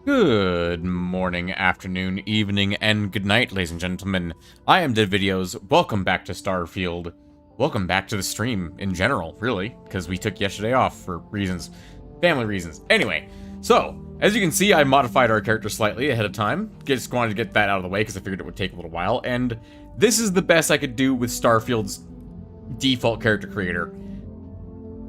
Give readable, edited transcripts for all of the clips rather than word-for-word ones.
Good morning, afternoon, evening, and good night, ladies and gentlemen. I am Dead Videos. Welcome back to Starfield. Welcome back to the stream in general, really, because we took yesterday off for reasons, family reasons. Anyway, so, as you can see, I modified our character slightly ahead of time. Just wanted to get that out of the way because I figured it would take a little while, and this is the best I could do with Starfield's default character creator.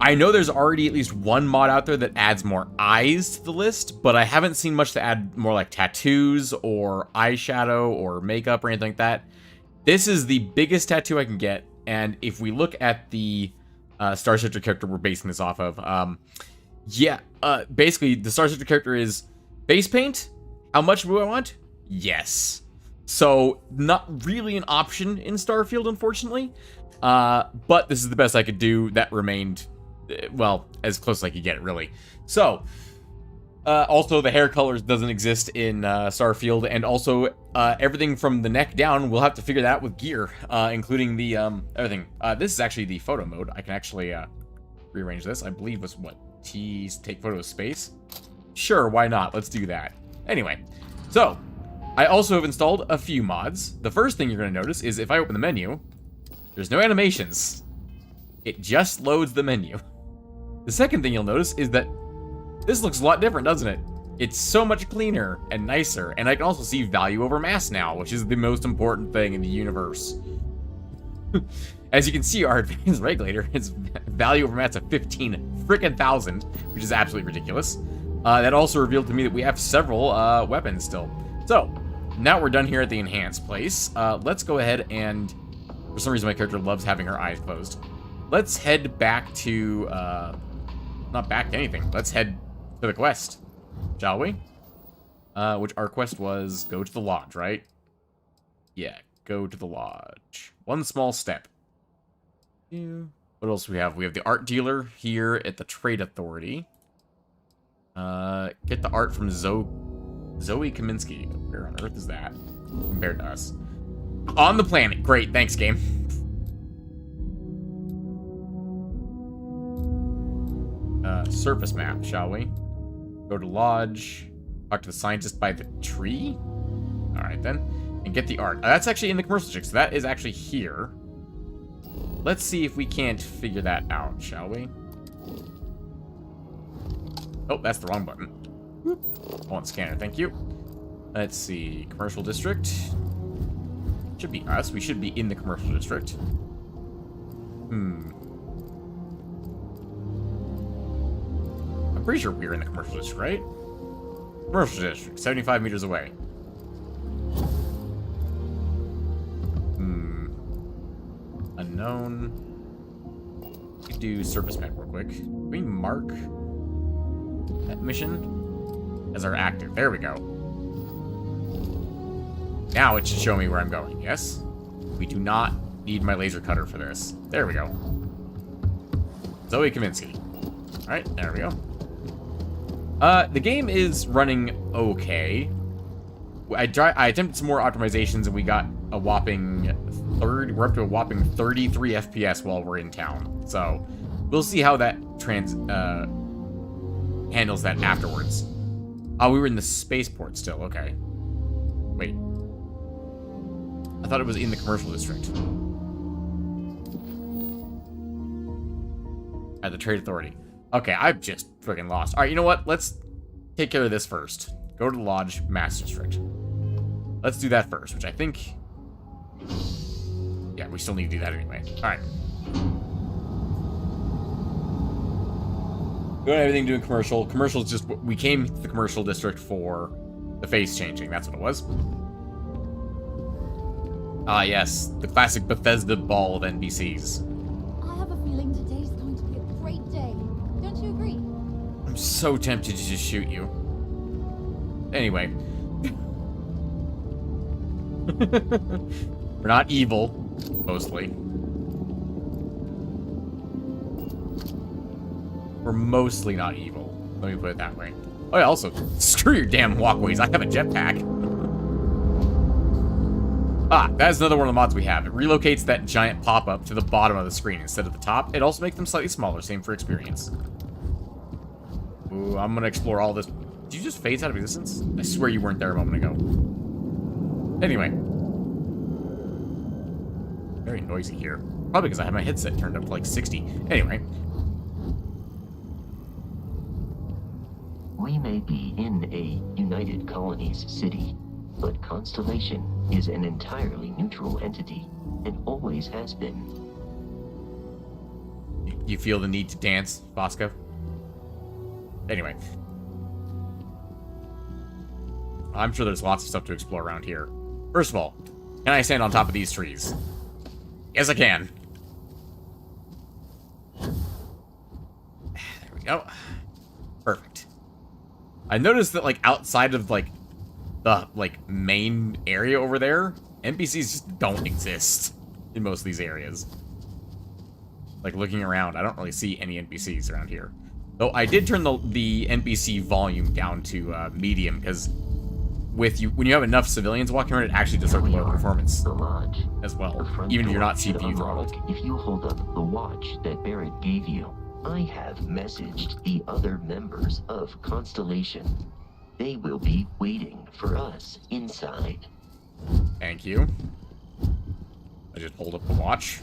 I know there's already at least one mod out there that adds more eyes to the list, but I haven't seen much to add more like tattoos or eyeshadow or makeup or anything like that. This is the biggest tattoo I can get, and if we look at the Star Sister character we're basing this off of, basically the Star Sister character is face paint. How much do I want? Yes. So, not really an option in Starfield, unfortunately, but this is the best I could do. That remained, well, as close as I could get it, really. So, also the hair colors doesn't exist in Starfield, and also everything from the neck down, we'll have to figure that out with gear, including the everything. This is actually the photo mode. I can actually rearrange this. I believe was what, take photo of space? Sure, why not? Let's do that. Anyway, so I also have installed a few mods. The first thing you're going to notice is if I open the menu, there's no animations. It just loads the menu. The second thing you'll notice is that this looks a lot different, doesn't it? It's so much cleaner and nicer, and I can also see value over mass now, which is the most important thing in the universe. As you can see, our advanced regulator is value over mass of 15 frickin' thousand, which is absolutely ridiculous. That also revealed to me that we have several weapons still. So, now we're done here at the enhanced place. Let's go ahead and, for some reason my character loves having her eyes closed. Let's head back to, not back to anything. Let's head to the quest, shall we? Which our quest was go to the lodge, right? Yeah, go to the lodge. One small step. What else do we have? We have the art dealer here at the Trade Authority. Get the art from Zoe Kaminsky. Where on earth is that compared to us? On the planet. Great, thanks, game. Surface map, shall we? Go to lodge. Talk to the scientist by the tree. All right, then. And get the art. That's actually in the commercial district, so that is actually here. Let's see if we can't figure that out, shall we? Oh, that's the wrong button. On scanner, thank you. Let's see. Commercial district. Should be us. We should be in the commercial district. I'm pretty sure we're in the commercial district, right? Commercial district, 75 meters away. Unknown. We could do surface map real quick. Can we mark that mission as our active? There we go. Now it should show me where I'm going, yes? We do not need my laser cutter for this. There we go. Zoe Kaminsky. Alright, there we go. The game is running okay. I attempted some more optimizations and we got a whopping we're up to a whopping 33 FPS while we're in town. So, we'll see how that handles that afterwards. Oh, we were in the spaceport still, okay. Wait. I thought it was in the commercial district. At the Trade Authority. Okay, I'm just freaking lost. Alright, you know what? Let's take care of this first. Go to the Lodge Mass District. Let's do that first, which I think... Yeah, we still need to do that anyway. Alright. Doing everything doing commercial. Commercial is just... We came to the commercial district for the face changing. That's what it was. Ah, yes. The classic Bethesda ball of NPCs. I have a feeling today's going to be a great day. Don't you agree? I'm so tempted to just shoot you. Anyway. We're not evil, mostly. We're mostly not evil. Let me put it that way. Oh yeah, also, screw your damn walkways. I have a jetpack. That's another one of the mods we have. It relocates that giant pop-up to the bottom of the screen instead of the top. It also makes them slightly smaller, same for experience. Ooh, I'm gonna explore all this you just phase out of existence? I swear you weren't there a moment ago. Anyway. Very noisy here. Probably because I have my headset turned up to like 60. Anyway. We may be in a United Colonies city, but Constellation is an entirely neutral entity and always has been. You feel the need to dance, Bosco? Anyway. I'm sure there's lots of stuff to explore around here. First of all, can I stand on top of these trees? Yes, I can. There we go. Perfect. I noticed that, like, outside of, like, the, like, main area over there, NPCs just don't exist in most of these areas. Like, looking around, I don't really see any NPCs around here. Though I did turn the NPC volume down to medium, because when you have enough civilians walking around, it actually does start to lower performance The lodge. as well, even if you're not CPU throttled. If you hold up the watch that Barrett gave you, I have messaged the other members of Constellation. They will be waiting for us inside. Thank you. I just hold up the watch.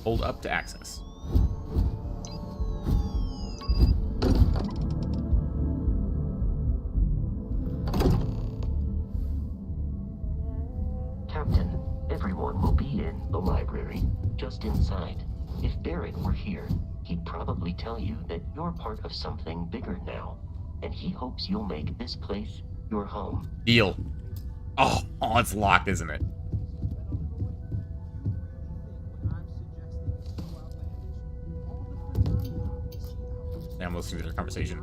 Hold up to access. Captain, everyone will be in the library, just inside. If Barrett were here, he'd probably tell you that you're part of something bigger now, and he hopes you'll make this place your home. Deal. Oh, it's locked, isn't it? I'm listening to their conversation.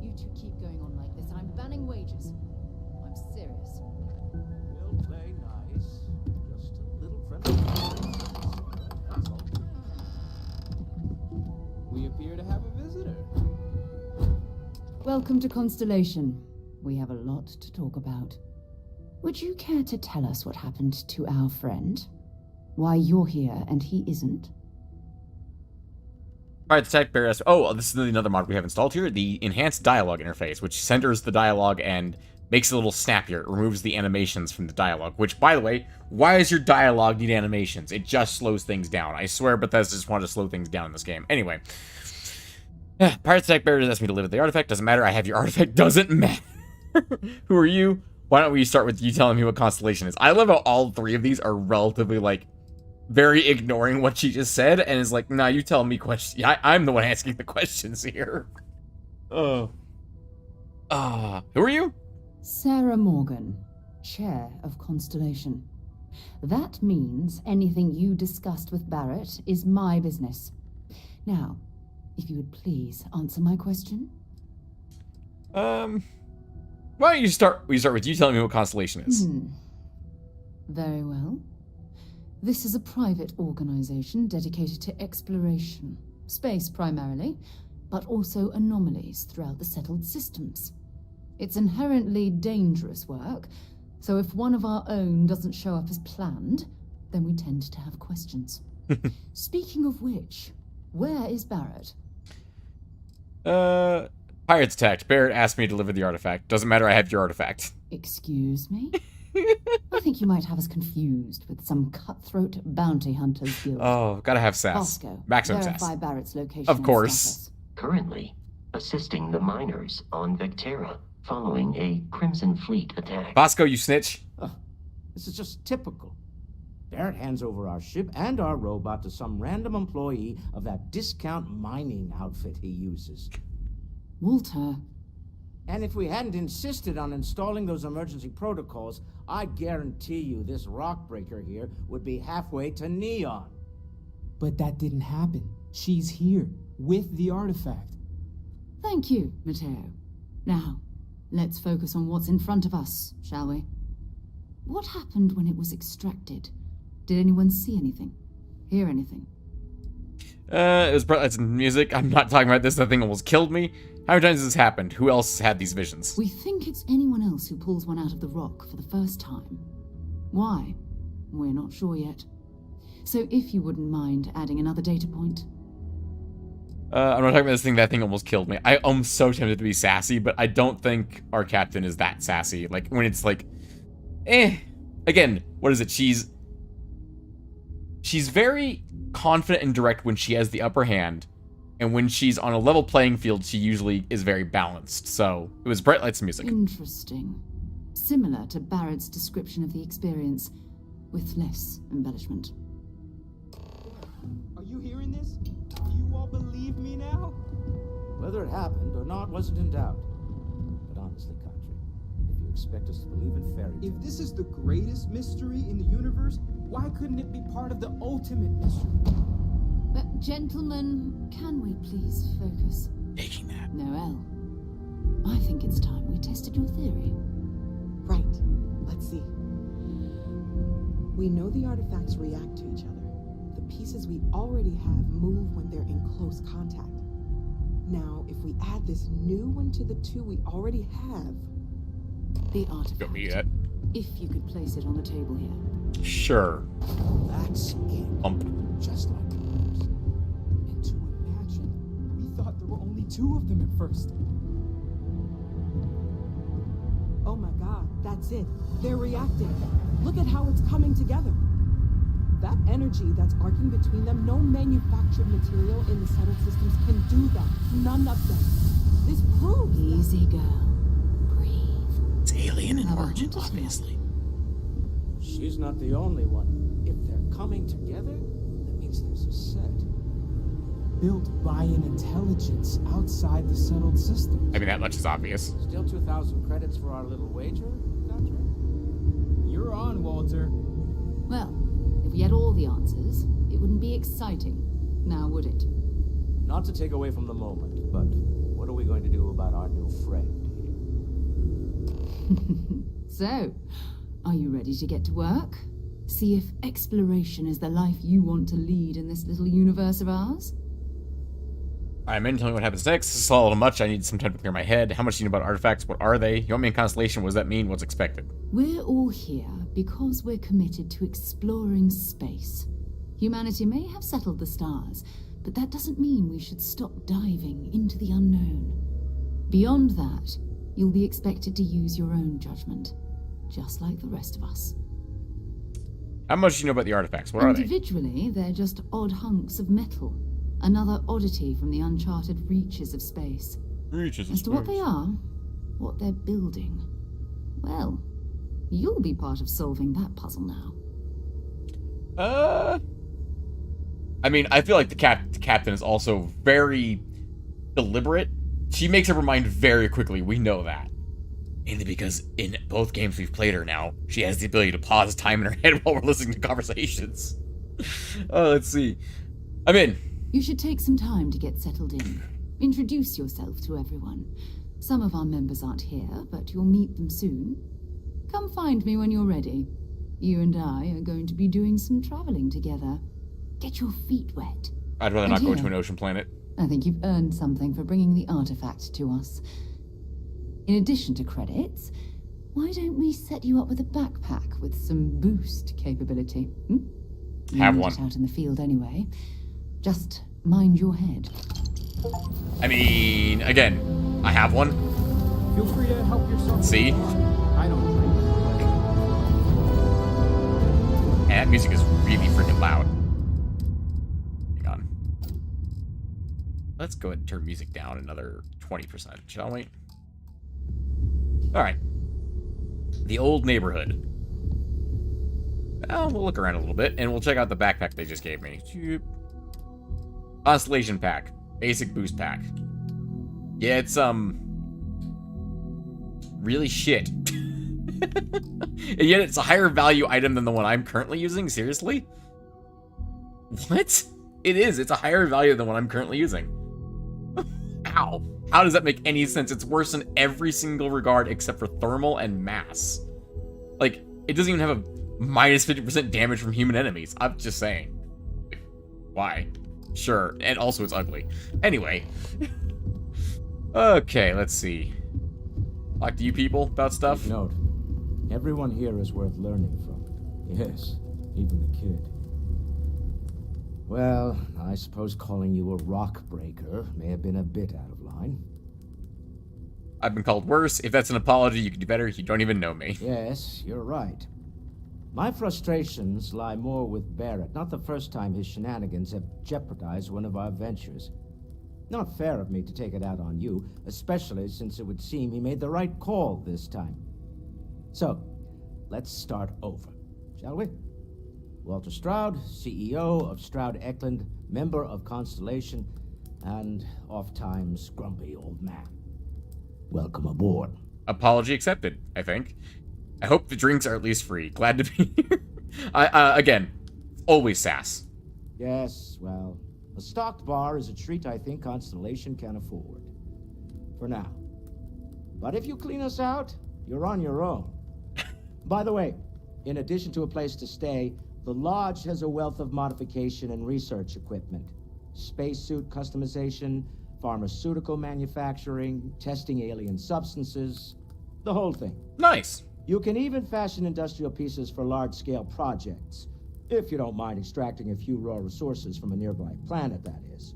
You two keep going on like this, and I'm banning wages. I'm serious. We'll play nice. Just a little friendly. That's all. We appear to have a visitor. Welcome to Constellation. We have a lot to talk about. Would you care to tell us what happened to our friend? Why you're here and he isn't? Alright, the tech bear. Oh, this is another mod we have installed here. The enhanced dialogue interface, which centers the dialogue and makes it a little snappier. It removes the animations from the dialogue, which, by the way, why does your dialogue need animations? It just slows things down. I swear Bethesda just wanted to slow things down in this game. Anyway. Pirate's Tech Bear asked me to live with the artifact. Doesn't matter. I have your artifact. Doesn't matter. Who are you? Why don't we start with you telling me what Constellation is? I love how all three of these are relatively, like, very ignoring what she just said, and is like, nah, you tell me questions. Yeah, I'm the one asking the questions here. Who are you? Sarah Morgan, Chair of Constellation. That means anything you discussed with Barrett is my business. Now, if you would please answer my question. Why don't you start? We start with you telling me what Constellation is. Very well. This is a private organization dedicated to exploration. Space primarily, but also anomalies throughout the settled systems. It's inherently dangerous work, so if one of our own doesn't show up as planned, then we tend to have questions. Speaking of which, where is Barrett? Pirates attacked. Barrett asked me to deliver the artifact. Doesn't matter, I have your artifact. Excuse me? I think you might have us confused with some cutthroat bounty hunters guild. Oh, gotta have sass. Bosco, Maximum verify sass. Barrett's location. Of and course. status. Currently, assisting the miners on Vectera following a Crimson Fleet attack. Bosco, you snitch. This is just typical. Barrett hands over our ship and our robot to some random employee of that discount mining outfit he uses. Walter, And if we hadn't insisted on installing those emergency protocols, I guarantee you this rock breaker here would be halfway to Neon. But that didn't happen. She's here, with the artifact. thank you, Matteo. Now, let's focus on what's in front of us, shall we? What happened when it was extracted? Did anyone see anything? Hear anything? It was probably music. I'm not talking about this. That thing almost killed me. How many times has this happened? Who else had these visions? We think it's anyone else who pulls one out of the rock for the first time. Why? We're not sure yet. So if you wouldn't mind adding another data point. I'm not talking about this thing. That thing almost killed me. I'm so tempted to be sassy, but I don't think our captain is that sassy. Like, when it's like, Again, what is it? She's very confident and direct when she has the upper hand. And when she's on a level playing field, she usually is very balanced. So, it was bright lights and music. Interesting. Similar to Barrett's description of the experience, with less embellishment. Are you hearing this? Do you all believe me now? Whether it happened or not wasn't in doubt. But honestly, Country, if you expect us to believe in fairy tales... If this is the greatest mystery in the universe, why couldn't it be part of the ultimate mystery? But gentlemen, can we please focus? Taking that. Noel, I think it's time we tested your theory. Right. Let's see. We know the artifacts react to each other. The pieces we already have move when they're in close contact. Now, if we add this new one to the two we already have... The artifact. Got me yet? If you could place it on the table here. Sure. That's it. Just like ours. And to imagine, we thought there were only two of them at first. Oh my god, that's it. They're reacting. Look at how it's coming together. That energy that's arcing between them, no manufactured material in the settled systems can do that. None of them. This proves Easy, girl. Breathe. It's alien in Have a origin, hunter's mark. obviously. She's not the only one. If they're coming together, that means there's a set. Built by an intelligence outside the settled system. I mean, that much is obvious. Still 2,000 credits for our little wager, Country? You're on, Walter. Well, if we had all the answers, it wouldn't be exciting. Now, would it? Not to take away from the moment, but what are we going to do about our new friend here? So, are you ready to get to work? See if exploration is the life you want to lead in this little universe of ours? I'm in. Tell me what happens next. This is a little much. I need some time to clear my head. How much do you know about artifacts? What are they? You want me in Constellation? What does that mean? What's expected? We're all here because we're committed to exploring space. Humanity may have settled the stars, but that doesn't mean we should stop diving into the unknown. Beyond that, you'll be expected to use your own judgment, just like the rest of us. How much do you know about the artifacts? What are they? Individually, they're just odd hunks of metal. Another oddity from the uncharted reaches of space. As to what they are, what they're building, well, you'll be part of solving that puzzle now. I mean, I feel like the captain is also very deliberate. She makes up her mind very quickly. We know that. Mainly because in both games we've played her now, she has the ability to pause time in her head while we're listening to conversations. Let's see. I'm in. You should take some time to get settled in. Introduce yourself to everyone. Some of our members aren't here, but you'll meet them soon. Come find me when you're ready. You and I are going to be doing some traveling together. Get your feet wet. I'd rather And not go here, to an ocean planet. I think you've earned something for bringing the artifact to us. In addition to credits, why don't we set you up with a backpack with some boost capability? You Have need one. it out in the field anyway. Just mind your head. I mean, again, I have one. Feel free to help yourself. See? I don't drink. And that music is really freaking loud. Hang on. Let's go ahead and turn music down another 20%, shall we? Alright. The old neighborhood. Well, we'll look around a little bit, and we'll check out the backpack they just gave me. Constellation pack. Basic boost pack. Yeah, it's, really shit. And yet it's a higher value item than the one I'm currently using? Seriously? What? It is. It's a higher value than what I'm currently using. How? How does that make any sense? It's worse in every single regard except for thermal and mass. Like, it doesn't even have a minus 50% damage from human enemies. I'm just saying. Why? Sure. And also it's ugly. Anyway. Okay, let's see. Talk to you people about stuff? Note, everyone here is worth learning from. Yes, even the kid. Well, I suppose calling you a rock breaker may have been a bit out of line. I've been called worse. If that's an apology, you could do better. You don't even know me. Yes, you're right. My frustrations lie more with Barrett. Not the first time his shenanigans have jeopardized one of our ventures. Not fair of me to take it out on you, especially since it would seem he made the right call this time. So, let's start over, shall we? Walter Stroud, CEO of Stroud Eklund, member of Constellation, and oft-times grumpy old man. Welcome aboard. Apology accepted, I think. I hope the drinks are at least free. Glad to be here. Again, always sass. Yes, well, a stocked bar is a treat I think Constellation can afford. For now. But if you clean us out, you're on your own. By the way, in addition to a place to stay, the Lodge has a wealth of modification and research equipment. Spacesuit customization, pharmaceutical manufacturing, testing alien substances, the whole thing. Nice. You can even fashion industrial pieces for large-scale projects, if you don't mind extracting a few raw resources from a nearby planet, that is.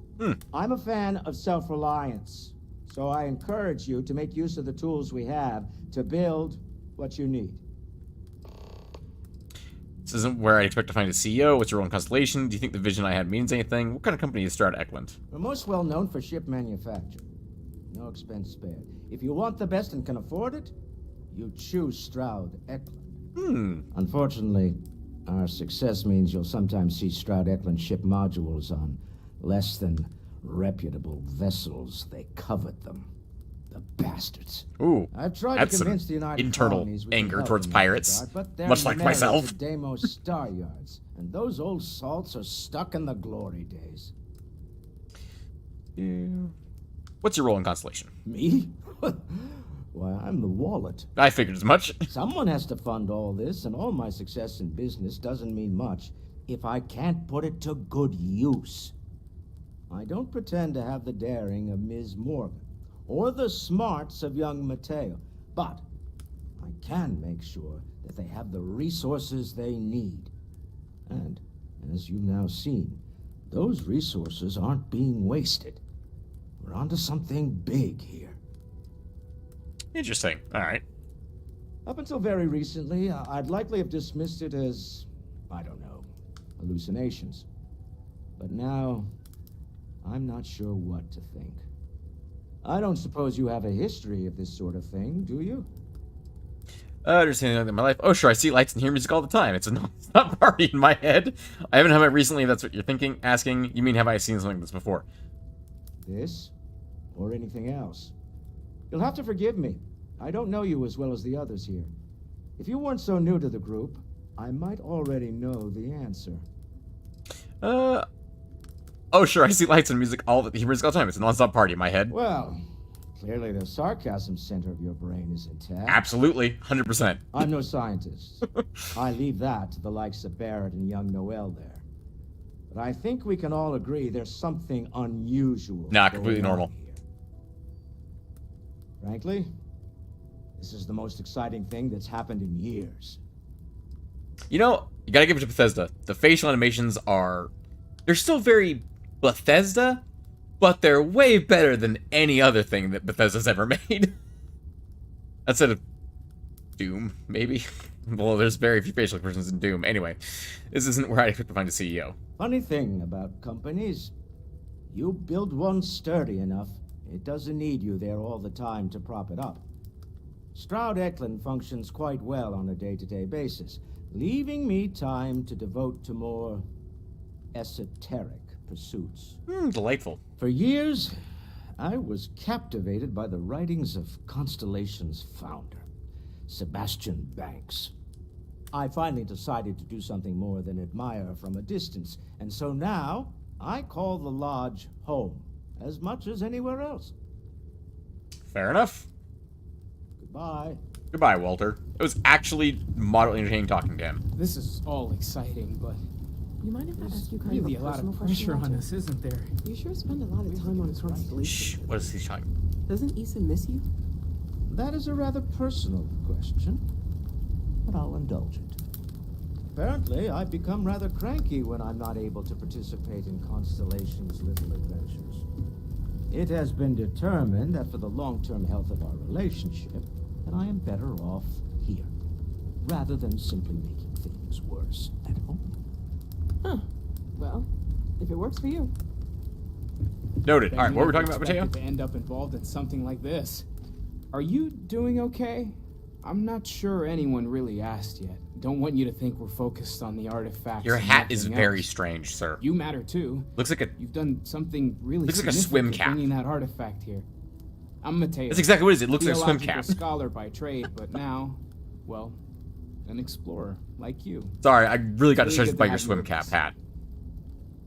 I'm a fan of self-reliance, so I encourage you to make use of the tools we have to build what you need. This isn't where I expect to find a CEO. What's your role in Constellation? Do you think the vision I had means anything? What kind of company is Stroud Eklund? We're most well known for ship manufacture. No expense spared. If you want the best and can afford it, you choose Stroud Eklund. Unfortunately, our success means you'll sometimes see Stroud Eklund ship modules on less than reputable vessels. They covet them. The bastards. Ooh, I've tried that's to some convince the United internal Colonies we can anger help towards in that pirates, regard, but they're much like married myself. to Deimos Star Yards, and those old salts are stuck in the glory days. What's your role in Constellation? Me? Why, I'm the wallet. I figured as much. Someone has to fund all this, and all my success in business doesn't mean much if I can't put it to good use. I don't pretend to have the daring of Ms. Morgan, or the smarts of young Mateo, but I can make sure that they have the resources they need. And, as you've now seen, those resources aren't being wasted. We're onto something big here. Interesting. All right. Up until very recently, I'd likely have dismissed it as, I don't know, hallucinations. But now, I'm not sure what to think. I don't suppose you have a history of this sort of thing, do you? Understanding in my life. Oh, sure. I see lights and hear music all the time. It's a non-stop party in my head. I haven't had it recently. If that's what you're thinking, asking. You mean, have I seen something like this before? This? Or anything else? You'll have to forgive me. I don't know you as well as the others here. If you weren't so new to the group, I might already know the answer. Oh, sure. I see lights and music all the time. It's a non-stop party in my head. Well, clearly the sarcasm center of your brain is intact. Absolutely. 100%. I'm no scientist. I leave that to the likes of Barrett and young Noel there. But I think we can all agree there's something unusual. Nah, completely going on normal. here. Frankly, this is the most exciting thing that's happened in years. You know, you gotta give it to Bethesda. The facial animations they're still very Bethesda, but they're way better than any other thing that Bethesda's ever made. Instead of Doom, maybe. Well, there's very few facial expressions in Doom. Anyway, this isn't where I expect to find a CEO. Funny thing about companies, you build one sturdy enough, it doesn't need you there all the time to prop it up. Stroud Eklund functions quite well on a day-to-day basis, leaving me time to devote to more esoteric pursuits. Delightful. For years, I was captivated by the writings of Constellation's founder, Sebastian Banks. I finally decided to do something more than admire from a distance, and so now I call the Lodge home, as much as anywhere else. Fair enough. Goodbye. Goodbye, Walter. It was actually moderately entertaining talking to him. This is all exciting, but You mind if I ask you kind really of a a lot personal of question? pressure on Walter? us, isn't there? You sure spend a lot of time on Constellation. Shh. What is he talking? Doesn't Issa miss you? That is a rather personal question, but I'll indulge it. Apparently, I've become rather cranky when I'm not able to participate in Constellation's little adventures. It has been determined that for the long-term health of our relationship, that I am better off here, rather than simply making things worse at home. Huh. Well, if it works for you. Noted. All right, what were we Never talking about, Mateo? expected to end up involved in something like this. Are you doing okay? I'm not sure anyone really asked yet. Don't want you to think we're focused on the artifacts. Your and hat is nothing very else. strange, sir. You matter too. Looks like a... You've done something really Looks like a significant swim cap. bringing that artifact here. I'm Mateo. That's exactly what it is. It looks like a swim Theological cap. scholar by trade, but now, well, an explorer like you. Sorry, I really got Really distracted good by to your have swim you cap with us.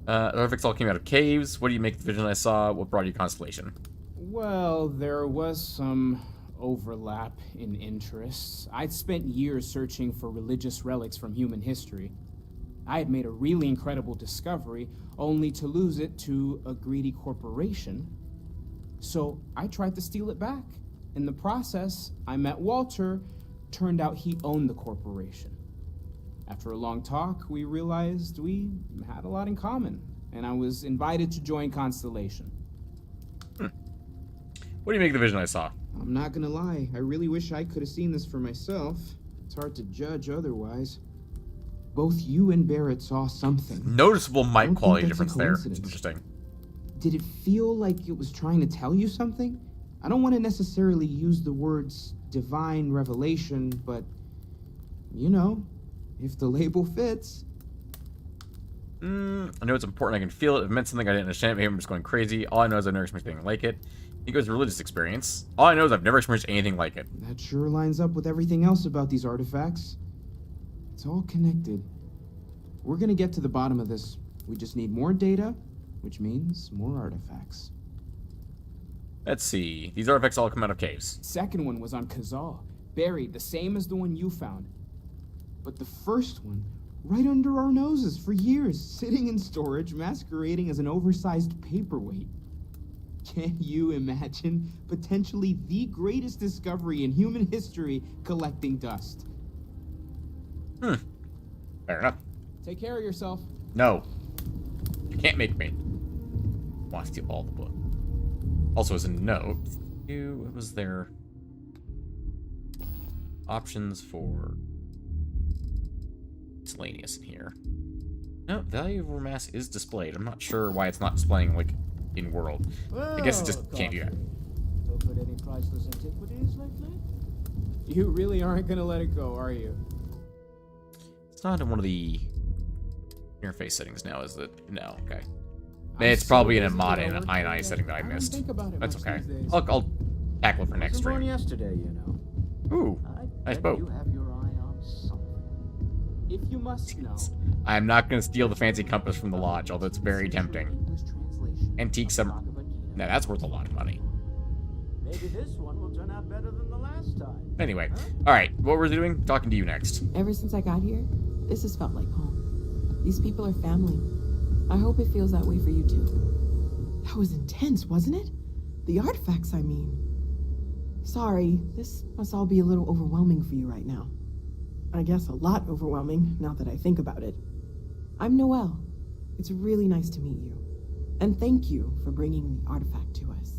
hat. Artifacts all came out of caves. What do you make of the vision I saw? What brought you Constellation? Well, there was some overlap in interests. I'd spent years searching for religious relics from human history. I had made a really incredible discovery, only to lose it to a greedy corporation. So I tried to steal it back. In the process, I met Walter. Turned out he owned the corporation. After a long talk, we realized we had a lot in common, and I was invited to join Constellation. What do you make of the vision I saw? I'm not gonna lie, I really wish I could have seen this for myself. It's hard to judge otherwise. Both you and Barrett saw something. Noticeable mic think quality that's a difference there. It's coincidence. interesting. Did it feel like it was trying to tell you something? I don't want to necessarily use the words divine revelation, but, you know, if the label fits. I know it's important. I can feel it. It meant something I didn't understand. Maybe I'm just going crazy. All I know is I've never experienced anything like it. He goes religious experience. All I know is I've never experienced anything like it. That sure lines up with everything else about these artifacts. It's all connected. We're gonna get to the bottom of this. We just need more data, which means more artifacts. Let's see. These artifacts all come out of caves. Second one was on Kazal, buried, the same as the one you found. But the first one, right under our noses for years, sitting in storage, masquerading as an oversized paperweight. Can you imagine potentially the greatest discovery in human history collecting dust? Fair enough. Take care of yourself. No. You can't make me. Want to steal all the book. Also, as a note, what was their options for miscellaneous in here? No, value over mass is displayed. I'm not sure why it's not displaying, like, in world. I guess it just can't do that. Took with any priceless antiquities lately? You really aren't gonna let it go, are you? It's not in one of the interface settings now, is it? No, okay. I'm It's so probably in a busy mod at and work INI today, setting that I don't missed. think about it That's much okay. these days. I'll tackle it for next Wasn't born stream. yesterday, you know. Ooh, I nice bet boat. you have your eye on something. If you must know. I'm not going to steal the fancy compass from the lodge, although it's very tempting. Antique sub... Now that's worth a lot of money. Maybe this one will turn out better than the last time. Anyway, alright, what were we doing? Talking to you next. Ever since I got here, this has felt like home. These people are family. I hope it feels that way for you too. That was intense, wasn't it? The artifacts, I mean. Sorry, this must all be a little overwhelming for you right now. I guess a lot overwhelming, now that I think about it. I'm Noelle. It's really nice to meet you. And thank you for bringing the artifact to us.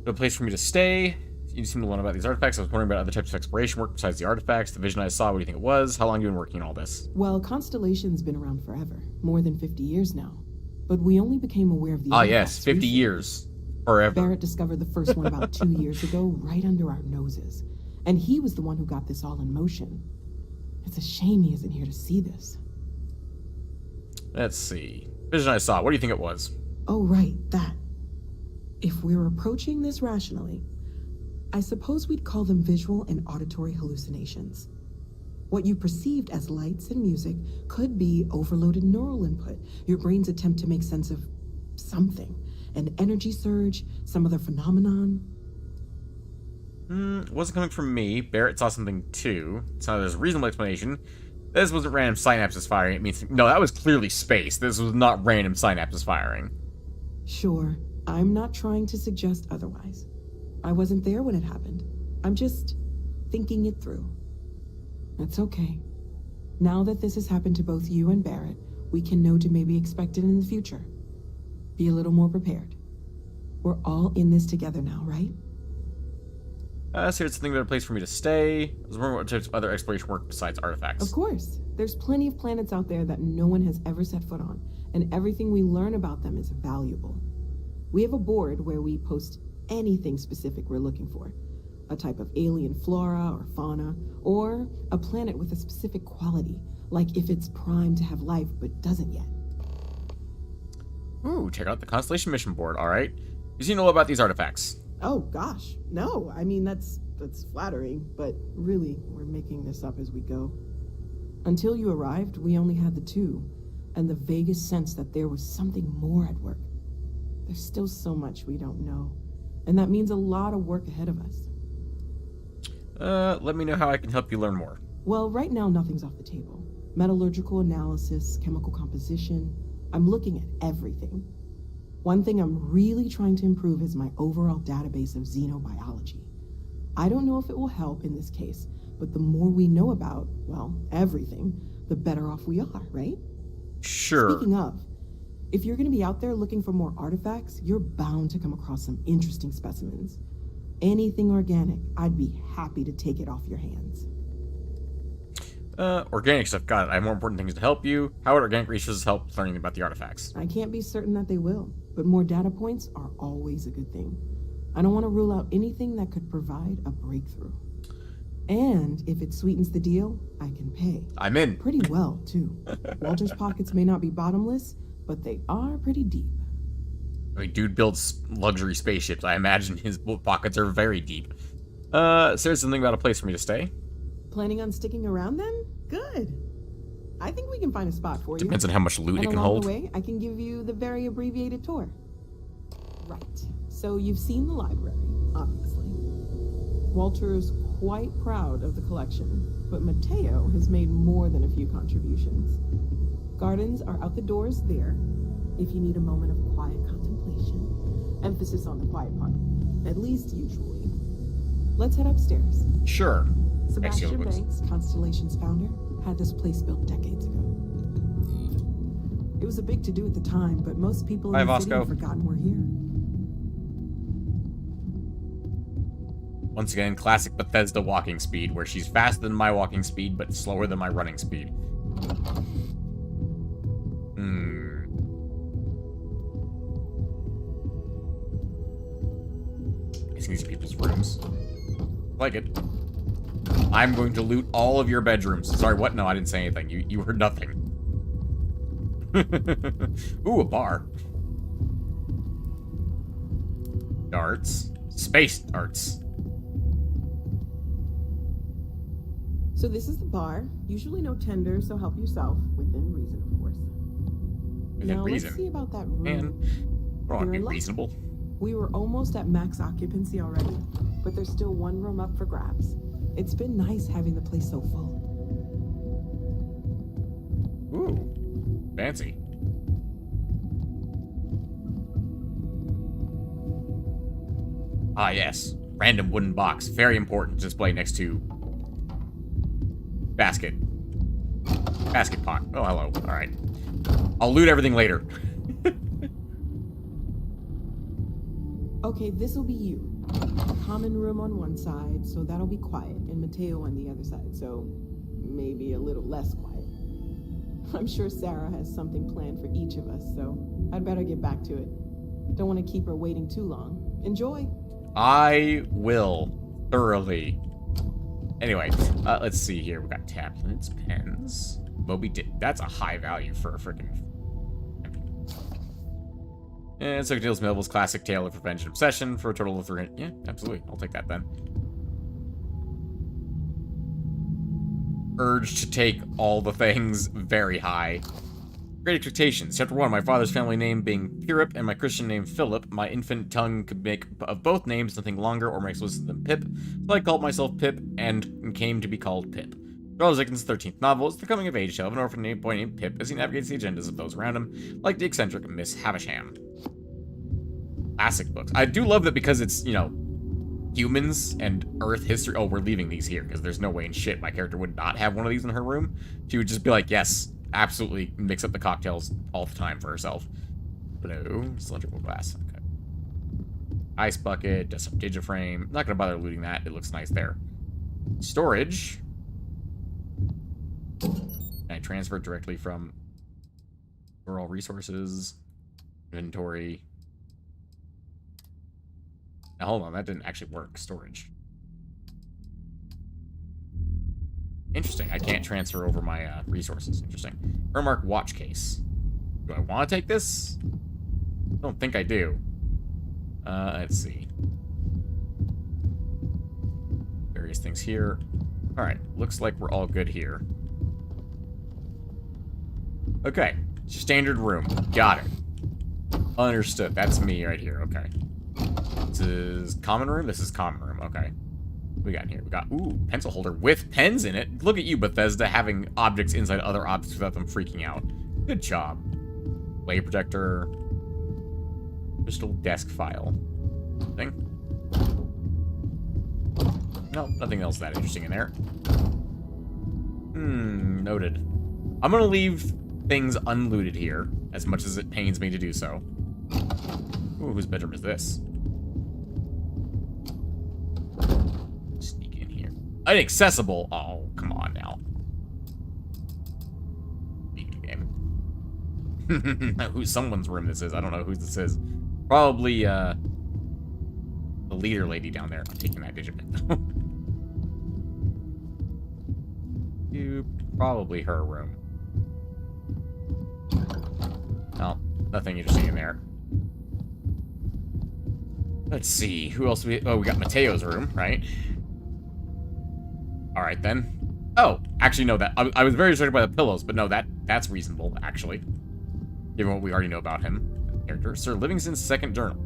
No place for me to stay. You seem to learn about these artifacts. I was wondering about other types of exploration work besides the artifacts. The vision I saw, what do you think it was? How long have you been working on all this? Well, Constellation's been around forever, more than 50 years now. But we only became aware of the Ah, yes, artifacts 50 recently. years. Forever. Barrett discovered the first one about 2 years ago, right under our noses. And he was the one who got this all in motion. It's a shame he isn't here to see this. Let's see. Vision I saw, what do you think it was? Oh, right, that. If we're approaching this rationally, I suppose we'd call them visual and auditory hallucinations. What you perceived as lights and music could be overloaded neural input, your brain's attempt to make sense of something. An energy surge, some other phenomenon. It wasn't coming from me. Barrett saw something too. So there's a reasonable explanation. This wasn't random synapses firing. It means no, that was clearly space. This was not random synapses firing. Sure, I'm not trying to suggest otherwise. I wasn't there when it happened. I'm just thinking it through. It's okay. Now that this has happened to both you and Barrett, we can know to maybe expect it in the future. Be a little more prepared. We're all in this together now, right? So it's something about a place for me to stay. I was wondering what types of other exploration work besides artifacts. Of course. There's plenty of planets out there that no one has ever set foot on, and everything we learn about them is valuable. We have a board where we post anything specific we're looking for. A type of alien flora or fauna, or a planet with a specific quality, like if it's primed to have life but doesn't yet. Ooh, check out the Constellation Mission Board, alright. You see know about these artifacts? Oh gosh, no. I mean, that's flattering, but really, we're making this up as we go. Until you arrived, we only had the two, and the vaguest sense that there was something more at work. There's still so much we don't know, and that means a lot of work ahead of us. Let me know how I can help you learn more. Well, right now, nothing's off the table. Metallurgical analysis, chemical composition. I'm looking at everything. One thing I'm really trying to improve is my overall database of xenobiology. I don't know if it will help in this case, but the more we know about, well, everything, the better off we are, right? Sure. Speaking of, if you're going to be out there looking for more artifacts, you're bound to come across some interesting specimens. Anything organic, I'd be happy to take it off your hands. Organic stuff, got it. I have more important things to help you. How would organic researchers help learning about the artifacts? I can't be certain that they will, but more data points are always a good thing. I don't want to rule out anything that could provide a breakthrough. And if it sweetens the deal, I can pay. I'm in. Pretty well, too. Walter's pockets may not be bottomless, but they are pretty deep. I mean, dude builds luxury spaceships. I imagine his pockets are very deep. So there's something about a place for me to stay? Planning on sticking around then? Good. I think we can find a spot for you. Depends on how much loot And it can along hold. the way, I can give you the very abbreviated tour. Right. So you've seen the library, obviously. Walter is quite proud of the collection, but Mateo has made more than a few contributions. Gardens are out the doors there, if you need a moment of quiet contemplation. Emphasis on the quiet part, at least usually. Let's head upstairs. Sure. Sebastian Banks, Constellation's founder, had this place built decades ago. It was a big to-do at the time, but most people in the city have forgotten we're here. Once again, classic Bethesda walking speed, where she's faster than my walking speed, but slower than my running speed. These people's rooms. Like it. I'm going to loot all of your bedrooms. Sorry, what? No, I didn't say anything. You heard nothing. Ooh, a bar. Darts. Space darts. So this is the bar. Usually no tender, so help yourself. Within reason, of course. Within reason. Let's see about that room. And I want to be You're lucky. reasonable. We were almost at max occupancy already, but there's still one room up for grabs. It's been nice having the place so full. Ooh, fancy. Ah, yes. Random wooden box. Very important to display next to basket. Basket pot. Oh, hello. All right. I'll loot everything later. Okay, this'll be you. Common room on one side, so that'll be quiet, and Mateo on the other side, so maybe a little less quiet. I'm sure Sarah has something planned for each of us, so I'd better get back to it. Don't want to keep her waiting too long. Enjoy. I will. Thoroughly. Anyway, let's see here. We got tablets, pens. Moby Dick. That's a high value for a freaking... And so Tales Melville's classic tale of revenge and obsession for a total of 300. Yeah, absolutely. I'll take that then. Urge to take all the things very high. Great expectations. Chapter 1. My father's family name being Pirip and my Christian name Philip. My infant tongue could make of both names nothing longer or more explicit than Pip. So I called myself Pip and came to be called Pip. Charles Dickens' 13th novel is the coming of age tale of an orphan boy named Pip as he navigates the agendas of those around him, like the eccentric Miss Havisham. Classic books. I do love that because it's, you know, humans and Earth history. Oh, we're leaving these here because there's no way in shit my character would not have one of these in her room. She would just be like, yes, absolutely mix up the cocktails all the time for herself. Blue, cylindrical glass. Okay. Ice bucket, desktop digiframe. Not gonna bother looting that. It looks nice there. Storage. Can I transfer it directly from store all resources, inventory? Now, hold on, that didn't actually work. Storage. Interesting. I can't transfer over my resources. Interesting. Ermark watch case. Do I want to take this? I don't think I do. Let's see. Various things here. Alright, looks like we're all good here. Okay, standard room. Got it. Understood. That's me right here. Okay. This is common room? This is common room. Okay. What we got in here? We got, ooh, pencil holder with pens in it. Look at you, Bethesda, having objects inside other objects without them freaking out. Good job. Lay protector. Crystal desk file. Nothing. No, nothing else that interesting in there. Noted. I'm gonna leave things unlooted here, as much as it pains me to do so. Ooh, whose bedroom is this? Sneak in here. Inaccessible! Oh, come on now. Game. Who's someone's room this is? I don't know who this is. Probably, the leader lady down there. I'm taking that digit though. Probably her room. Oh, nothing interesting in there. Let's see. Who else we... Oh, we got Mateo's room, right? Alright, then. Oh, actually, no, that... I was very distracted by the pillows, but no, that's reasonable, actually. Given what we already know about him. Character. Sir Livingston's second journal.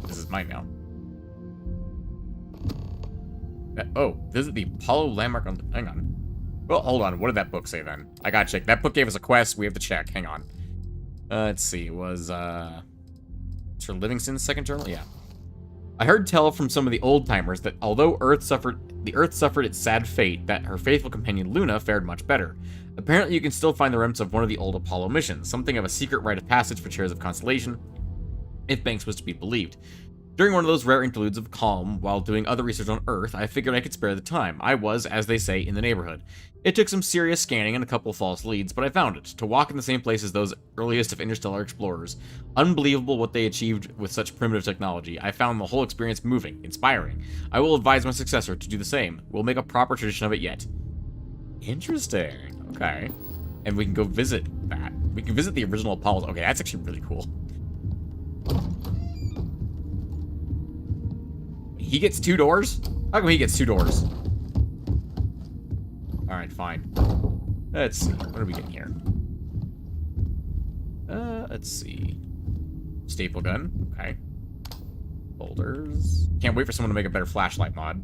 This is mine now. Oh, visit the Apollo landmark on... Hang on. Well, hold on. What did that book say, then? I gotta check. That book gave us a quest. We have to check. Hang on. Let's see. It was, Sir Livingston's second journal? Yeah. I heard tell from some of the old-timers that although the Earth suffered its sad fate, that her faithful companion Luna fared much better. Apparently, you can still find the remnants of one of the old Apollo missions, something of a secret rite of passage for chairs of constellation, if Banks was to be believed. During one of those rare interludes of calm, while doing other research on Earth, I figured I could spare the time. I was, as they say, in the neighborhood. It took some serious scanning and a couple false leads, but I found it. To walk in the same place as those earliest of interstellar explorers. Unbelievable what they achieved with such primitive technology. I found the whole experience moving, inspiring. I will advise my successor to do the same. We'll make a proper tradition of it yet. Interesting. Okay. And we can go visit that. We can visit the original Apollos. Okay, that's actually really cool. He gets 2 doors? How come he gets 2 doors? Alright, fine. Let's see. What are we getting here? Let's see. Staple gun. Okay. Folders. Can't wait for someone to make a better flashlight mod.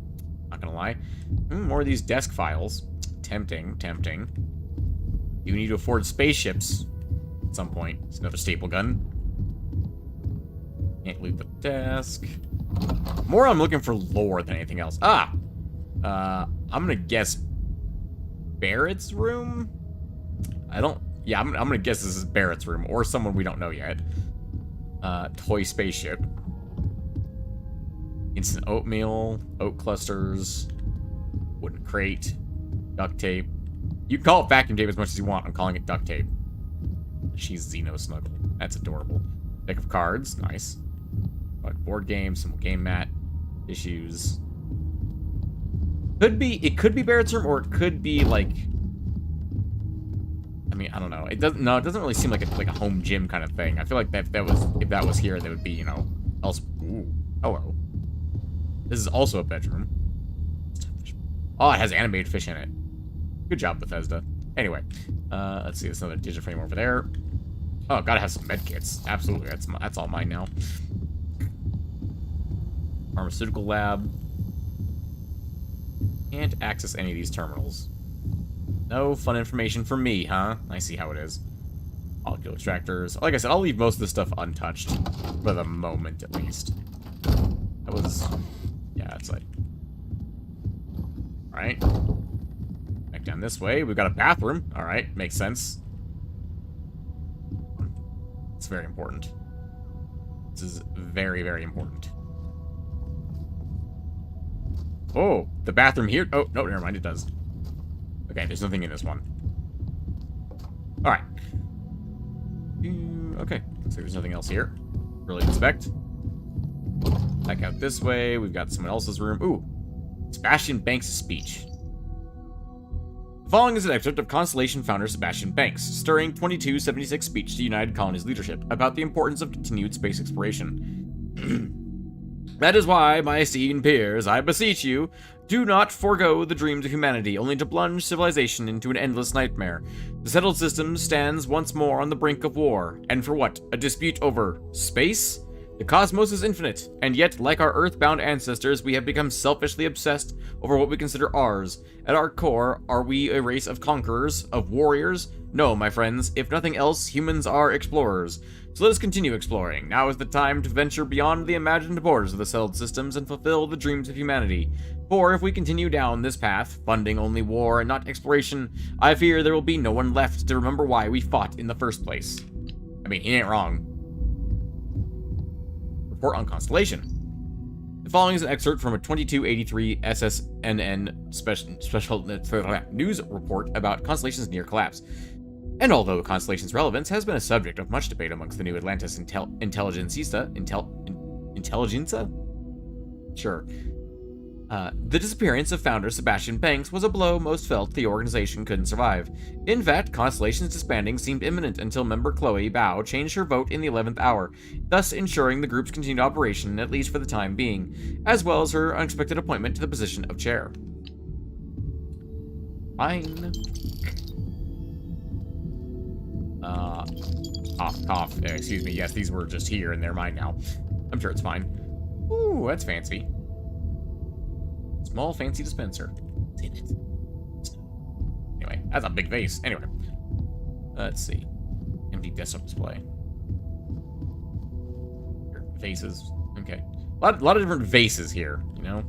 Not gonna lie. More of these desk files. Tempting, tempting. You need to afford spaceships at some point. It's another staple gun. Can't loot the desk. More I'm looking for lore than anything else. I'm gonna guess Barrett's room? Yeah, I'm gonna guess this is Barrett's room, or someone we don't know yet. Toy spaceship. Instant oatmeal, oat clusters, wooden crate, duct tape. You can call it vacuum tape as much as you want. I'm calling it duct tape. She's Xeno Snuggle. That's adorable. Deck of cards. Nice. Board game, simple game mat, issues. It could be Barrett's room, or it could be like, I mean, I don't know. It doesn't really seem like a home gym kind of thing. I feel like if that was here, that would be, you know, else. Ooh, hello. This is also a bedroom. Oh, it has animated fish in it. Good job, Bethesda. Anyway, let's see. There's another digiframe over there. Oh, gotta have some med kits. Absolutely, that's all mine now. Pharmaceutical lab. Can't access any of these terminals. No fun information for me, huh? I see how it is. Molecule extractors. Like I said, I'll leave most of this stuff untouched. For the moment, at least. That was... Yeah, that's like... Alright. Back down this way. We've got a bathroom. Alright, makes sense. It's very important. This is very, very important. Oh, the bathroom here. Oh, no, never mind. It does. Okay, there's nothing in this one. Alright. Okay, looks like there's nothing else here. Really inspect. Back out this way. We've got someone else's room. Ooh. Sebastian Banks' speech. The following is an excerpt of Constellation founder Sebastian Banks' stirring 2276 speech to United Colonies leadership about the importance of continued space exploration. That is why, my esteemed peers, I beseech you, do not forego the dreams of humanity, only to plunge civilization into an endless nightmare. The settled system stands once more on the brink of war, and for what? A dispute over space? The cosmos is infinite, and yet, like our earthbound ancestors, we have become selfishly obsessed over what we consider ours. At our core, are we a race of conquerors, of warriors? No, my friends, if nothing else, humans are explorers. So let us continue exploring. Now is the time to venture beyond the imagined borders of the settled systems and fulfill the dreams of humanity. For if we continue down this path, funding only war and not exploration, I fear there will be no one left to remember why we fought in the first place. I mean, he ain't wrong. Report on Constellation. The following is an excerpt from a 2283 SSNN special news report about Constellation's near collapse. And although Constellation's relevance has been a subject of much debate amongst the new Atlantis intelligentsia, Sure. The disappearance of founder Sebastian Banks was a blow most felt the organization couldn't survive. In fact, Constellation's disbanding seemed imminent until member Chloe Bao changed her vote in the 11th hour, thus ensuring the group's continued operation, at least for the time being, as well as her unexpected appointment to the position of chair. Fine. Cough. Excuse me. Yes, these were just here, and they're mine now. I'm sure it's fine. Ooh, that's fancy. Small, fancy dispenser. What's in it? Anyway, that's a big vase. Anyway, let's see. Empty desktop display. Here, vases. Okay. A lot of different vases here, you know?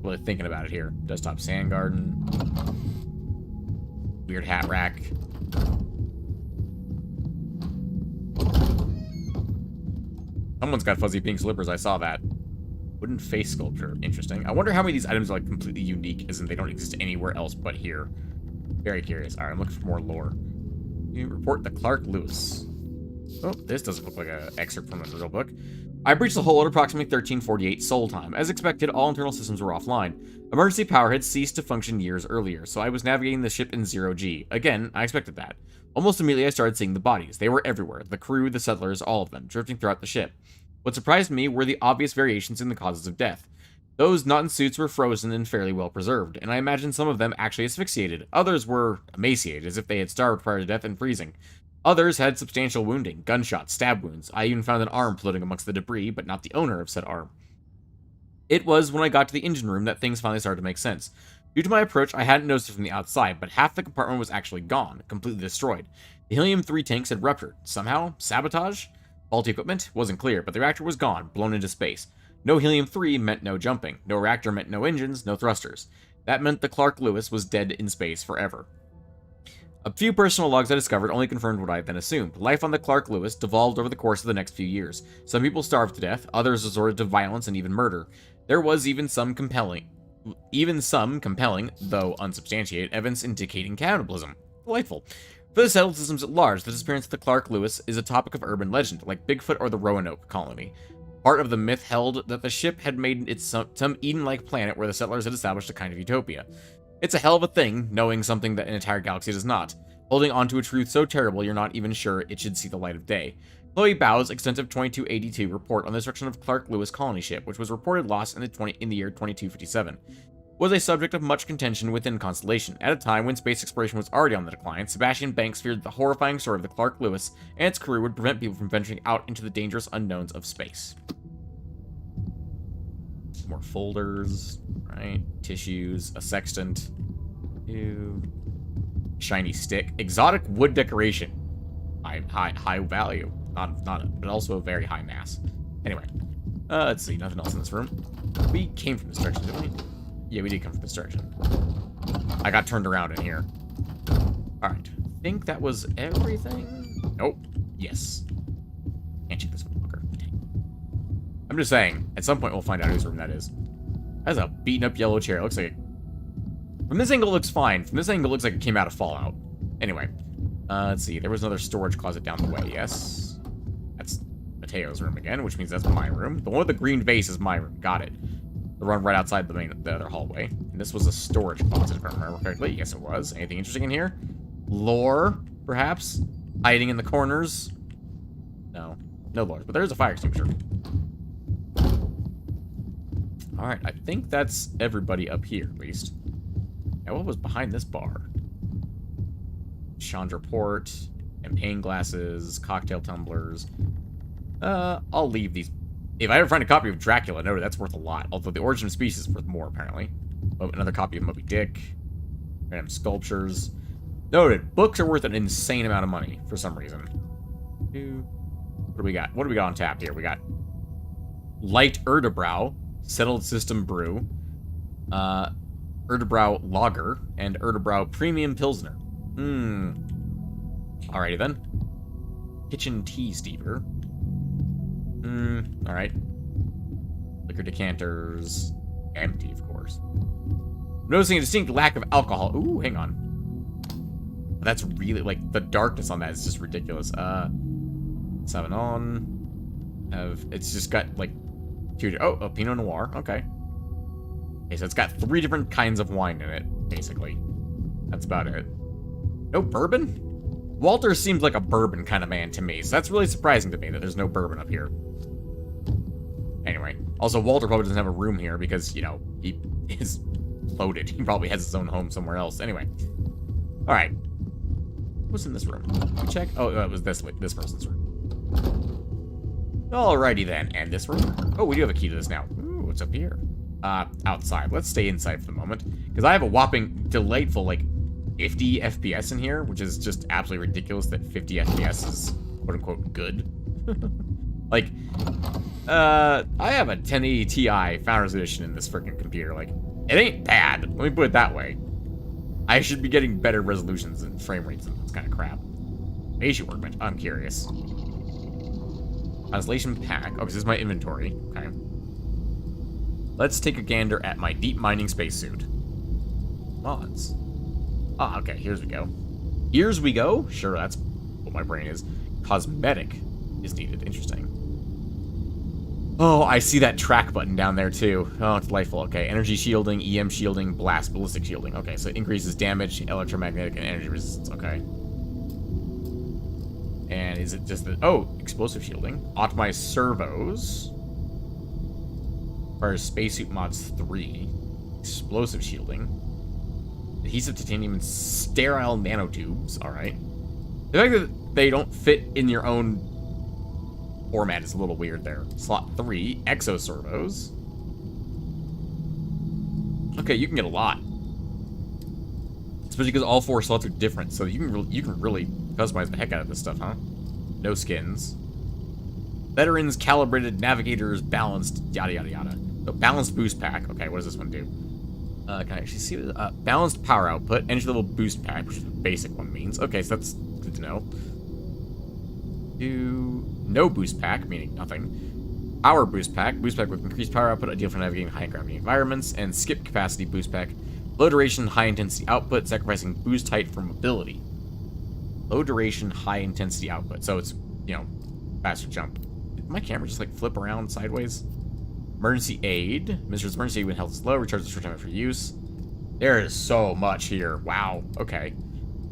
Really thinking about it here. Desktop sand garden. Weird hat rack. Someone's got fuzzy pink slippers. I saw that. Wooden face sculpture. Interesting. I wonder how many of these items are like completely unique, as in they don't exist anywhere else but here. Very curious. Alright, I'm looking for more lore. You report the Clark Lewis. Oh, this doesn't look like an excerpt from a real book. I breached the hull at approximately 1348 Sol time. As expected, all internal systems were offline. Emergency power had ceased to function years earlier, so I was navigating the ship in 0G. Again, I expected that. Almost immediately I started seeing the bodies. They were everywhere. The crew, the settlers, all of them, drifting throughout the ship. What surprised me were the obvious variations in the causes of death. Those not in suits were frozen and fairly well preserved, and I imagine some of them actually asphyxiated. Others were emaciated, as if they had starved prior to death and freezing. Others had substantial wounding, gunshots, stab wounds. I even found an arm floating amongst the debris, but not the owner of said arm. It was when I got to the engine room that things finally started to make sense. Due to my approach, I hadn't noticed it from the outside, but half the compartment was actually gone, completely destroyed. The helium-3 tanks had ruptured. Somehow? Sabotage? Faulty equipment? Wasn't clear, but the reactor was gone, blown into space. No helium-3 meant no jumping. No reactor meant no engines, no thrusters. That meant the Clark Lewis was dead in space forever. A few personal logs I discovered only confirmed what I had then assumed. Life on the Clark Lewis devolved over the course of the next few years. Some people starved to death, others resorted to violence and even murder. There was even some compelling, though unsubstantiated, evidence indicating cannibalism. Delightful. For the settled systems at large, the disappearance of the Clark Lewis is a topic of urban legend, like Bigfoot or the Roanoke colony. Part of the myth held that the ship had made it some Eden-like planet where the settlers had established a kind of utopia. It's a hell of a thing, knowing something that an entire galaxy does not, holding on to a truth so terrible you're not even sure it should see the light of day. Chloe Bao's extensive 2282 report on the destruction of Clark Lewis colony ship, which was reported lost in the year 2257. Was a subject of much contention within Constellation. At a time when space exploration was already on the decline, Sebastian Banks feared the horrifying story of the Clark Lewis and its crew would prevent people from venturing out into the dangerous unknowns of space. More folders, right? Tissues, a sextant, shiny stick, exotic wood decoration, high value, but also a very high mass. Anyway, Let's see, nothing else in this room. We came from this direction, didn't we? Yeah, we did come from this direction. I got turned around in here. Alright, I think that was everything. Nope. Yes. Can't shoot this motherfucker. I'm just saying, at some point we'll find out whose room that is. That's a beaten up yellow chair. It looks like it... From this angle, it looks fine. From this angle, it looks like it came out of Fallout. Anyway. Let's see. There was another storage closet down the way. Yes. That's Mateo's room again, which means that's my room. The one with the green vase is my room. Got it. The one right outside the other hallway. And this was a storage closet, if I remember correctly. Yes, it was. Anything interesting in here? Lore, perhaps? Hiding in the corners? No. No lore. But there's a fire extinguisher. Alright, I think that's everybody up here, at least. Now, what was behind this bar? Chandra port, champagne glasses, cocktail tumblers. I'll leave these. If I ever find a copy of Dracula, noted that's worth a lot. Although the Origin of Species is worth more, apparently. Oh, another copy of Moby Dick. Random sculptures. Noted, books are worth an insane amount of money, for some reason. What do we got? What do we got on tap here? We got Light Erdebrow, Settled System Brew, Erdebrow Lager, and Erdebrow Premium Pilsner. Alrighty then. Kitchen tea steeper. Alright. Liquor decanters. Empty, of course. I'm noticing a distinct lack of alcohol. Ooh, hang on. That's really, like, the darkness on that is just ridiculous. 7 on. It's just got, like, a Pinot Noir. Okay. Okay, so it's got 3 different kinds of wine in it, basically. That's about it. No bourbon? Walter seems like a bourbon kind of man to me, so that's really surprising to me that there's no bourbon up here. Anyway, also Walter probably doesn't have a room here because, you know, he is loaded. He probably has his own home somewhere else. Anyway. Alright. What's in this room? Can we check? Oh, it was this person's room. Alrighty then. And this room? Oh, we do have a key to this now. Ooh, what's up here? Outside. Let's stay inside for the moment. Because I have a whopping, delightful, like, 50 FPS in here, which is just absolutely ridiculous that 50 FPS is quote-unquote good. Like, I have a 1080 Ti Founders Edition in this freaking computer. Like, it ain't bad. Let me put it that way. I should be getting better resolutions and frame rates and this kind of crap. Patient workbench. I'm curious. Isolation pack. Okay, this is my inventory. Okay. Let's take a gander at my deep mining spacesuit. Mods. Ah, okay, here's we go. Here's we go? Sure, that's what my brain is. Cosmetic is needed. Interesting. Oh, I see that track button down there, too. Oh, it's delightful. Okay, energy shielding, EM shielding, blast, ballistic shielding. Okay, so it increases damage, electromagnetic, and energy resistance. Okay. And is it just the... Oh, explosive shielding. Optimized servos. For spacesuit mods 3. Explosive shielding. Adhesive titanium and sterile nanotubes. Alright. The fact that they don't fit in your own format is a little weird there. Slot 3. Exoservos. Okay, you can get a lot. Especially because all 4 slots are different, so you can really customize the heck out of this stuff, huh? No skins. Veterans, calibrated, navigators, balanced, yada yada yada. So balanced boost pack. Okay, what does this one do? Can I actually see it? Balanced power output, entry level boost pack, which is what the basic one means. Okay, so that's good to know. Do no boost pack, meaning nothing. Power boost pack with increased power output, ideal for navigating high gravity environments, and skip capacity boost pack. Low duration, high intensity output, sacrificing boost height for mobility. Low duration, high intensity output. So it's, you know, faster jump. Did my camera just like flip around sideways? Emergency aid. Administers emergency aid when health is low. Recharges for time after use. There is so much here. Wow. Okay.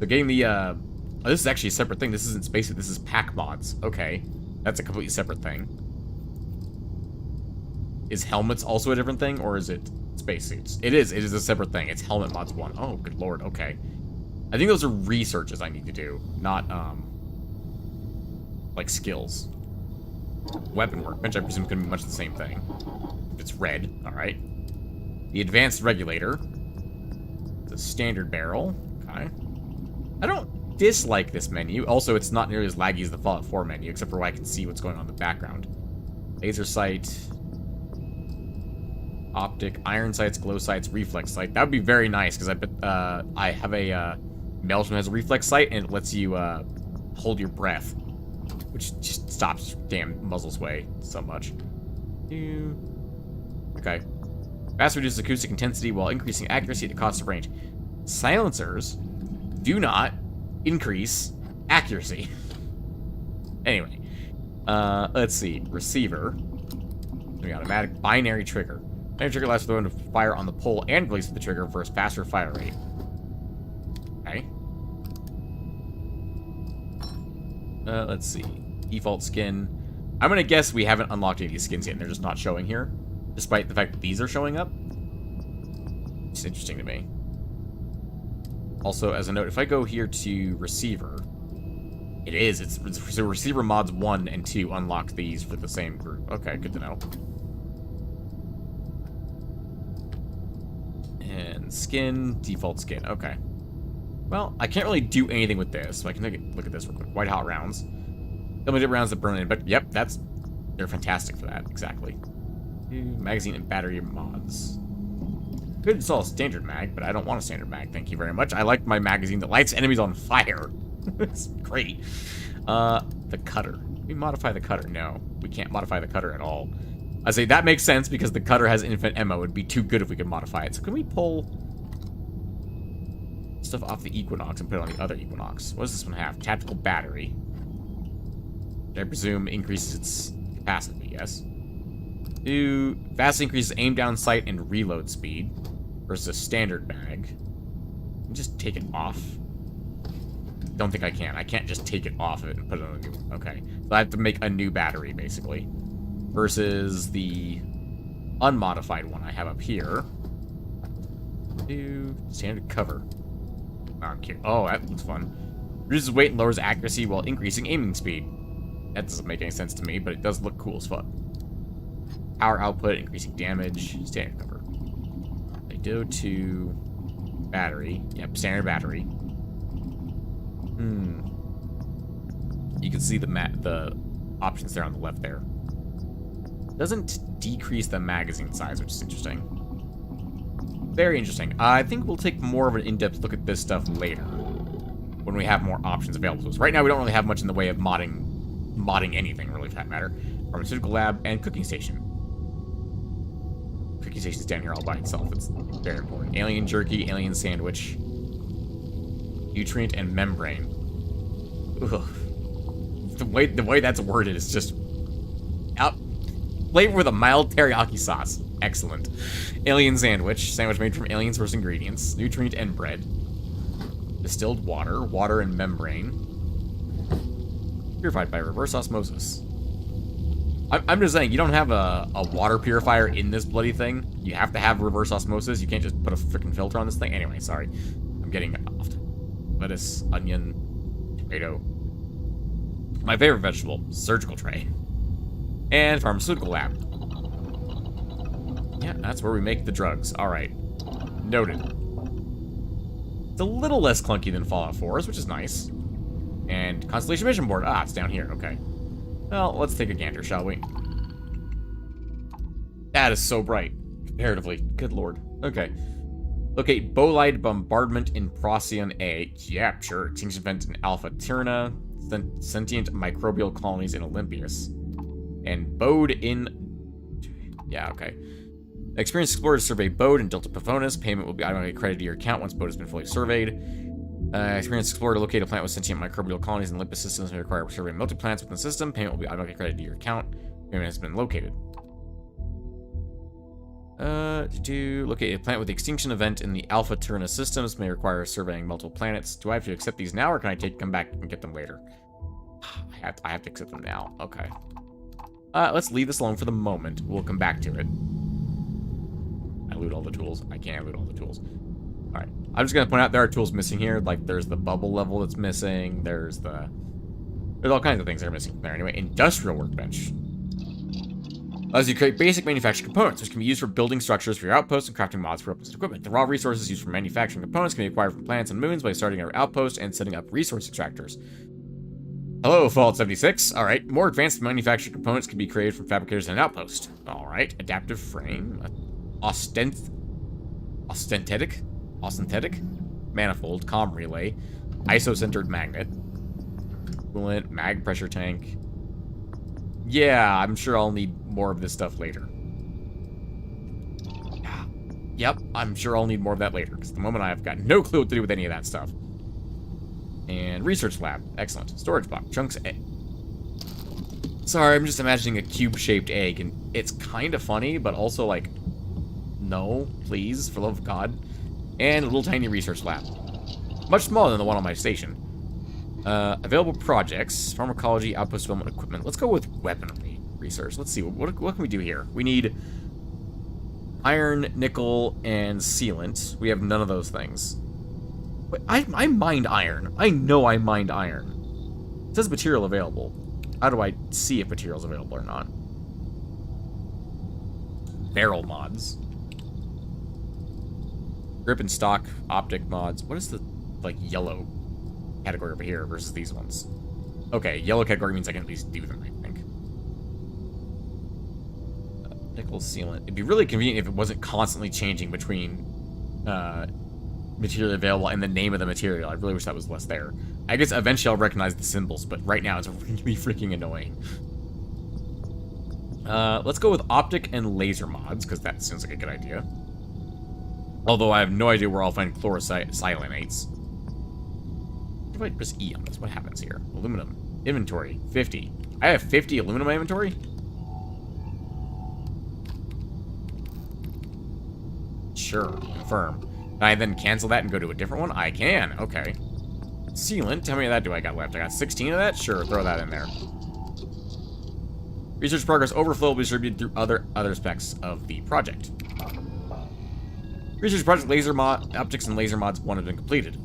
So getting the, oh, this is actually a separate thing. This isn't spacesuit. This is pack mods. Okay. That's a completely separate thing. Is helmets also a different thing, or is it spacesuits? It is. It is a separate thing. It's helmet mods 1. Oh, good lord. Okay. I think those are researches I need to do, not, like skills. Weapon workbench, I presume, can be much the same thing. If it's red, alright. The advanced regulator. The standard barrel. Okay. I don't dislike this menu. Also, it's not nearly as laggy as the Fallout 4 menu, except for where I can see what's going on in the background. Laser sight. optic, iron sights, glow sights, reflex sight. That would be very nice, because I bet I have a meld that has a reflex sight, and it lets you hold your breath, which just stops damn muzzle's way so much. Okay. Fast reduces acoustic intensity while increasing accuracy at the cost of range. Silencers do not increase accuracy. Anyway, let's see. Receiver. We got automatic binary trigger. Binary trigger allows the weapon to fire on the pole and release the trigger for a faster fire rate. Okay. Let's see. Default skin. I'm gonna guess we haven't unlocked any of these skins yet, and they're just not showing here, despite the fact that these are showing up. It's interesting to me. Also, as a note, if I go here to receiver, it is. It's so receiver mods 1 and 2 unlock these for the same group. Okay, good to know. And skin, default skin. Okay. Well, I can't really do anything with this, so I can take a look at this real quick. White hot rounds. Limited rounds that burn in, but yep, they're fantastic for that, exactly. Magazine and battery mods. Could install a standard mag, but I don't want a standard mag, thank you very much. I like my magazine that lights enemies on fire. It's great. The cutter. Can we modify the cutter? No, we can't modify the cutter at all. I say that makes sense because the cutter has infinite ammo. It would be too good if we could modify it. So can we pull stuff off the Equinox and put it on the other Equinox? What does this one have? Tactical battery. Which I presume increases its capacity, yes. Vastly increases aim down sight and reload speed versus a standard mag. Just take it off. Don't think I can. I can't just take it off of it and put it on a new one. Okay. So I have to make a new battery, basically. Versus the unmodified one I have up here. Standard cover. Oh, I'm curious. Oh, that looks fun. Reduces weight and lowers accuracy while increasing aiming speed. That doesn't make any sense to me, but it does look cool as fuck. Power output, increasing damage, standard cover. I go to battery. Yep, standard battery. You can see the options there on the left there. Doesn't decrease the magazine size, which is interesting. Very interesting. I think we'll take more of an in-depth look at this stuff later, when we have more options available to us. Right now, we don't really have much in the way of modding anything, really, for that matter. Pharmaceutical lab and cooking station. Cooking station's down here all by itself. It's very important. Alien jerky, alien sandwich, nutrient and membrane. Ugh. The way that's worded is just out. Flavor with a mild teriyaki sauce. Excellent. Alien sandwich. Sandwich made from alien source ingredients. Nutrient and bread. Distilled water. Water and membrane. Purified by reverse osmosis. I'm just saying, you don't have a water purifier in this bloody thing. You have to have reverse osmosis. You can't just put a freaking filter on this thing. Anyway, sorry. I'm getting off. Lettuce, onion, tomato. My favorite vegetable, surgical tray. And pharmaceutical lab. Yeah, that's where we make the drugs. Alright. Noted. It's a little less clunky than Fallout 4's, which is nice. And Constellation Mission Board. Ah, it's down here. Okay. Well, let's take a gander, shall we? That is so bright, comparatively. Good lord. Okay. Locate bolide bombardment in Procyon A. Yeah, sure. Extinction event in Alpha Tyrna. Sentient microbial colonies in Olympias. And Bode in... Yeah, okay. Experienced explorers survey Bode and Delta Pavonis. Payment will be automatically credited to your account once Bode has been fully surveyed. Experienced explorer to locate a plant with sentient microbial colonies in Olympus systems may require surveying multiple plants within the system. Payment will be automatically credited to your account. Payment has been located. To locate a plant with the extinction event in the Alpha Tyrna systems may require surveying multiple planets. Do I have to accept these now, or can I come back and get them later? I have to accept them now. Okay. Let's leave this alone for the moment. We'll come back to it. I loot all the tools. I can't loot all the tools. Alright. I'm just gonna point out there are tools missing here. Like, there's the bubble level that's missing. There's all kinds of things that are missing there. Anyway, industrial workbench. Allows you to create basic manufacturing components, which can be used for building structures for your outposts and crafting mods for upgraded equipment. The raw resources used for manufacturing components can be acquired from planets and moons by starting your outpost and setting up resource extractors. Hello, Fallout 76. Alright, more advanced manufactured components can be created from fabricators in an outpost. Alright, adaptive frame. Austhentic? Manifold, comm relay, isocentered magnet, coolant, mag pressure tank. Yeah, I'm sure I'll need more of this stuff later. Yep, I'm sure I'll need more of that later, because at the moment I've got no clue what to do with any of that stuff. And research lab. Excellent. Storage box. Chunks egg. Sorry, I'm just imagining a cube-shaped egg, and it's kind of funny, but also, like, no, please, for the love of God. And a little tiny research lab. Much smaller than the one on my station. Available projects. Pharmacology, outpost development equipment. Let's go with weaponry research. Let's see, what can we do here? We need iron, nickel, and sealant. We have none of those things. Wait, I mined iron. I know I mined iron. It says material available. How do I see if material's available or not? Barrel mods. Grip and stock, optic mods. What is the, like, yellow category over here versus these ones? Okay, yellow category means I can at least do them, I think. Nickel sealant. It'd be really convenient if it wasn't constantly changing between material available and the name of the material. I really wish that was less there. I guess eventually I'll recognize the symbols, but right now it's really freaking annoying. Let's go with optic and laser mods, because that seems like a good idea. Although I have no idea where I'll find chlorosilanates. If I press E on this, what happens here? Aluminum. Inventory. 50. I have 50 aluminum in my inventory? Sure. Confirm. Can I then cancel that and go to a different one? I can. Okay. Sealant. How many of that do I got left? I got 16 of that? Sure. Throw that in there. Research progress overflow will be distributed through other specs of the project. Research project laser mod, optics and laser mods 1 have been completed.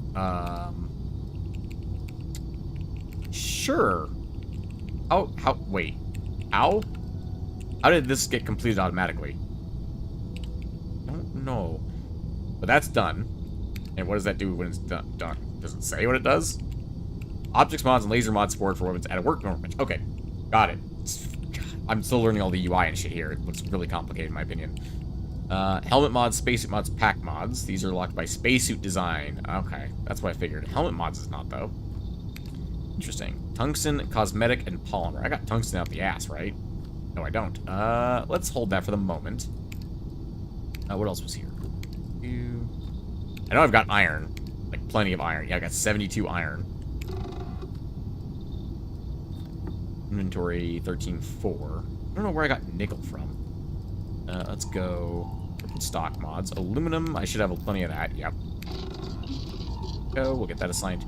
Sure. Wait. How did this get completed automatically? I don't know. But that's done. And what does that do when it's done? Does it say what it does? Optics mods and laser mods support for weapons at a workbench. Okay. Got it. I'm still learning all the UI and shit here. It looks really complicated in my opinion. Helmet mods, spacesuit mods, pack mods. These are locked by spacesuit design. Okay, that's what I figured. Helmet mods is not, though. Interesting. Tungsten, cosmetic, and polymer. I got tungsten out the ass, right? No, I don't. Let's hold that for the moment. What else was here? I know I've got iron. Like, plenty of iron. Yeah, I got 72 iron. Inventory 13.4. I don't know where I got nickel from. Let's go stock mods. Aluminum, I should have plenty of that. Yep. Go, we'll get that assigned.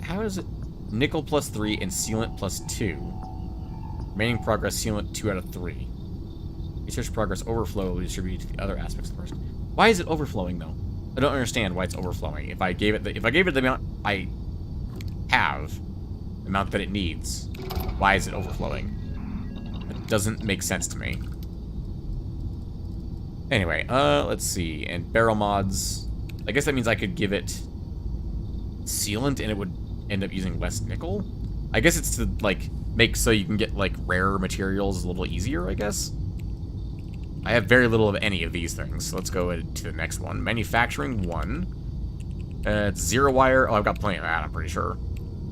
How is it? Nickel +3 and sealant +2. Remaining progress sealant 2 out of 3. Research progress overflow will be distributed to the other aspects of the person. Why is it overflowing though? I don't understand why it's overflowing. If I gave it the amount I have, the amount that it needs, why is it overflowing? It doesn't make sense to me. Anyway, let's see. And barrel mods. I guess that means I could give it sealant and it would end up using less nickel. I guess it's to, like, make so you can get, like, rarer materials a little easier, I guess. I have very little of any of these things. So let's go to the next one. Manufacturing 1. It's 0 wire. Oh, I've got plenty of that, I'm pretty sure.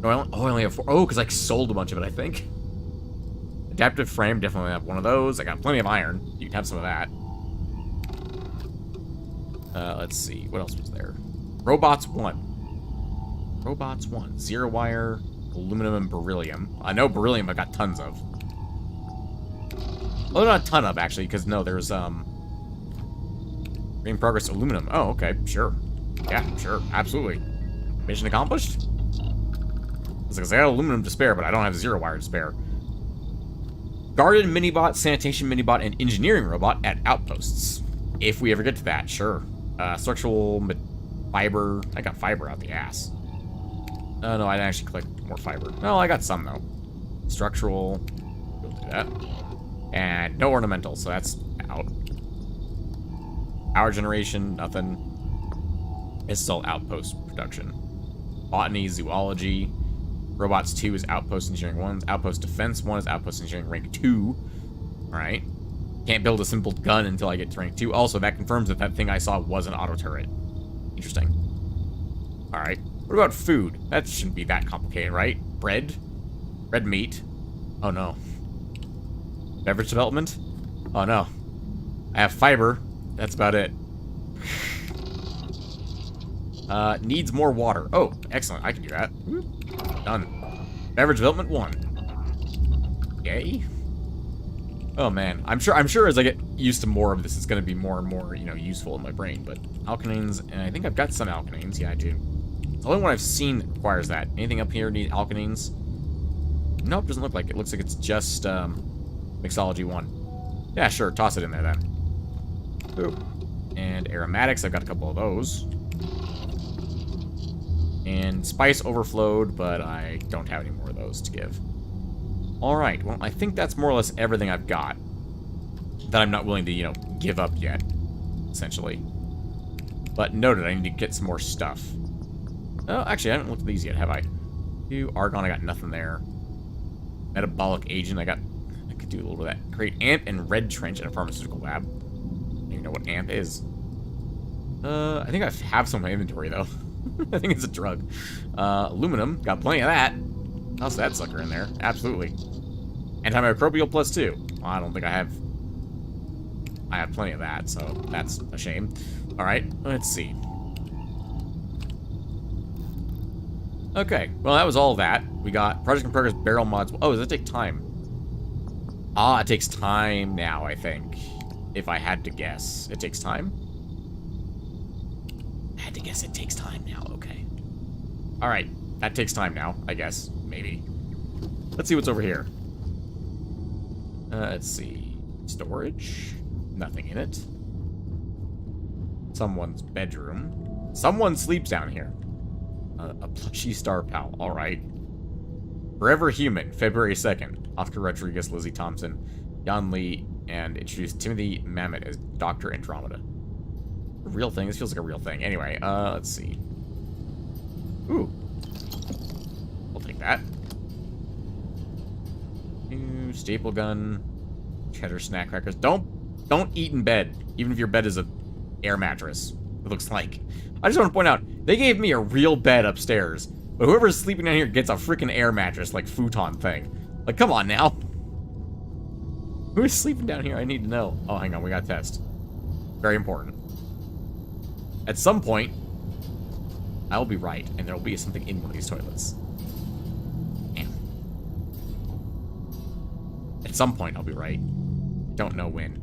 No, I only have 4. Oh, because I sold a bunch of it, I think. Adaptive frame, definitely have one of those. I got plenty of iron. You can have some of that. Let's see. What else was there? Robots 1. Robots 1. 0 wire, aluminum, and beryllium. I know beryllium I got tons of. Well, not a ton of, actually, because, no, there's, in progress aluminum. Oh, okay. Sure. Yeah, sure. Absolutely. Mission accomplished? Because I got aluminum to spare, but I don't have 0 wire to spare. Guarded minibot, sanitation minibot, and engineering robot at outposts. If we ever get to that, sure. Structural fiber. I got fiber out the ass. Oh, no, I didn't actually collect more fiber. No, I got some, though. Structural. We'll do that. And no ornamental, so that's out. Power generation, nothing. It's all outpost production. Botany, zoology. Robots 2 is outpost engineering 1. Outpost defense 1 is outpost engineering rank 2. Alright. Can't build a simple gun until I get to rank 2. Also, that confirms that that thing I saw was an auto turret. Interesting. Alright. What about food? That shouldn't be that complicated, right? Bread? Red meat? Oh no. Beverage development? Oh no. I have fiber. That's about it. Needs more water. Oh, excellent. I can do that. Done. Beverage development 1. Yay. Oh man, I'm sure as I get used to more of this, it's gonna be more and more, you know, useful in my brain. But alkanines, and I think I've got some alkanines. Yeah, I do. The only one I've seen that requires that. Anything up here need alkanines? Nope, doesn't look like it. Looks like it's just mixology 1. Yeah, sure, toss it in there then. Boop. And aromatics, I've got a couple of those. And spice overflowed, but I don't have any more of those to give. Alright, well, I think that's more or less everything I've got that I'm not willing to, you know, give up yet, essentially. But noted, I need to get some more stuff. Oh, actually, I haven't looked at these yet, have I? Argon, I got nothing there. Metabolic agent, I could do a little bit of that. Create amp and red trench in a pharmaceutical lab. I don't even know what amp is. I think I have some in my inventory, though. I think it's a drug. Aluminum, got plenty of that. How's that sucker in there? Absolutely. Antimicrobial +2. Well, I don't think I have plenty of that, so that's a shame. Alright, let's see. Okay, well that was all that. We got Project in Progress barrel mods. Oh, does that take time? Ah, it takes time now, I think. If I had to guess. It takes time? I had to guess it takes time now, okay. Alright, that takes time now, I guess. Maybe. Let's see what's over here. Let's see. Storage? Nothing in it. Someone's bedroom. Someone sleeps down here. A plushy star pal. Alright. Forever Human, February 2nd. Oscar Rodriguez, Lizzie Thompson, Jan Lee, and introduced Timothy Mamet as Dr. Andromeda. A real thing? This feels like a real thing. Anyway, let's see. Ooh. We'll take that. New staple gun. Cheddar snack crackers. Don't eat in bed, even if your bed is a air mattress. It looks like. I just want to point out, they gave me a real bed upstairs, but whoever's sleeping down here gets a freaking air mattress, like futon thing. Like, come on now. Who is sleeping down here? I need to know. Oh, hang on, we got a test. Very important. At some point, I'll be right, and there'll be something in one of these toilets. Damn. At some point, I'll be right. Don't know when.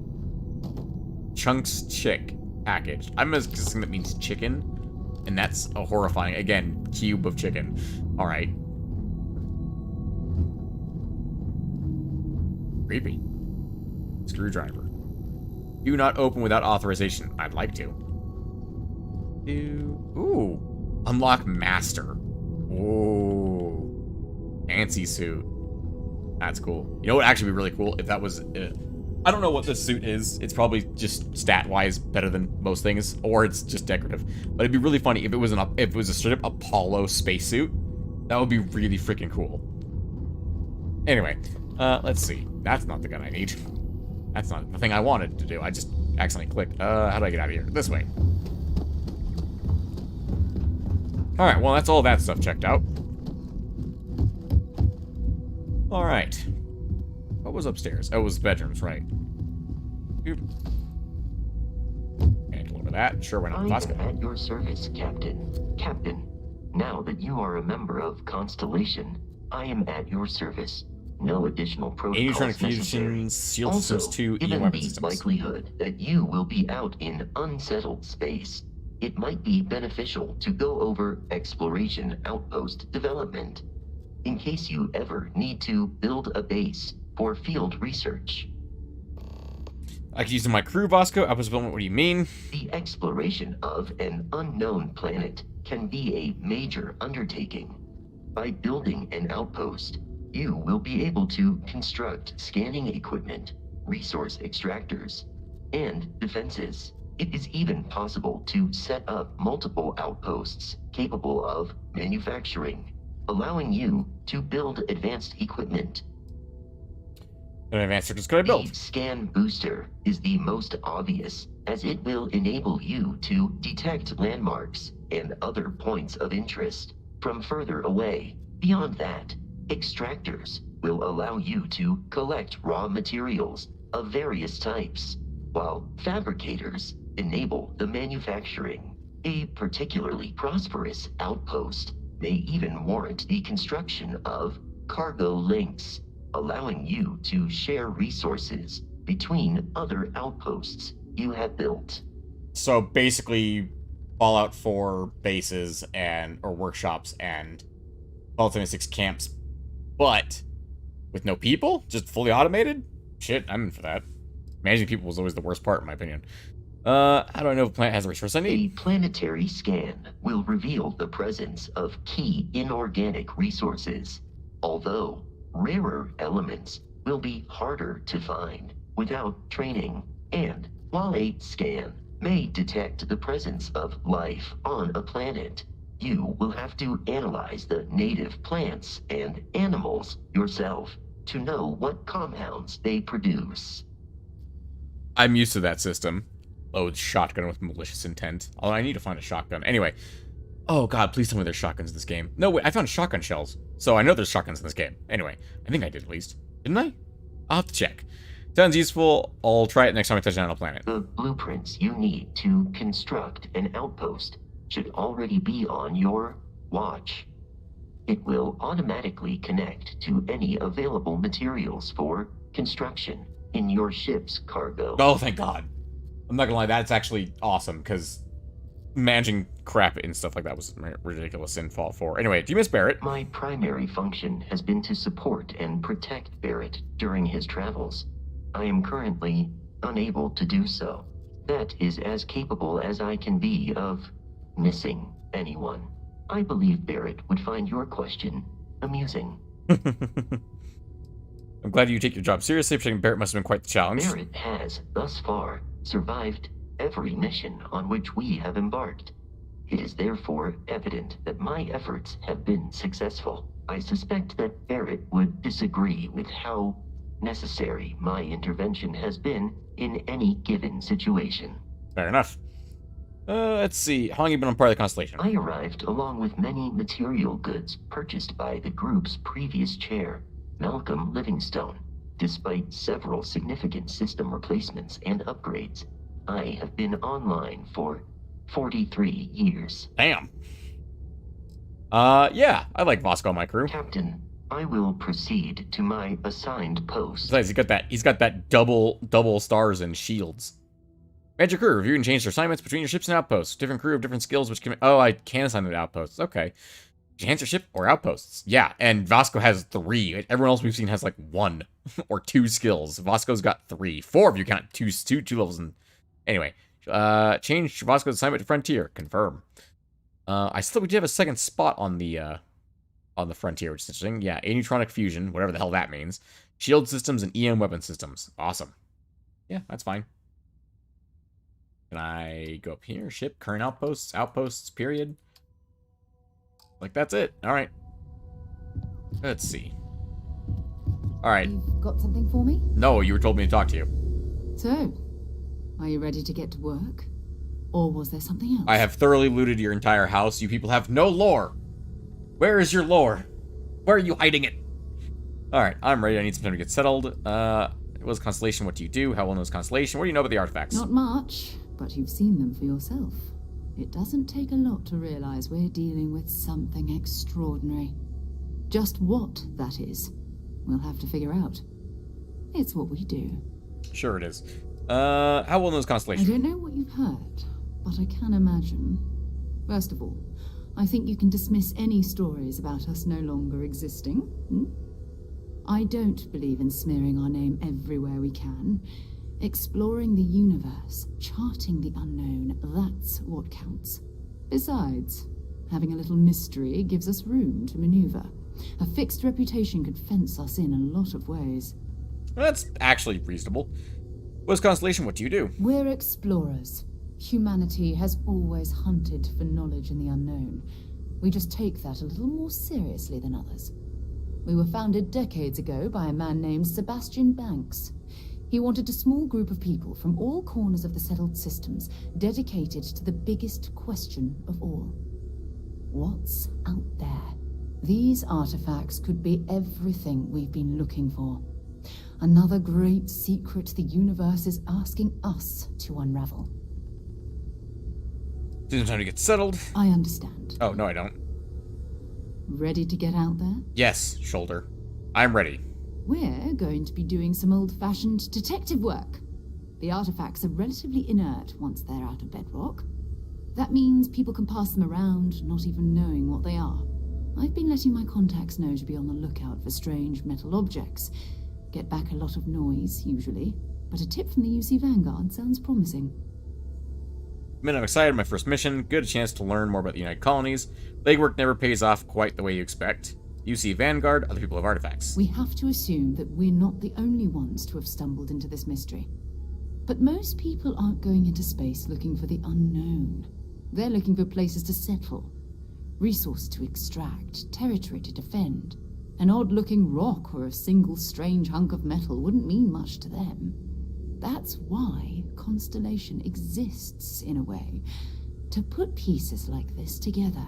Chunks chick package. I'm guessing that means chicken, and that's a horrifying, again, cube of chicken. Alright. Creepy. Screwdriver. Do not open without authorization. I'd like to. Ooh. Unlock master. Ooh. Fancy suit. That's cool. You know what would actually be really cool? If that was... I don't know what this suit is. It's probably just stat-wise better than most things, or it's just decorative. But it'd be really funny if it was a straight-up Apollo spacesuit. That would be really freaking cool. Anyway, let's see. That's not the gun I need. That's not the thing I wanted to do. I just accidentally clicked. How do I get out of here? This way. Alright, well, that's all that stuff checked out. Alright. What was upstairs? Oh, it was bedrooms, right. And over that. Sure, why not? I am at your service, Captain. Captain, now that you are a member of Constellation, I am at your service. No additional protocols necessary. Shield Also, systems 2, given weapon the systems. likelihood that you will be out in unsettled space, it might be beneficial to go over exploration outpost development, in case you ever need to build a base for field research. I could use in my crew, Bosco. Outpost development, what do you mean? The exploration of an unknown planet can be a major undertaking. By building an outpost, you will be able to construct scanning equipment, resource extractors, and defenses. It is even possible to set up multiple outposts capable of manufacturing, allowing you to build advanced equipment. An advanced search could I build? The scan booster is the most obvious, as it will enable you to detect landmarks and other points of interest from further away. Beyond that, extractors will allow you to collect raw materials of various types, while fabricators enable the manufacturing. A particularly prosperous outpost may even warrant the construction of cargo links, allowing you to share resources between other outposts you have built. So basically, Fallout 4 bases or workshops and Fallout 76 camps, but with no people, just fully automated. Shit, I'm in for that. Managing people was always the worst part, in my opinion. How do I know if a plant has the resource I need? A planetary scan will reveal the presence of key inorganic resources, although rarer elements will be harder to find without training. And while a scan may detect the presence of life on a planet, you will have to analyze the native plants and animals yourself to know what compounds they produce. I'm used to that system. Load shotgun with malicious intent. Although I need to find a shotgun. Anyway. Oh god, please tell me there's shotguns in this game. No, wait, I found shotgun shells. So I know there's shotguns in this game. Anyway, I think I did at least. Didn't I? I'll have to check. Sounds useful. I'll try it next time I touch down on a planet. The blueprints you need to construct an outpost should already be on your watch. It will automatically connect to any available materials for construction in your ship's cargo. Oh, thank god. I'm not gonna lie, that's actually awesome, because managing crap and stuff like that was ridiculous in Fallout 4. Anyway, do you miss Barrett? My primary function has been to support and protect Barrett during his travels. I am currently unable to do so. That is as capable as I can be of missing anyone. I believe Barrett would find your question amusing. I'm glad you take your job seriously. Protecting Barrett must have been quite the challenge. Barrett has, thus far, survived every mission on which we have embarked. It is therefore evident that my efforts have been successful. I suspect that Barrett would disagree with how necessary my intervention has been in any given situation. Fair enough. Let's see. How long have you been on part of the Constellation? I arrived along with many material goods purchased by the group's previous chair, Malcolm Livingstone. Despite several significant system replacements and upgrades, I have been online for 43 years. Damn. Yeah, I like Vasco on my crew. Captain, I will proceed to my assigned post. Besides, he's got that double stars and shields. Manage your crew. Review and change their assignments between your ships and outposts. Different crew have different skills, which can... Oh, I can assign them to outposts. Okay. Enhance your ship or outposts. Yeah, and Vasco has 3. Everyone else we've seen has like 1 or 2 skills. Vasco's got 3. 4 if you count 2 levels. And anyway, change Vasco's assignment to Frontier. Confirm. I still we do have a second spot on the Frontier, which is interesting. Yeah, Anetronic Fusion, whatever the hell that means. Shield systems and EM weapon systems. Awesome. Yeah, that's fine. Can I go up here? Ship, current outposts, period. Like, that's it. Alright. Let's see. Alright. You've got something for me? No, you were told me to talk to you. So, are you ready to get to work? Or was there something else? I have thoroughly looted your entire house. You people have no lore. Where is your lore? Where are you hiding it? Alright, I'm ready. I need some time to get settled. It was Constellation. What do you do? How well known is Constellation? What do you know about the artifacts? Not much, but you've seen them for yourself. It doesn't take a lot to realize we're dealing with something extraordinary. Just what that is, we'll have to figure out. It's what we do. Sure it is. How well known is I Constellation? don't know what you've heard, but I can imagine. First of all, I think you can dismiss any stories about us no longer existing. I don't believe in smearing our name everywhere we can. Exploring the universe, charting the unknown, that's what counts. Besides, having a little mystery gives us room to maneuver. A fixed reputation could fence us in a lot of ways. That's actually reasonable. What's Constellation? What do you do? We're explorers. Humanity has always hunted for knowledge in the unknown. We just take that a little more seriously than others. We were founded decades ago by a man named Sebastian Banks. He wanted a small group of people from all corners of the settled systems dedicated to the biggest question of all. What's out there? These artifacts could be everything we've been looking for. Another great secret the universe is asking us to unravel. Seems time to get settled. I understand. Oh, no, I don't. Ready to get out there? Yes, shoulder. I'm ready. We're going to be doing some old-fashioned detective work. The artifacts are relatively inert once they're out of bedrock. That means people can pass them around, not even knowing what they are. I've been letting my contacts know to be on the lookout for strange metal objects. Get back a lot of noise, usually, but a tip from the UC Vanguard sounds promising. I'm excited. My first mission. Good chance to learn more about the United Colonies. Legwork never pays off quite the way you expect. UC Vanguard, other people have artifacts. We have to assume that we're not the only ones to have stumbled into this mystery. But most people aren't going into space looking for the unknown. They're looking for places to settle, resource to extract, territory to defend. An odd-looking rock or a single strange hunk of metal wouldn't mean much to them. That's why Constellation exists, in a way, to put pieces like this together.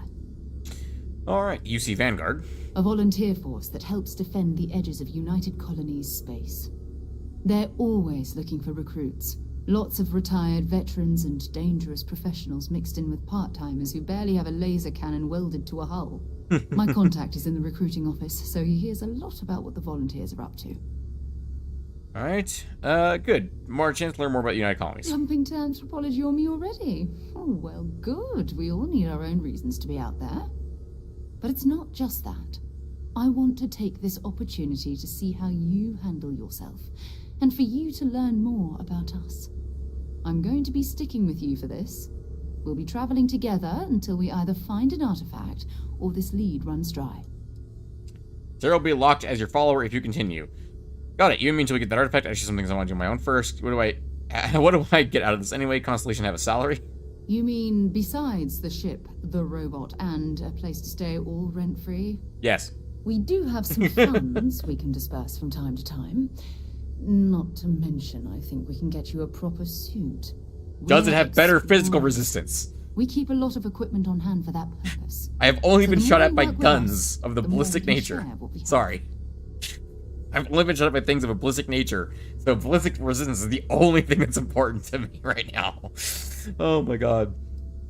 Alright, UC Vanguard. A volunteer force that helps defend the edges of United Colonies space. They're always looking for recruits. Lots of retired veterans and dangerous professionals mixed in with part-timers who barely have a laser cannon welded to a hull. My contact is in the recruiting office, so he hears a lot about what the volunteers are up to. Alright, good. More chance to learn more about the United Colonies. Jumping to anthropology on me already? Oh, well, good. We all need our own reasons to be out there. But it's not just that. I want to take this opportunity to see how you handle yourself, and for you to learn more about us. I'm going to be sticking with you for this. We'll be traveling together until we either find an artifact or this lead runs dry. Sarah will be locked as your follower if you continue. Got it. You and me until we get that artifact. Actually, some things I want to do on my own first. What do I get out of this anyway? Constellation have a salary? You mean besides the ship, the robot, and a place to stay all rent-free? Yes. We do have some funds we can disperse from time to time. Not to mention, I think we can get you a proper suit. Does it We're have better physical explorers. resistance? We keep a lot of equipment on hand for that purpose. I have only So been the shot more at you by work with guns us, of the the more ballistic we can nature. share what we have. Sorry. I've only been shot at by things of a ballistic nature, so ballistic resistance is the only thing that's important to me right now. Oh my god.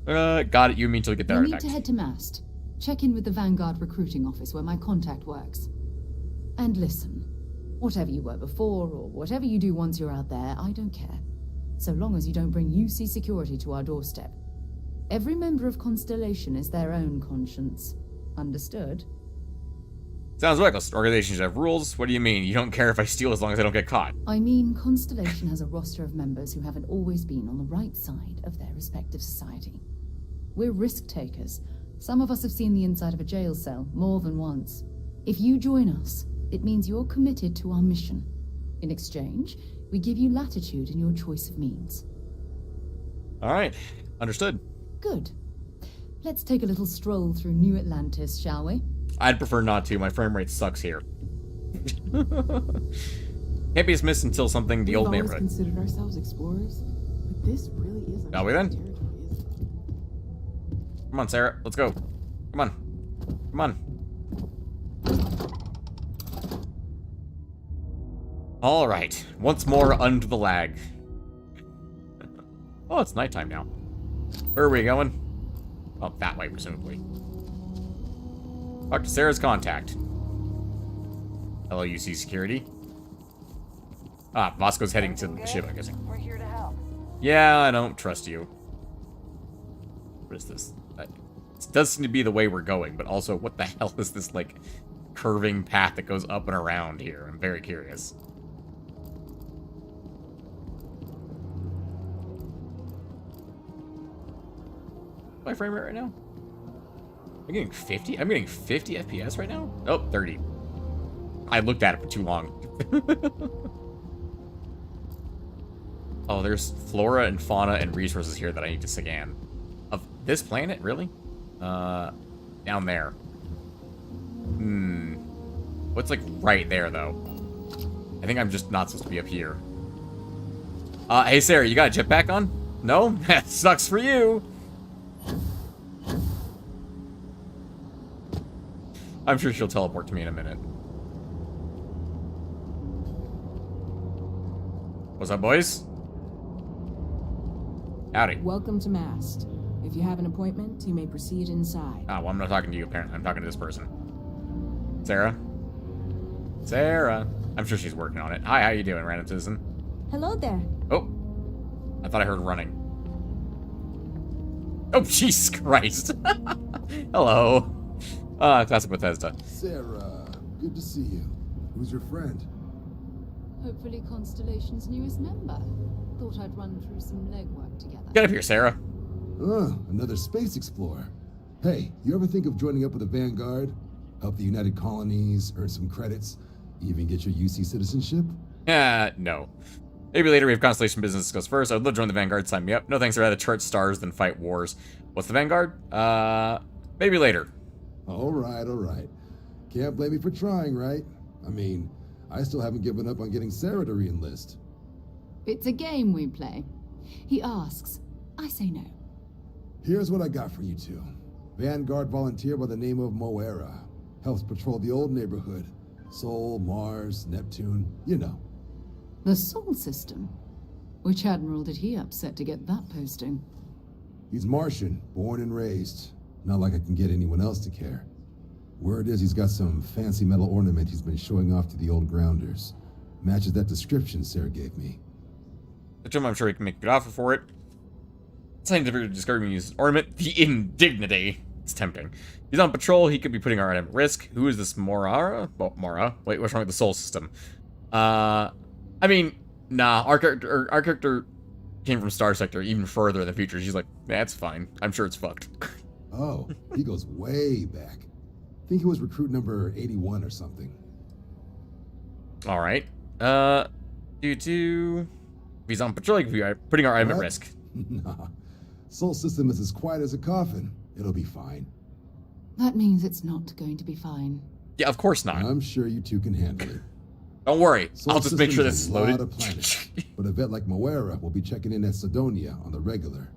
Got it. You and me until we get that You need artifact. to head to Mast. Check in with the Vanguard recruiting office where my contact works. And listen, whatever you were before or whatever you do once you're out there, I don't care. So long as you don't bring UC security to our doorstep. Every member of Constellation is their own conscience. Understood? Sounds reckless. Organizations should have rules. What do you mean? You don't care if I steal as long as I don't get caught. I mean, Constellation has a roster of members who haven't always been on the right side of their respective society. We're risk takers. Some of us have seen the inside of a jail cell more than once. If you join us, it means you're committed to our mission. In exchange, we give you latitude in your choice of means. Alright. Understood. Good. Let's take a little stroll through New Atlantis, shall we? I'd prefer not to. My frame rate sucks here. Can't be dismissed until something the We've old always neighborhood. considered ourselves explorers, but this really is Shall we then? territory, isn't it? Come on, Sarah. Let's go. Come on. Come on. Alright. Once more under the lag. Oh, it's nighttime now. Where are we going? Oh, that way, presumably. Talk to Sarah's contact. Hello, UC Security. Ah, Moscow's heading to the ship, I'm guessing. We're here to help. Yeah, I don't trust you. What is this? It does seem to be the way we're going, but also, what the hell is this, like, curving path that goes up and around here? I'm very curious. My frame rate right now? I'm getting 50? I'm getting 50 FPS right now? Oh, 30. I looked at it for too long. Oh, there's flora and fauna and resources here that I need to scan. Of this planet? Really? Down there. What's, like, right there, though? I think I'm just not supposed to be up here. Hey, Sarah, you got a jetpack on? No? That sucks for you! I'm sure she'll teleport to me in a minute. What's up, boys? Howdy. Welcome to Mast. If you have an appointment, you may proceed inside. Ah, well, I'm not talking to you, apparently. I'm talking to this person. Sarah? Sarah? I'm sure she's working on it. Hi, how you doing, random citizen? Hello there. Oh. I thought I heard running. Oh, Jesus Christ. Hello. Classic Bethesda. Sarah, good to see you. Who's your friend? Hopefully Constellation's newest member. Thought I'd run through some legwork together. Get up here, Sarah. Another space explorer. Hey, you ever think of joining up with the Vanguard? Help the United Colonies, earn some credits, even get your UC citizenship? No. Maybe later we have Constellation business discuss first. I would love to join the Vanguard, sign me up. No thanks, I'd rather chart stars than fight wars. What's the Vanguard? Maybe later. All right. Can't blame me for trying, right? I mean, I still haven't given up on getting Sarah to re-enlist. It's a game we play. He asks, I say no. Here's what I got for you two. Vanguard volunteer by the name of Moera. Helps patrol the old neighborhood. Sol, Mars, Neptune, you know. The Sol system? Which admiral did he upset to get that posting? He's Martian, born and raised. Not like I can get anyone else to care. Word is he's got some fancy metal ornament he's been showing off to the old grounders. Matches that description Sarah gave me. I'm sure he can make a good offer for it. Scientific discovery uses ornament. The indignity. It's tempting. He's on patrol. He could be putting our item at risk. Who is this Mora? Well, Mora. Wait, what's wrong with the Sol system? I mean, nah. Our character came from Star Sector, even further in the future. She's like, that's fine. I'm sure it's fucked. Oh, he goes way back. I think he was recruit number 81 or something. All right. If he's on patrol, he could be putting our item at risk. Nah. Sol system is as quiet as a coffin. It'll be fine. That means it's not going to be fine. Yeah, of course not. I'm sure you two can handle it. Don't worry. Sol I'll just make sure system this is a lot loaded. of planets, but a vet like Moera will be checking in at Sidonia on the regular.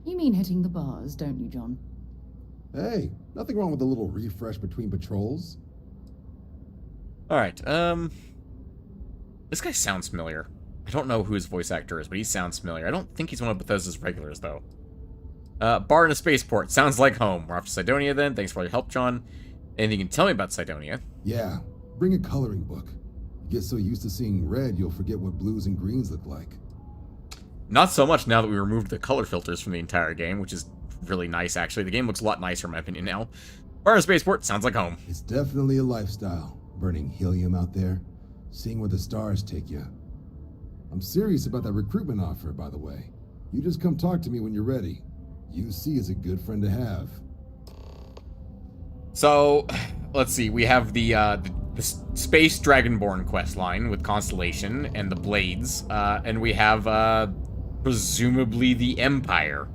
You mean hitting the bars, don't you, John? Hey, nothing wrong with a little refresh between patrols. All right. This guy sounds familiar. I don't know who his voice actor is, but he sounds familiar. I don't think he's one of Bethesda's regulars, though. Bar in a spaceport. Sounds like home. We're off to Sidonia, then. Thanks for all your help, John. Anything you can tell me about Sidonia? Yeah, bring a coloring book. You get so used to seeing red, you'll forget what blues and greens look like. Not so much now that we removed the color filters from the entire game, which is really nice, actually. The game looks a lot nicer, in my opinion, now. Bar in a spaceport. Sounds like home. It's definitely a lifestyle. Burning helium out there. Seeing where the stars take you. I'm serious about that recruitment offer, by the way. You just come talk to me when you're ready. UC is a good friend to have. So, let's see. We have the Space Dragonborn quest line with Constellation and the Blades. And we have, presumably the Empire.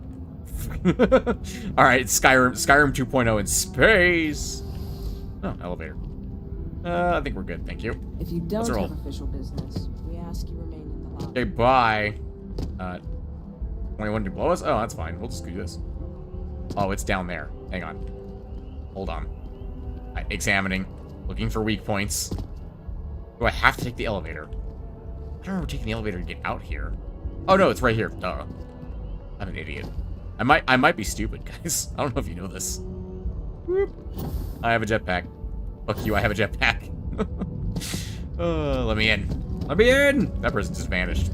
Alright, Skyrim 2.0 in space. Oh, elevator. I think we're good, thank you. If you don't Let's roll. have official business, we ask you remain in the lobby. Okay, bye. 21 to blow us? Oh, that's fine. We'll just do this. Oh, it's down there. Hang on. Hold on. Examining. Looking for weak points. Do I have to take the elevator? I don't remember taking the elevator to get out here. Oh, no, it's right here. Duh. I'm an idiot. I might be stupid, guys. I don't know if you know this. Whoop. I have a jetpack. Fuck you, I have a jetpack. Let me in. Let me in! That person just vanished.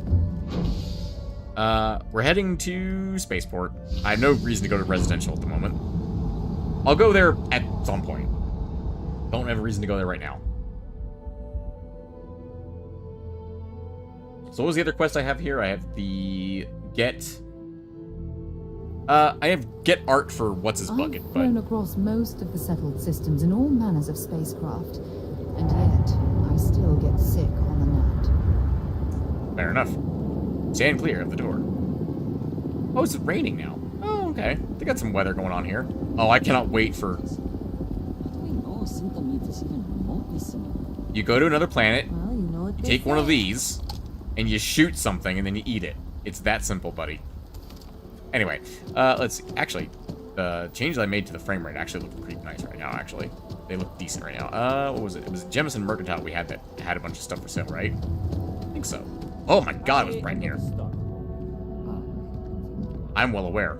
We're heading to Spaceport. I have no reason to go to residential at the moment. I'll go there at some point. Don't have a reason to go there right now. So what was the other quest I have here? I have the I have get art for what's his bucket, I've but flown across most of the settled systems in all manners of spacecraft, and yet I still get sick on the mat. fair enough. Stand clear of the door. Oh, it's raining now. Oh, okay. They got some weather going on here. Oh, I cannot wait for... How do we know a symptom is even remotely You go to another planet, Well, you know what you they take one of say. these, and you shoot something, and then you eat it. It's that simple, buddy. Anyway, let's see. Actually, the changes I made to the frame rate actually look pretty nice right now, actually. They look decent right now. What was it? It was Jemison Mercantile we had that had a bunch of stuff for sale, right? I think so. Oh my god, it was right here. I'm well aware.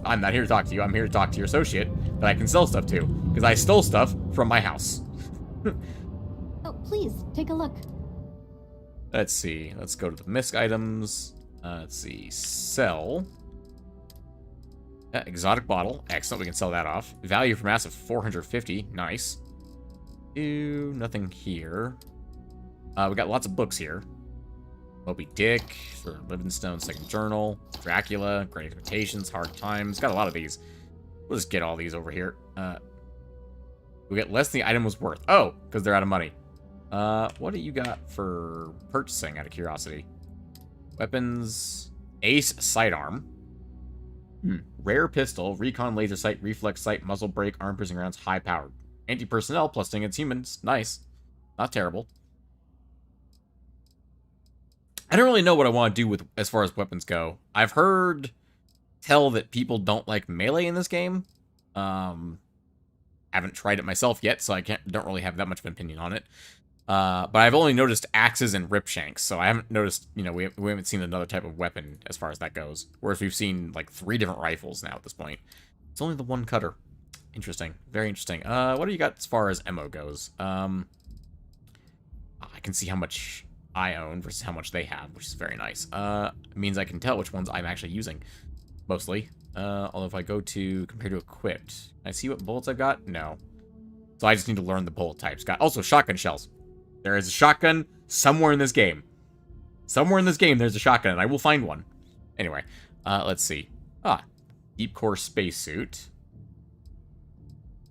I'm not here to talk to you. I'm here to talk to your associate that I can sell stuff to. Because I stole stuff from my house. Oh, please, take a look. Let's see. Let's go to the misc items. Let's see. Sell. Exotic bottle. Excellent. We can sell that off. Value for mass of 450. Nice. Ew, nothing here. We got lots of books here. Moby Dick, Sir Livingstone, Second Journal, Dracula, Great Expectations, Hard Times. Got a lot of these. We'll just get all these over here. We get less than the item was worth. Oh, because they're out of money. What do you got for purchasing, out of curiosity? Weapons. Ace Sidearm. Rare pistol, recon laser sight, reflex sight, muzzle brake, arm piercing rounds, high powered. Anti-personnel plus thing against humans. Nice. Not terrible. I don't really know what I want to do with as far as weapons go. I've heard tell that people don't like melee in this game. Haven't tried it myself yet, so don't really have that much of an opinion on it. But I've only noticed axes and ripshanks, so I haven't noticed, we haven't seen another type of weapon as far as that goes. Whereas we've seen, like, 3 different rifles now at this point. It's only the one cutter. Interesting. Very interesting. What do you got as far as ammo goes? I can see how much I own versus how much they have, which is very nice. It means I can tell which ones I'm actually using, mostly. Although if I go to compare to equipped, can I see what bullets I've got? No. So I just need to learn the bullet types. Got also shotgun shells. There is a shotgun somewhere in this game. Somewhere in this game there's a shotgun, and I will find one. Anyway, let's see. Deep core spacesuit.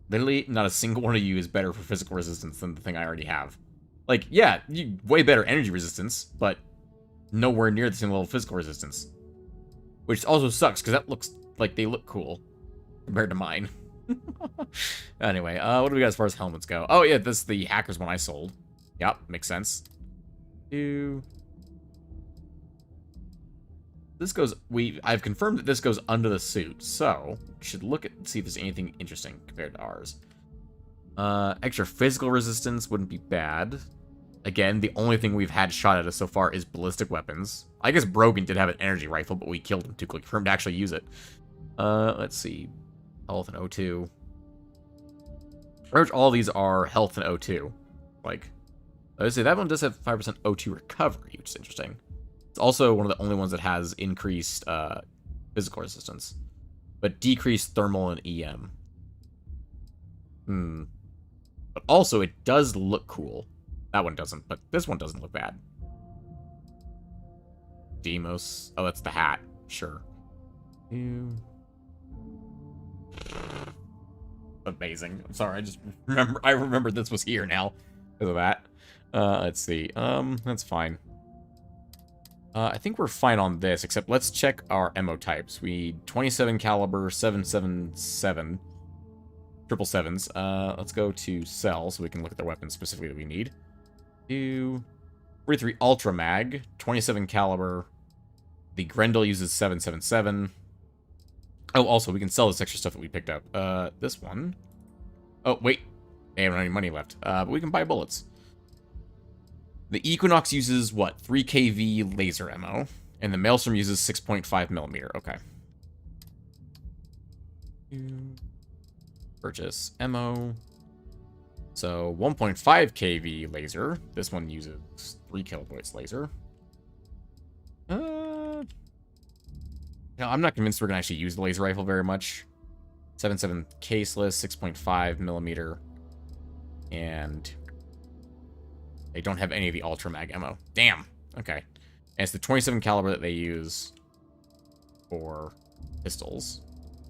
Literally, not a single one of you is better for physical resistance than the thing I already have. Like, yeah, way better energy resistance, but nowhere near the same level of physical resistance. Which also sucks, because that looks like they look cool compared to mine. Anyway, what do we got as far as helmets go? Oh, yeah, this is the Hackers one I sold. Yep, makes sense. This goes... I've confirmed that this goes under the suit, so we should look at see if there's anything interesting compared to ours. Extra physical resistance wouldn't be bad. Again, the only thing we've had shot at us so far is ballistic weapons. I guess Brogan did have an energy rifle, but we killed him too quick for him to actually use it. Let's see. Health and O2. Pretty much all these are health and O2. Like, let's say that one does have 5% O2 recovery, which is interesting. It's also one of the only ones that has increased physical resistance, but decreased thermal and EM. But also, it does look cool. That one doesn't, but this one doesn't look bad. Demos. Oh, that's the hat. Sure. Amazing. I'm sorry, I remember this was here now because of that. Let's see. That's fine. I think we're fine on this, except let's check our ammo types. We 27 caliber, 777, 777s. Let's go to sell so we can look at the weapons specifically that we need. 43 Ultra Mag, 27 caliber. The Grendel uses 777. Oh, also, we can sell this extra stuff that we picked up. This one. Oh, wait. They haven't any money left. But we can buy bullets. The Equinox uses, what, 3 kV laser ammo. And the Maelstrom uses 6.5 millimeter. Okay. Purchase ammo. So, 1.5 kV laser. This one uses 3 kilovolts laser. No, I'm not convinced we're going to actually use the laser rifle very much. 7.7 caseless, 6.5 millimeter. And they don't have any of the Ultra Mag ammo. Damn. Okay. And it's the 27 caliber that they use for pistols.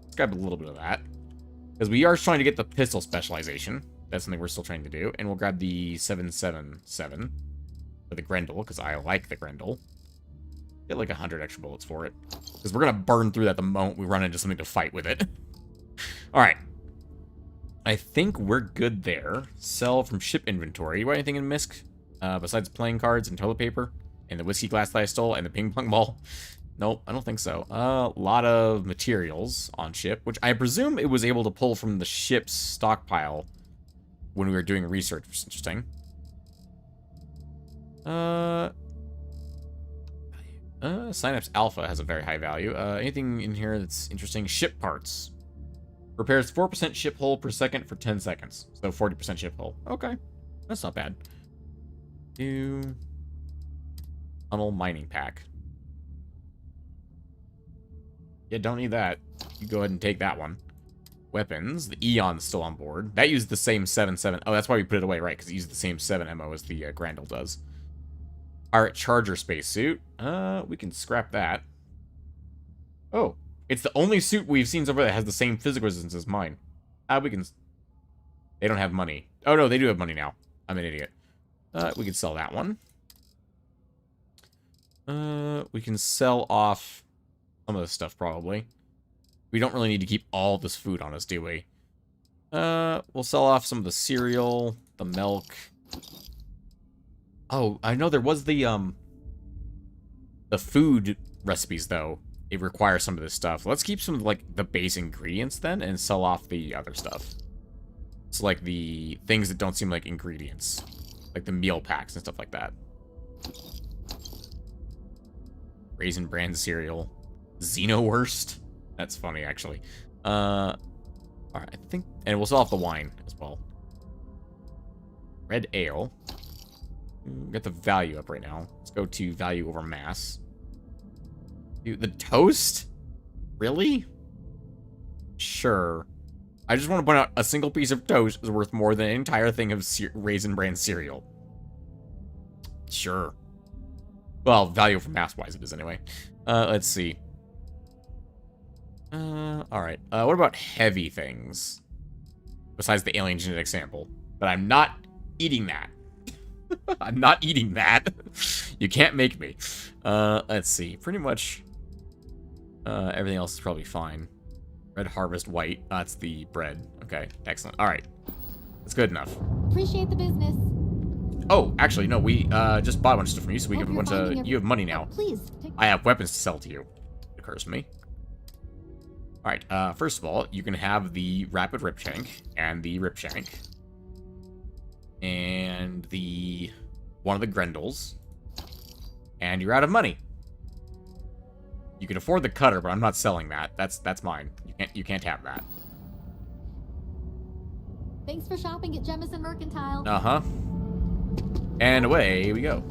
Let's grab a little bit of that. Because we are trying to get the pistol specialization. That's something we're still trying to do. And we'll grab the 7.77 for the Grendel, because I like the Grendel. Get like 100 extra bullets for it. Because we're going to burn through that the moment we run into something to fight with it. Alright. I think we're good there. Sell from ship inventory. You got anything in Misk? Besides playing cards and toilet paper? And the whiskey glass that I stole and the ping pong ball? Nope, I don't think so. A lot of materials on ship, which I presume it was able to pull from the ship's stockpile when we were doing research, which is interesting. Synapse Alpha has a very high value. Anything in here that's interesting? Ship parts. Repairs 4% ship hull per second for 10 seconds. So 40% ship hull. Okay. That's not bad. Tunnel mining pack. Yeah, don't need that. You go ahead and take that one. Weapons. The Eon's still on board. That used the same 7-7. Oh, that's why we put it away, right? Because it used the same 7 MO as the Grendel does. Pirate Charger spacesuit. We can scrap that. Oh. It's the only suit we've seen so far that has the same physical resistance as mine. We can... They don't have money. Oh, no, they do have money now. I'm an idiot. We can sell that one. We can sell off some of this stuff, probably. We don't really need to keep all this food on us, do we? We'll sell off some of the cereal, the milk. Oh, I know there was the food recipes, though. It requires some of this stuff. Let's keep some of, like, the base ingredients, then, and sell off the other stuff. So, like, the things that don't seem like ingredients. Like the meal packs and stuff like that. Raisin Bran cereal. Xenowurst. That's funny, actually. Alright, I think... And we'll sell off the wine as well. Red ale. Get the value up right now. Let's go to value over mass. Dude, the toast? Really? Sure. I just want to point out a single piece of toast is worth more than an entire thing of Raisin Bran cereal. Sure. Well, value over mass-wise it is anyway. Let's see. Alright. What about heavy things? Besides the alien genetic sample. But I'm not eating that. I'm not eating that. You can't make me. Let's see. Pretty much everything else is probably fine. Red Harvest White. That's the bread. Okay, excellent. Alright. That's good enough. Appreciate the business. Oh, actually, no, we just bought a bunch of stuff from you, so we Hope have a you're bunch of... finding You have money now. Please, take... I have weapons to sell to you. It occurs to me. Alright, first of all, you can have the Rapid Rip Shank, and the Rip Shank. And the... one of the Grendels. And you're out of money. You can afford the cutter, but I'm not selling that. That's mine. You can't have that. Thanks for shopping at Jemison Mercantile. Uh-huh. And away we go.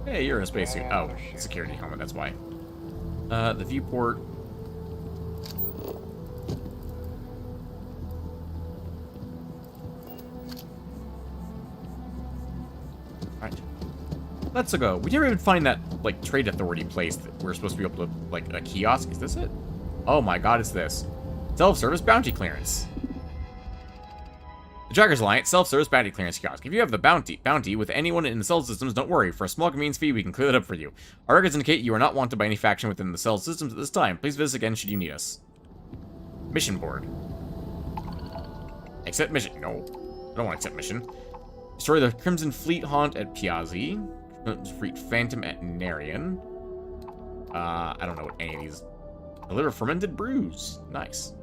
Hey, you're in a spacesuit. Oh, security helmet, that's why. The viewport. Alright. Let's go. We didn't even find that, like, trade authority place that we're supposed to be able to, like, a kiosk. Is this it? Oh my god, it's this. Self-service bounty clearance. The Trackers Alliance self-service bounty clearance kiosk. If you have the bounty with anyone in the cell systems, don't worry. For a small convenience fee, we can clear that up for you. Our records indicate you are not wanted by any faction within the cell systems at this time. Please visit again should you need us. Mission board. Accept mission. No. I don't want to accept mission. Destroy the Crimson Fleet Haunt at Piazzi. Crimson Fleet Phantom at Narian. I don't know what any of these... Deliver fermented brews. Nice.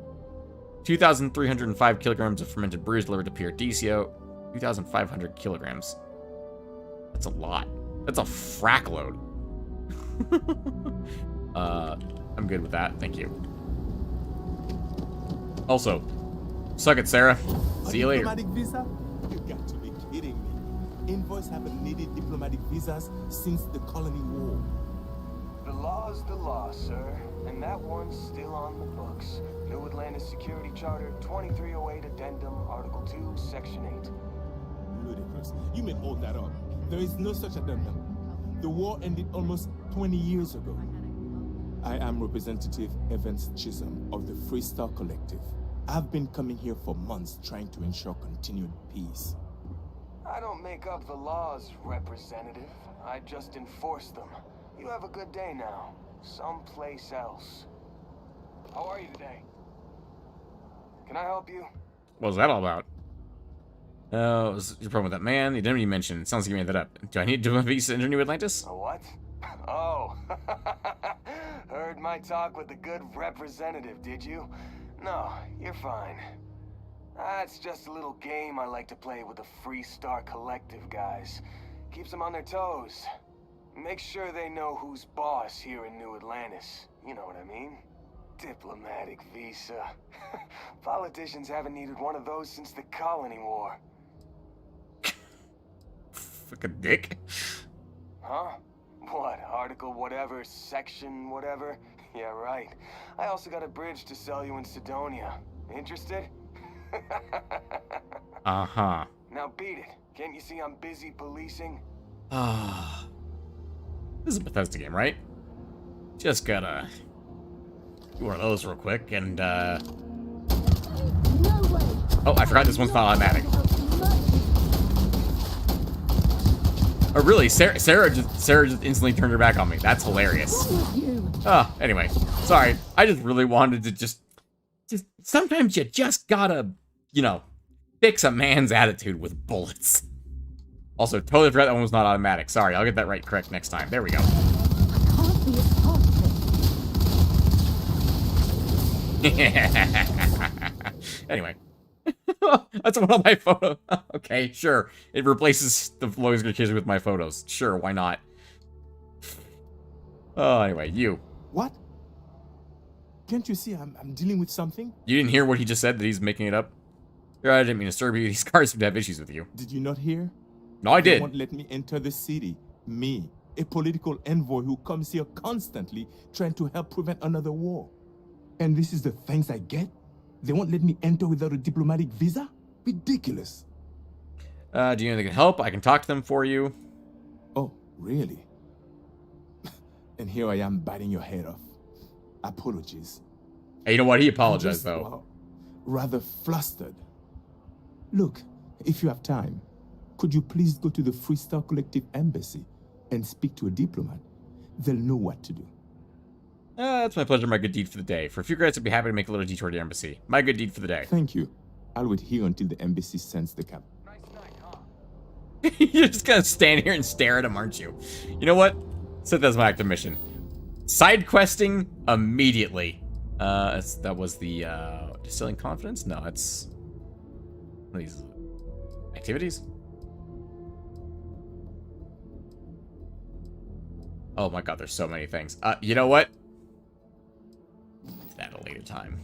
2,305 kilograms of fermented brews delivered to Pierdicio. 2,500 kilograms. That's a lot. That's a frack load. I'm good with that. Thank you. Also, suck it, Sarah. See you later. Diplomatic visa? You got to be kidding me. Envoys haven't needed diplomatic visas since the colony war. The law's the law, sir. And that one's still on the books. New Atlantis Security Charter 2308 Addendum, Article 2, Section 8. Ludicrous. You made all that up. There is no such addendum. The war ended almost 20 years ago. I am Representative Evans Chisholm of the Freestar Collective. I've been coming here for months trying to ensure continued peace. I don't make up the laws, Representative. I just enforce them. You have a good day now. Someplace else. How are you today? Can I help you? What was that all about? What was your problem with that man? You didn't even mention. It sounds like you made that up. Do I need to do a visa to enter New Atlantis? A what? Oh. Heard my talk with the good representative, did you? No, you're fine. That's just a little game I like to play with the Freestar Collective guys. Keeps them on their toes. Make sure they know who's boss here in New Atlantis. You know what I mean? Diplomatic visa. Politicians haven't needed one of those since the Colony War. Fucking dick. Huh? What, article whatever, section whatever? Yeah, right. I also got a bridge to sell you in Sidonia. Interested? Uh-huh. Now beat it. Can't you see I'm busy policing? Ah. This is a Bethesda game, right? Just gotta do one of those real quick and, Oh, I forgot this one's not automatic. Oh, really? Sarah just instantly turned her back on me. That's hilarious. Oh, anyway. Sorry. I just really wanted to just sometimes you just gotta, you know, fix a man's attitude with bullets. Also, totally forgot that one was not automatic. Sorry, I'll get that right correct next time. There we go. Anyway. That's one of my photos. Okay, sure. It replaces the Logan's Kids with my photos. Sure, why not? Oh, anyway, you. What? Can't you see I'm dealing with something? You didn't hear what he just said, that he's making it up? Sure, I didn't mean to disturb you. These cars would have issues with you. Did you not hear? No, I They did. won't let me enter the city. Me, a political envoy who comes here constantly trying to help prevent another war. And this is the thanks I get? They won't let me enter without a diplomatic visa? Ridiculous. Do you know they can help? I can talk to them for you. Oh, really? And here I am biting your head off. Apologies. Hey, you know what? He I'm apologized, just, though. well, rather flustered. Look, if you have time, could you please go to the Freestar Collective embassy and speak to a diplomat? They'll know what to do. That's my pleasure, my good deed for the day. For a few credits, I'd be happy to make a little detour to the embassy. My good deed for the day. Thank you. I'll wait here until the embassy sends the cap. You're just gonna stand here and stare at him, aren't you? You know what? Set that as my active mission. Side questing immediately. That was the distilling confidence? No, it's one of these activities. Oh my god, there's so many things. You know what? At a later time.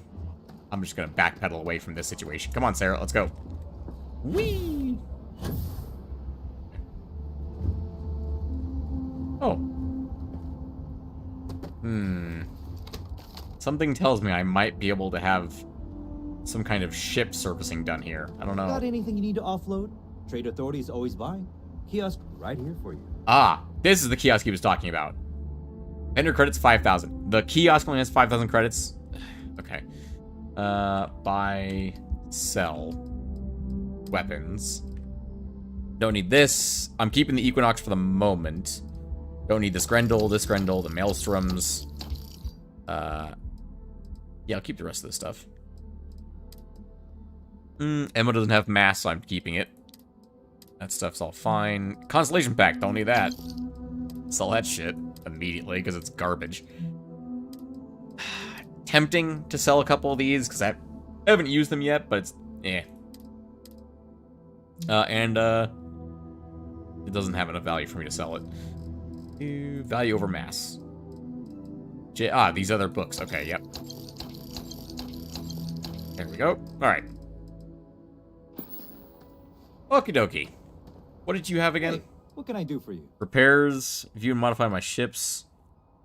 I'm just gonna backpedal away from this situation. Come on, Sarah, let's go. Whee! Oh. Something tells me I might be able to have some kind of ship servicing done here. I don't know. Got anything you need to offload? Trade Authority is always buying. Kiosk right here for you. Ah, this is the kiosk he was talking about. Vendor credits 5,000. The kiosk only has 5,000 credits. Okay. Buy, sell, weapons. Don't need this. I'm keeping the Equinox for the moment. Don't need this Grendel, the Maelstroms. Yeah, I'll keep the rest of this stuff. Emma doesn't have mass, so I'm keeping it. That stuff's all fine. Constellation pack, don't need that. Sell that shit immediately, because it's garbage. Tempting to sell a couple of these, because I haven't used them yet, but it's, eh. It doesn't have enough value for me to sell it. Value over mass. These other books. Okay, yep. There we go. Alright. Okie dokie. What did you have again? Hey, what can I do for you? Repairs, view and modify my ships.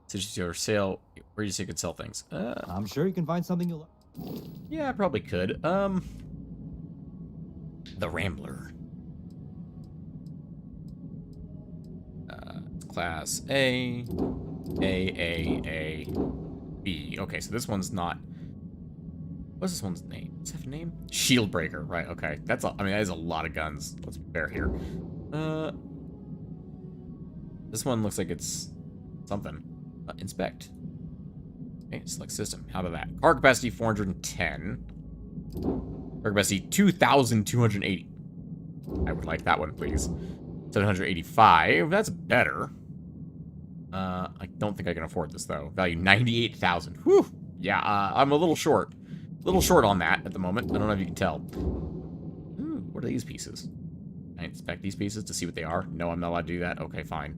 Suggest your sale. Where you say you could sell things? I'm sure you can find something you'll like. Yeah, I probably could. The Rambler. Class A, B. Okay, so this one's not. What's this one's name? Does it have a name? Shieldbreaker, right? Okay, that's. I mean, that is a lot of guns. Let's be fair here. This one looks like it's something. Inspect. Okay, select system. How about that? Car capacity 410. Car capacity 2,280. I would like that one, please. 785. That's better. I don't think I can afford this, though. Value 98,000. Whew. Yeah, I'm a little short. A little short on that at the moment. I don't know if you can tell. Ooh, what are these pieces? Can I inspect these pieces to see what they are? No, I'm not allowed to do that. Okay, fine.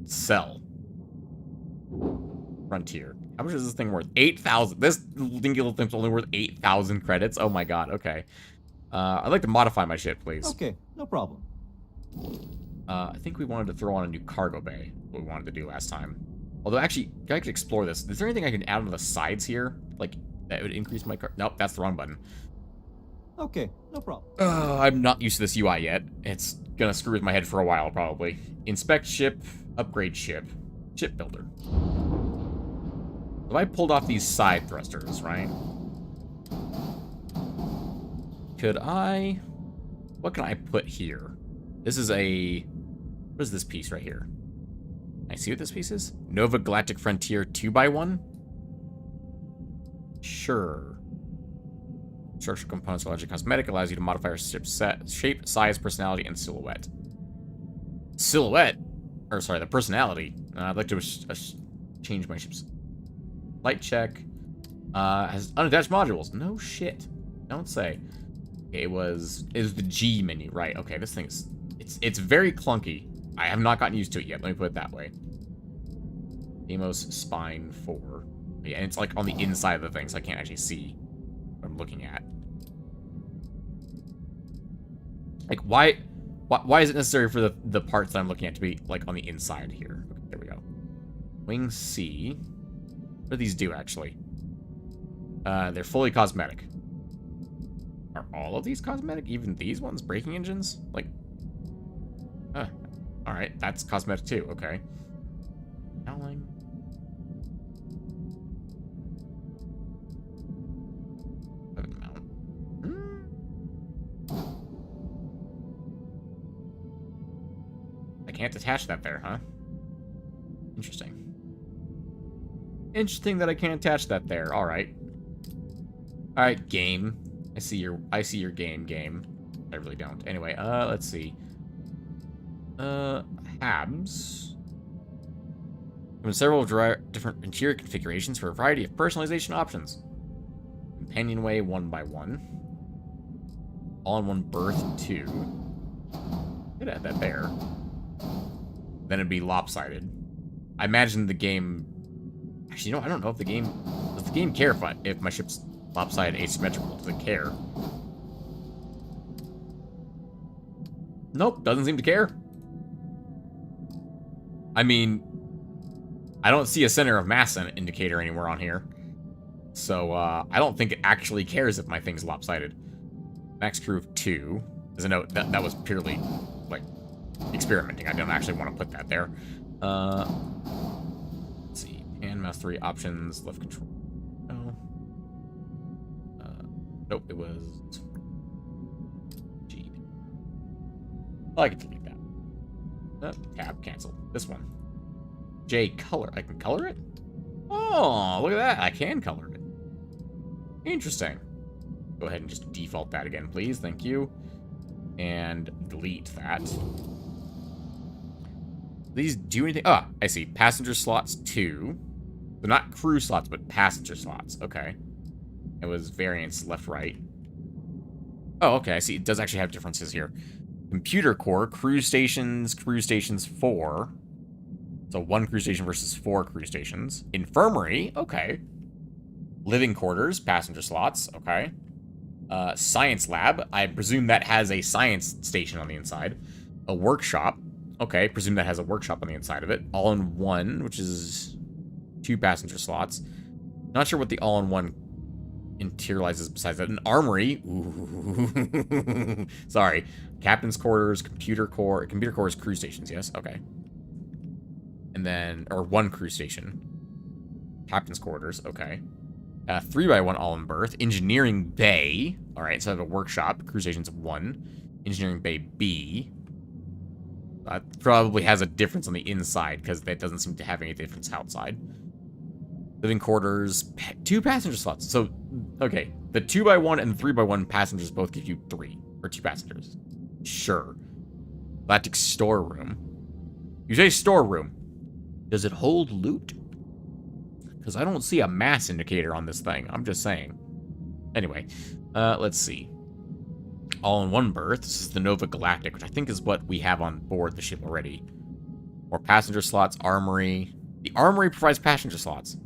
Sell. Frontier. How much is this thing worth? 8,000. This dinky little thing's only worth 8,000 credits. Oh my god, okay. I'd like to modify my ship, please. Okay, no problem. I think we wanted to throw on a new cargo bay. What we wanted to do last time. Although, actually, I could explore this. Is there anything I can add on the sides here? Like, that would increase my car... Nope, that's the wrong button. Okay, no problem. I'm not used to this UI yet. It's gonna screw with my head for a while, probably. Inspect ship. Upgrade ship. Ship builder. If I pulled off these side thrusters, right? Could I... What can I put here? This is a... What is this piece right here? Can I see what this piece is? Nova Galactic Frontier 2x1? Sure. Structural components, logic, cosmetic allows you to modify your ship's set, shape, size, personality, and silhouette. Silhouette? Or, sorry, the personality. I'd like to change my ship's light check. Has unattached modules. No shit. Don't say. Okay, it was the G menu, right? Okay, this thing is... It's very clunky. I have not gotten used to it yet. Let me put it that way. Demos Spine 4. Yeah, and it's like on the inside of the thing, so I can't actually see what I'm looking at. Like, why is it necessary for the parts that I'm looking at to be, like, on the inside here? Okay, there we go. Wing C. What do these do, actually? They're fully cosmetic. Are all of these cosmetic? Even these ones? Braking engines? Like... Alright, that's cosmetic too, okay. Howling. I can't attach that there, huh? Interesting. Interesting that I can't attach that there. Alright. Alright, game. I see your game. I really don't. Anyway, let's see. Habs. From several different interior configurations for a variety of personalization options. Companionway 1x1. All-in-one berth 2. Could add that there. Then it'd be lopsided. I imagine the game... Actually, no, I don't know if the game... Does the game care if my ship's lopsided asymmetrical? Does it care? Nope, doesn't seem to care. I mean, I don't see a center of mass indicator anywhere on here. So, I don't think it actually cares if my thing's lopsided. Max crew of 2. As a note, that was purely, like, experimenting. I don't actually want to put that there. Let's see. Hand mouse 3 options, left control. No. Nope, it was G. I can delete that. Tab, cancel. This one. J, color. I can color it? Oh, look at that. I can color it. Interesting. Go ahead and just default that again, please. Thank you. And delete that. These do anything? Ah, I see. Passenger slots 2. So not crew slots, but passenger slots. Okay. It was variance left, right. Oh, okay. I see. It does actually have differences here. Computer core, crew stations 4. So 1 crew station versus 4 crew stations. Infirmary, okay. Living quarters, passenger slots, okay. Science lab, I presume that has a science station on the inside. A workshop, okay, presume that has a workshop on the inside of it. All-in-one, which is 2 passenger slots. Not sure what the all-in-one interializes besides that. An armory, ooh. Sorry. Captain's quarters, computer core is crew stations, yes, okay. And then, or 1 crew station. Captain's quarters, okay. 3x1 all-in berth. Engineering bay. Alright, so I have a workshop. Crew station's 1. Engineering bay B. That probably has a difference on the inside, because that doesn't seem to have any difference outside. Living quarters, 2 passenger slots. So, okay, the 2x1 and the 3x1 passengers both give you 3 or 2 passengers. Sure. Galactic storeroom. You say storeroom. Does it hold loot? Because I don't see a mass indicator on this thing. I'm just saying. Anyway, let's see. All-in-one berth. This is the Nova Galactic, which I think is what we have on board the ship already. More passenger slots, armory. The armory provides passenger slots.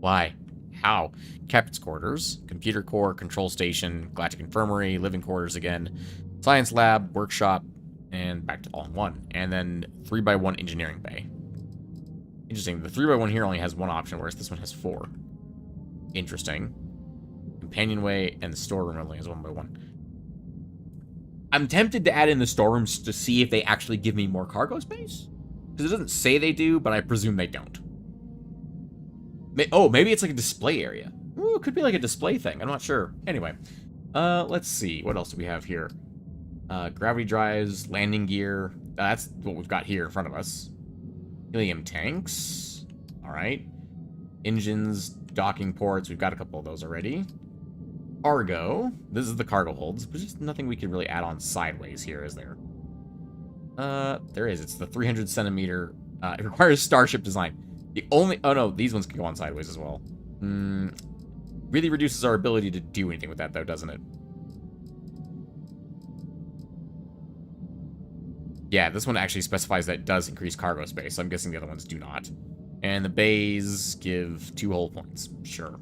Why? How? Captain's quarters, computer core, control station, galactic infirmary, living quarters again, science lab, workshop, and back to all-in-one. And then 3x1 engineering bay. Interesting. The 3x1 here only has 1 option, whereas this one has 4. Interesting. Companionway and the storeroom only has 1x1. I'm tempted to add in the storerooms to see if they actually give me more cargo space. Because it doesn't say they do, but I presume they don't. Oh, maybe it's like a display area. Ooh, it could be like a display thing. I'm not sure. Anyway, let's see. What else do we have here? Gravity drives, landing gear. That's what we've got here in front of us. Helium tanks. All right. Engines, docking ports. We've got a couple of those already. Cargo. This is the cargo holds. But just nothing we can really add on sideways here, is there? There is. It's the 300 centimeter. It requires starship design. The only... Oh, no. These ones can go on sideways as well. Really reduces our ability to do anything with that, though, doesn't it? Yeah, this one actually specifies that it does increase cargo space, so I'm guessing the other ones do not. And the bays give 2 hull points. Sure.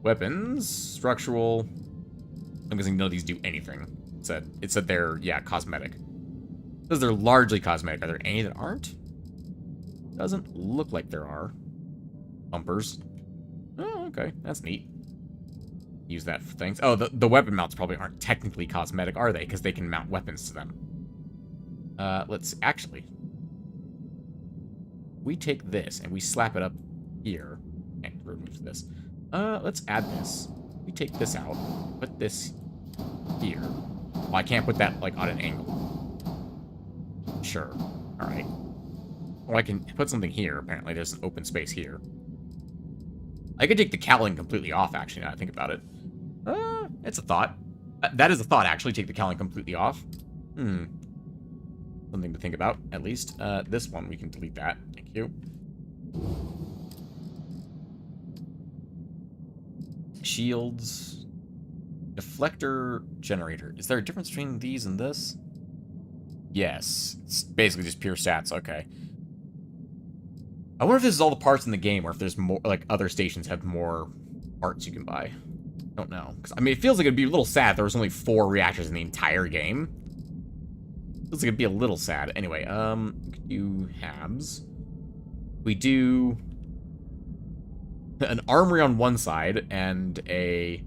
Weapons. Structural. I'm guessing none of these do anything. It said they're, yeah, cosmetic. It says they're largely cosmetic. Are there any that aren't? Doesn't look like there are. Bumpers. Oh, okay. That's neat. Use that for things. Oh, the weapon mounts probably aren't technically cosmetic, are they? Because they can mount weapons to them. Let's actually. We take this and we slap it up here. And remove this. Let's add this. We take this out. Put this here. Well, I can't put that, like, on an angle. Sure. Alright. Well, I can put something here, apparently. There's an open space here. I could take the cowling completely off, actually, now I think about it. It's a thought. That is a thought, actually, take the cowling completely off. Something to think about, at least. This one, we can delete that. Thank you. Shields. Deflector generator. Is there a difference between these and this? Yes. It's basically just pure stats. Okay. I wonder if this is all the parts in the game, or if there's more, like, other stations have more parts you can buy. Don't know. 'Cause, I mean, it feels like it'd be a little sad if there was only 4 reactors in the entire game. Feels like it'd be a little sad. Anyway, we could do halves. We do an armory on one side and a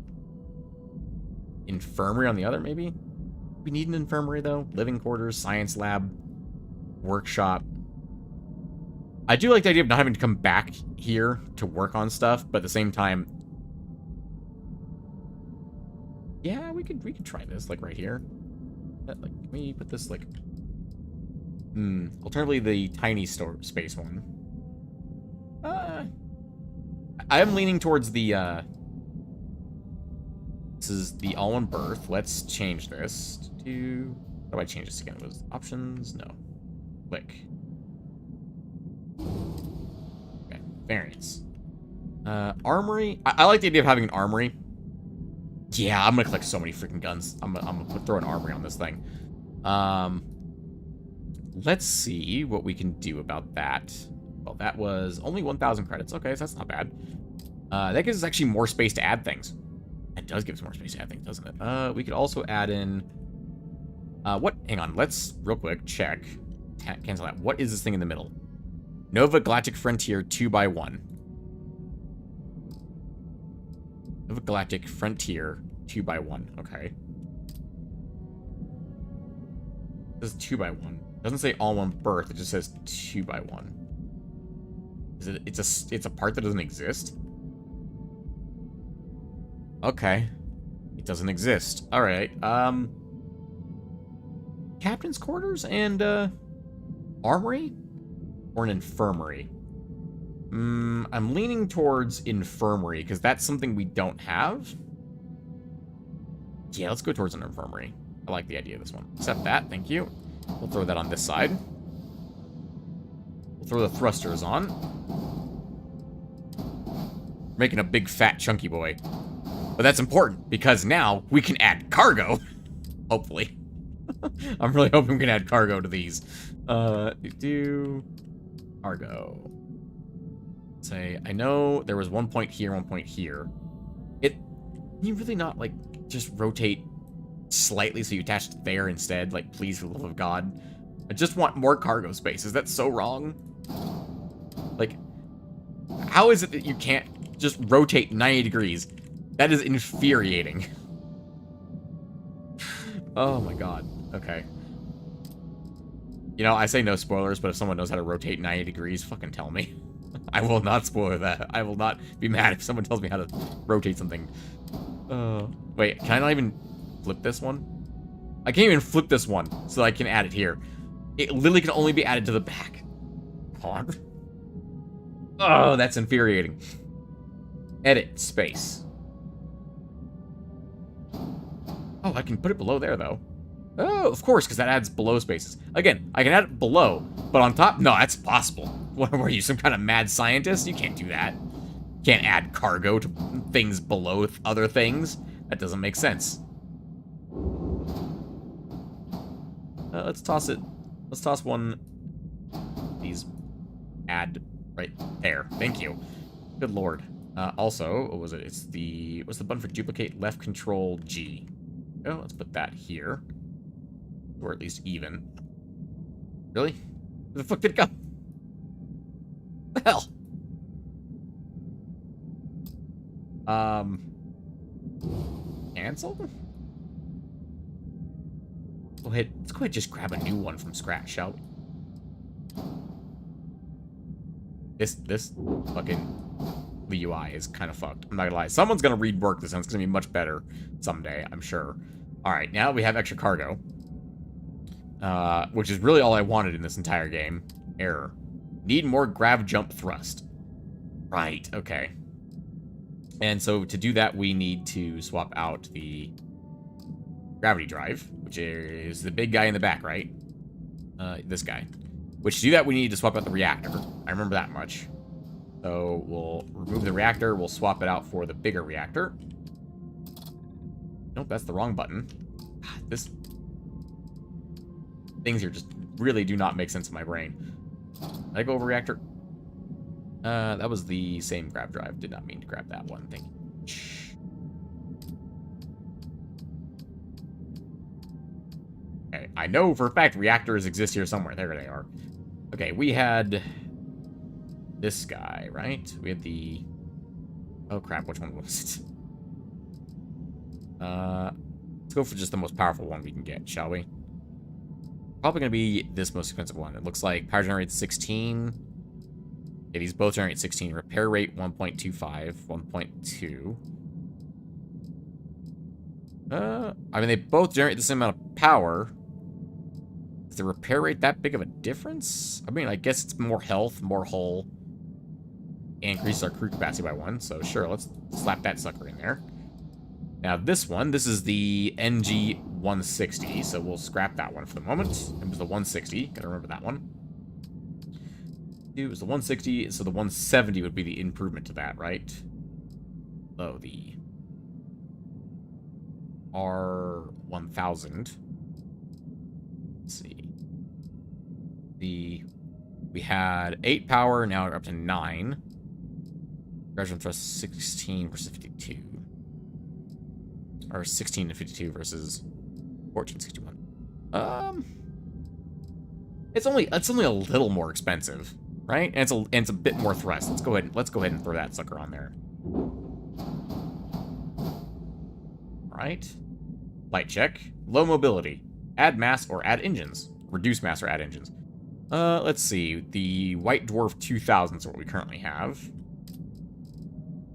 infirmary on the other, maybe? We need an infirmary, though. Living quarters, science lab, workshop. I do like the idea of not having to come back here to work on stuff, but at the same time... Yeah, we could try this, like, right here. Like, can we put this, like... Alternatively, the tiny space one. I am leaning towards the, This is the all-in berth. Let's change this to... How do I change this again? It was options? No. Click. Okay, variants. Armory. I like the idea of having an armory. Yeah, I'm gonna collect so many freaking guns. I'm gonna throw an armory on this thing. Let's see what we can do about that. Well, that was only 1,000 credits. Okay, so that's not bad. That gives us actually more space to add things. It does give us more space to add things, doesn't it? We could also add in... what? Hang on, let's real quick check. Cancel that. What is this thing in the middle? Nova Galactic Frontier 2x1. Nova Galactic Frontier 2x1. Okay. It says 2x1. It doesn't say all one berth. It just says 2x1. Is it? It's a part that doesn't exist. Okay. It doesn't exist. All right. Captain's quarters and armory or an infirmary. I'm leaning towards infirmary, because that's something we don't have. Yeah, let's go towards an infirmary. I like the idea of this one. Accept that, thank you. We'll throw that on this side. We'll throw the thrusters on. Making a big, fat, chunky boy. But that's important, because now we can add cargo. Hopefully. I'm really hoping we can add cargo to these. Cargo. Say, I know there was 1 point here, 1 point here. Can you really not, like, just rotate slightly so you attach it there instead? Like, please, for the love of God. I just want more cargo space. Is that so wrong? Like, how is it that you can't just rotate 90 degrees? That is infuriating. Oh my god. Okay. You know, I say no spoilers, but if someone knows how to rotate 90 degrees, fucking tell me. I will not spoil that. I will not be mad if someone tells me how to rotate something. Wait, can I not even flip this one? I can't even flip this one so I can add it here. It literally can only be added to the back. Hold on. Oh, that's infuriating. Edit space. Oh, I can put it below there, though. Oh, of course, because that adds below spaces. Again, I can add it below, but on top? No, that's impossible. What were you, some kind of mad scientist? You can't do that. Can't add cargo to things below other things. That doesn't make sense. Let's toss it. Let's toss one. These add right there. Thank you. Good lord. Also, what was it? It's the what's the button for duplicate? Left control G. Oh, let's put that here. Or at least even. Really? Where the fuck did it go? What the hell? Cancel? Let's go ahead and just grab a new one from scratch, shall we? This fucking the UI is kind of fucked. I'm not gonna lie. Someone's gonna rework this and it's gonna be much better someday, I'm sure. Alright, now we have extra cargo. Which is really all I wanted in this entire game. Error. Need more grav jump thrust. Right, okay. And so to do that, we need to swap out the gravity drive, which is the big guy in the back, right? This guy. Which to do that, we need to swap out the reactor. I remember that much. So we'll remove the reactor. We'll swap it out for the bigger reactor. Nope, that's the wrong button. This... Things here just really do not make sense in my brain. Did I go over reactor? That was the same grab drive. Did not mean to grab that one. Thank you. Okay, I know for a fact reactors exist here somewhere. There they are. Okay, we had this guy, right? We had the... Oh crap, which one was it? Let's go for just the most powerful one we can get, shall we? Probably going to be this most expensive one. It looks like power generates 16. Yeah, these both generate 16. Repair rate 1.25, 1.2. I mean, they both generate the same amount of power. Is the repair rate that big of a difference? I mean, I guess it's more health, more hull. And increases our crew capacity by 1. So sure, let's slap that sucker in there. Now this one, this is the NG 160, so we'll scrap that one for the moment. It was the 160, gotta remember that one. It was the 160, so the 170 would be the improvement to that, right? Oh, the R1000. Let's see. We had 8 power, now we're up to 9. Gradual thrust 16 versus 52. Or 16 to 52 versus 1461. It's only a little more expensive, right? And it's a bit more thrust. Let's go ahead and throw that sucker on there. Right? Light check. Low mobility. Add mass or add engines. Reduce mass or add engines. Let's see. The White Dwarf 2000 is what we currently have.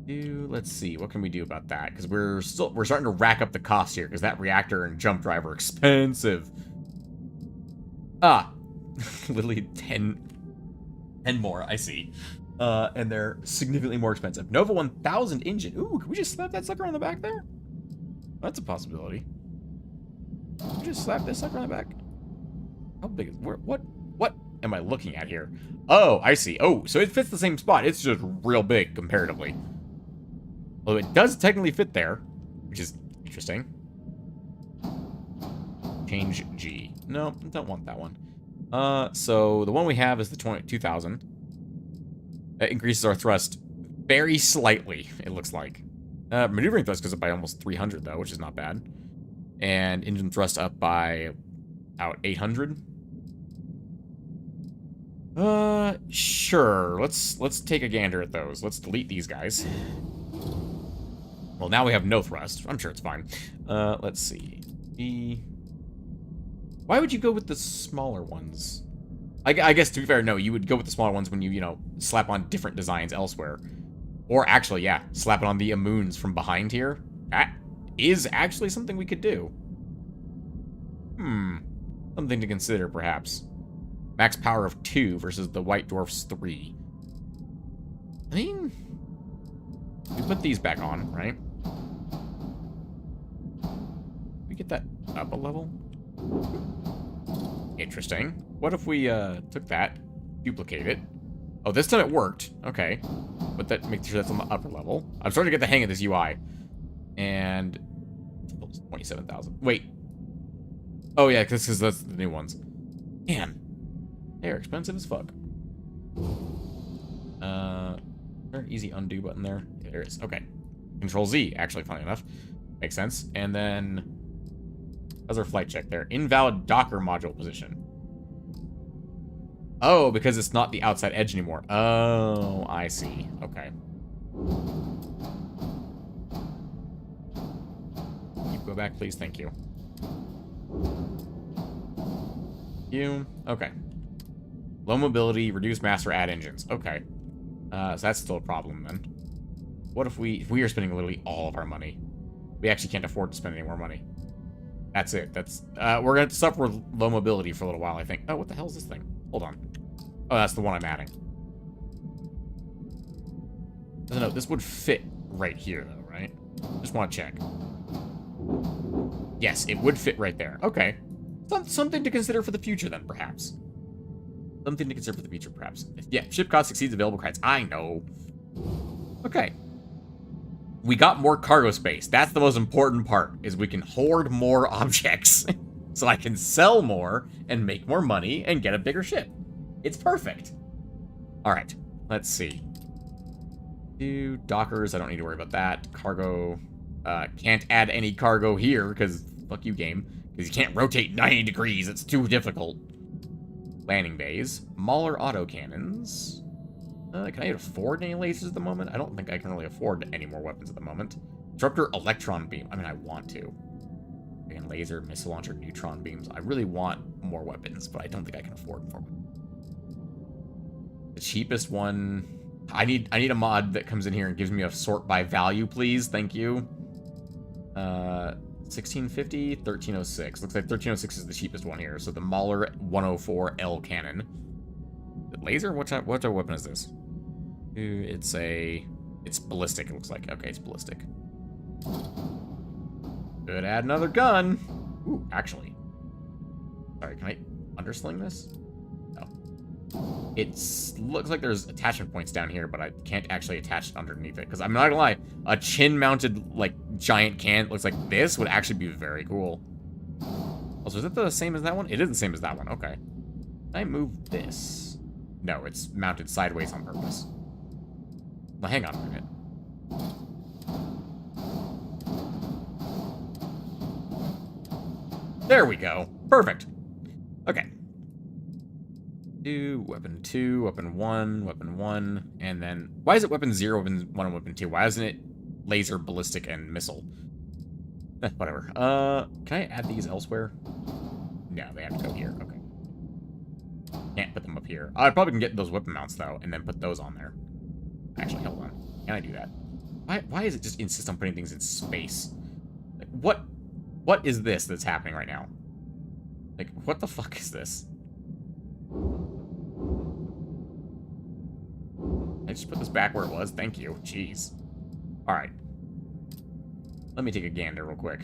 Let's see, what can we do about that? Because we're starting to rack up the cost here, because that reactor and jump drive are expensive. Literally 10 more, I see. And they're significantly more expensive. Nova 1000 engine. Ooh, can we just slap that sucker on the back there? That's a possibility. Can we just slap this sucker on the back? How big is... What am I looking at here? Oh, I see. Oh, so it fits the same spot. It's just real big comparatively. Although it does technically fit there, which is interesting. Change G. No, don't want that one. So the one we have is the 2000. That increases our thrust very slightly, it looks like. Maneuvering thrust goes up by almost 300, though, which is not bad. And engine thrust up by about 800. Sure. Let's take a gander at those. Let's delete these guys. Well, now we have no thrust. I'm sure it's fine. Let's see. Why would you go with the smaller ones? I guess, to be fair, no, you would go with the smaller ones when you know, slap on different designs elsewhere. Or actually, yeah, slap it on the Amoons from behind here. That is actually something we could do. Something to consider, perhaps. Max power of 2 versus the White Dwarf's 3. I mean, we put these back on, right? We get that up a level? Interesting. What if we took that, duplicate it? Oh, this time it worked. Okay. But that makes sure that's on the upper level. I'm starting to get the hang of this UI. And 27,000. Wait. Oh yeah, because that's the new ones. Man, they're expensive as fuck. Is there an easy undo button there? Yeah, there is. Okay. Control Z, actually, funny enough. Makes sense. And then, how's our flight check there? Invalid Docker module position. Oh, because it's not the outside edge anymore. Oh, I see. Okay. Can you go back, please? Thank you. Okay. Low mobility, reduce mass or add engines. Okay. So that's still a problem then. What if we are spending literally all of our money? We actually can't afford to spend any more money. That's it. That's we're gonna suffer with low mobility for a little while, I think. Oh, what the hell is this thing? Hold on. Oh, that's the one I'm adding. No, this would fit right here, though, right? Just want to check. Yes, it would fit right there. Okay. Something to consider for the future, then, perhaps. Something to consider for the future, perhaps. Yeah, ship cost exceeds available credits. I know. Okay. We got more cargo space. That's the most important part, is we can hoard more objects. So I can sell more and make more money and get a bigger ship. It's perfect. All right, let's see. Do dockers, I don't need to worry about that. Cargo, can't add any cargo here because fuck you, game. Because you can't rotate 90 degrees, it's too difficult. Landing bays. Mauler autocannons. Can I afford any lasers at the moment? I don't think I can really afford any more weapons at the moment. Disruptor electron beam. I mean, I want to. And laser, missile launcher, neutron beams. I really want more weapons, but I don't think I can afford more weapons. The cheapest one... I need a mod that comes in here and gives me a sort by value, please. Thank you. 1650, 1306. Looks like 1306 is the cheapest one here. So the Mauler 104L cannon. The laser? What type of weapon is this? It's ballistic, it looks like. Okay, it's ballistic. Could add another gun. Ooh, actually. Sorry, can I undersling this? No. It looks like there's attachment points down here, but I can't actually attach it underneath it. Because I'm not gonna lie, a chin-mounted, like, giant can looks like this would actually be very cool. Also, is it the same as that one? It is the same as that one, okay. Can I move this? No, it's mounted sideways on purpose. Well, hang on a minute. There we go. Perfect. Okay. Weapon 2, weapon 1, weapon 1, and then... Why is it weapon 0, weapon 1, and weapon 2? Why isn't it laser, ballistic, and missile? Whatever. Can I add these elsewhere? No, they have to go here. Okay. Can't put them up here. I probably can get those weapon mounts, though, and then put those on there. Actually, hold on. Can I do that? Why is it just insist on putting things in space? Like, what is this that's happening right now? Like, what the fuck is this? I just put this back where it was. Thank you. Jeez. Alright. Let me take a gander real quick.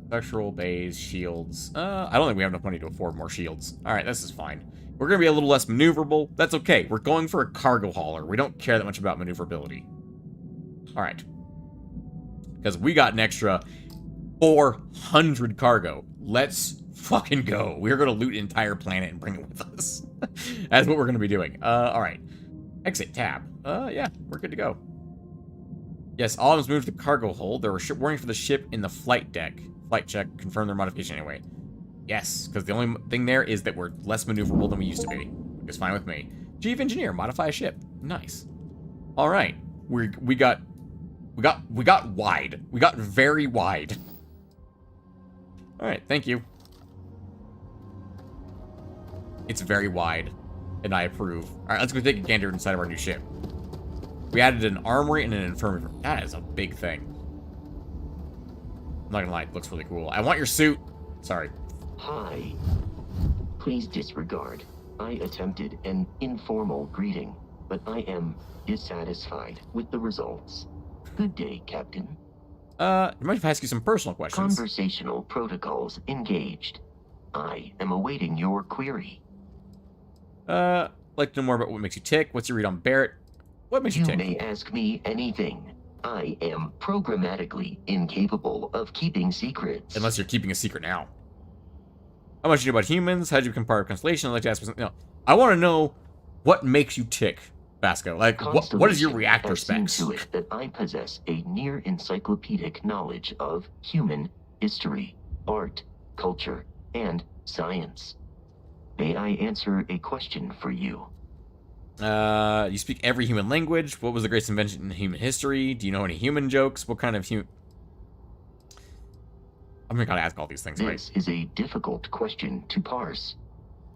Structural, bays, shields. I don't think we have enough money to afford more shields. Alright, this is fine. We're going to be a little less maneuverable. That's okay. We're going for a cargo hauler. We don't care that much about maneuverability. Alright. Because we got an extra 400 cargo. Let's fucking go. We're going to loot an entire planet and bring it with us. That's what we're going to be doing. Alright. Exit tab. Yeah, we're good to go. Yes, all items moved to the cargo hold. There were warnings for the ship in the flight deck. Flight check. Confirm their modification anyway. Yes, because the only thing there is that we're less maneuverable than we used to be. It's fine with me. Chief Engineer, modify a ship. Nice. All right. We got wide. We got very wide. All right, thank you. It's very wide, and I approve. All right, let's go take a gander inside of our new ship. We added an armory and an infirmary. That is a big thing. I'm not gonna lie, it looks really cool. I want your suit. Sorry. Hi. Please disregard. I attempted an informal greeting, but I am dissatisfied with the results. Good day, Captain. You might have asked you some personal questions. Conversational protocols engaged. I am awaiting your query. Like to know more about what makes you tick. What's your read on Barrett? What makes you tick? You may ask me anything. I am programmatically incapable of keeping secrets. Unless you're keeping a secret now. How much do you know about humans? How do you become part of Constellation? I'd like to ask something. No, I want to know what makes you tick, Vasco. Like, what is your reactor specs? To it that I possess a near encyclopedic knowledge of human history, art, culture, and science. May I answer a question for you? You speak every human language. What was the greatest invention in human history? Do you know any human jokes? What kind of human... I'm gonna ask all these things, right? This is a difficult question to parse.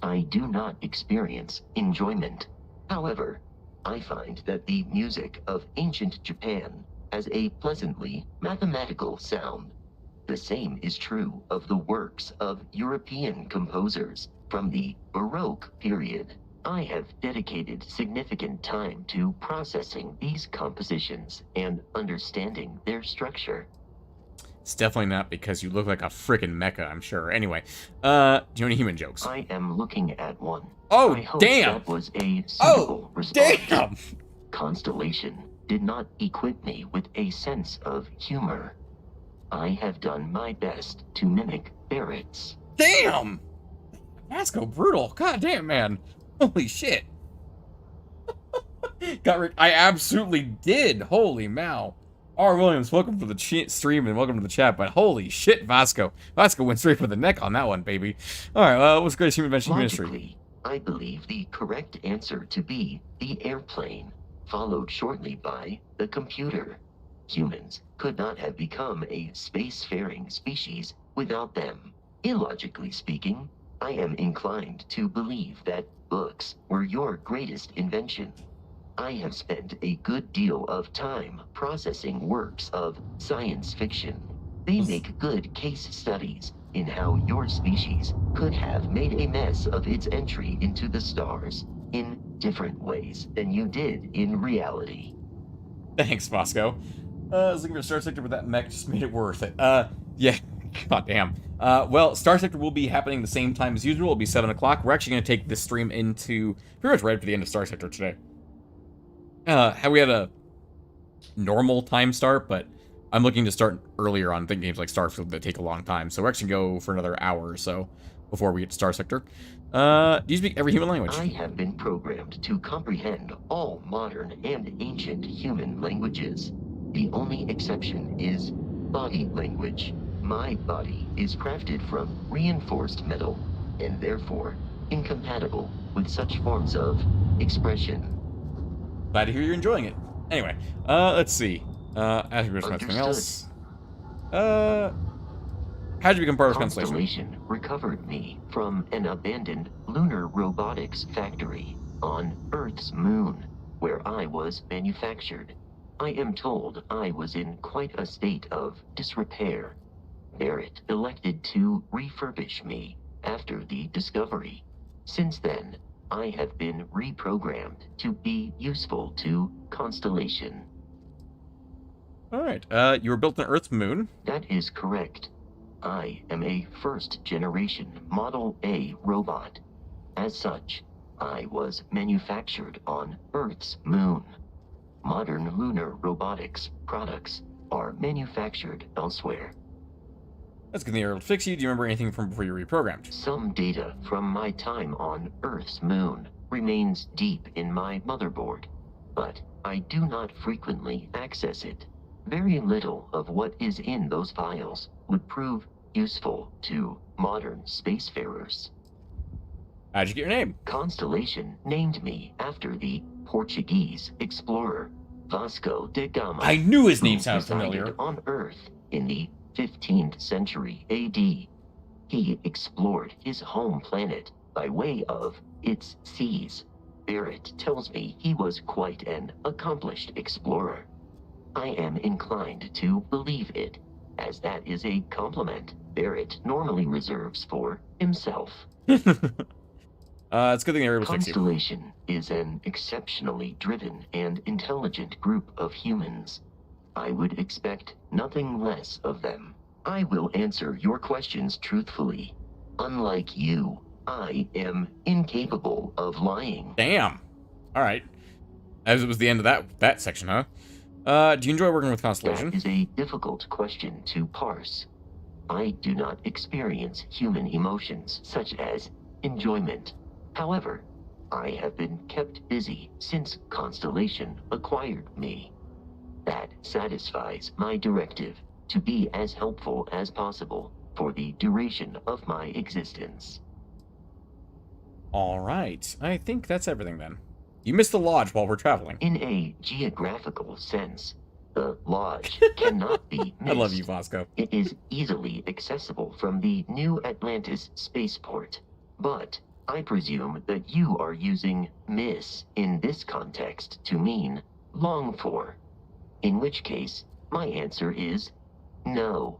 I do not experience enjoyment. However, I find that the music of ancient Japan has a pleasantly mathematical sound. The same is true of the works of European composers from the Baroque period. I have dedicated significant time to processing these compositions and understanding their structure. It's definitely not because you look like a frickin' mecha, I'm sure. Anyway, do you know any human jokes? I am looking at one. Oh, I hope damn! That was a suitable response. Damn! Constellation did not equip me with a sense of humor. I have done my best to mimic Barrett's. Damn! Vasco, brutal. God damn, man. Holy shit. I absolutely did. Holy mow. R. Williams, welcome to the stream and welcome to the chat, but holy shit, Vasco. Vasco went straight for the neck on that one, baby. Alright, well, what's the greatest human invention in history? Logically, I believe the correct answer to be the airplane, followed shortly by the computer. Humans could not have become a spacefaring species without them. Illogically speaking, I am inclined to believe that books were your greatest invention. I have spent a good deal of time processing works of science fiction. They make good case studies in how your species could have made a mess of its entry into the stars in different ways than you did in reality. Thanks, Vasco. I was looking for Star Sector, but that mech just made it worth it. Yeah. Goddamn. Well, Star Sector will be happening the same time as usual. It'll be 7 o'clock. We're actually going to take this stream into pretty much right up to the end of Star Sector today. We had a normal time start, but I'm looking to start earlier on games like Starfield that take a long time. So we're actually going to go for another hour or so before we get to Star Sector. Do you speak every human language? I have been programmed to comprehend all modern and ancient human languages. The only exception is body language. My body is crafted from reinforced metal, and therefore incompatible with such forms of expression. Glad to hear you're enjoying it. Anyway, let's see. Ask me something else. How'd you become part of Constellation? Constellation recovered me from an abandoned lunar robotics factory on Earth's moon, where I was manufactured. I am told I was in quite a state of disrepair. Barrett elected to refurbish me after the discovery. Since then, I have been reprogrammed to be useful to Constellation. Alright, you were built on Earth's moon. That is correct. I am a first-generation Model A robot. As such, I was manufactured on Earth's moon. Modern lunar robotics products are manufactured elsewhere. That's good thing you're able to fix you. Do you remember anything from before you were reprogrammed? Some data from my time on Earth's moon remains deep in my motherboard, but I do not frequently access it. Very little of what is in those files would prove useful to modern spacefarers. How'd you get your name? Constellation named me after the Portuguese explorer Vasco da Gama. I knew his name who sounded resided familiar. on Earth in the 15th century AD. He explored his home planet by way of its seas. Barrett tells me he was quite an accomplished explorer. I am inclined to believe it, as that is a compliment Barrett normally reserves for himself. It's a good thing they were able to fix you. Constellation is an exceptionally driven and intelligent group of humans. I would expect nothing less of them. I will answer your questions truthfully. Unlike you, I am incapable of lying. Damn. Alright. As it was the end of that section, huh? Do you enjoy working with Constellation? That is a difficult question to parse. I do not experience human emotions such as enjoyment. However, I have been kept busy since Constellation acquired me. That satisfies my directive to be as helpful as possible for the duration of my existence. Alright. I think that's everything then. You missed the lodge while we're traveling. In a geographical sense, the lodge cannot be missed. I love you, Vasco. It is easily accessible from the New Atlantis spaceport, but I presume that you are using miss in this context to mean long for. In which case, my answer is no.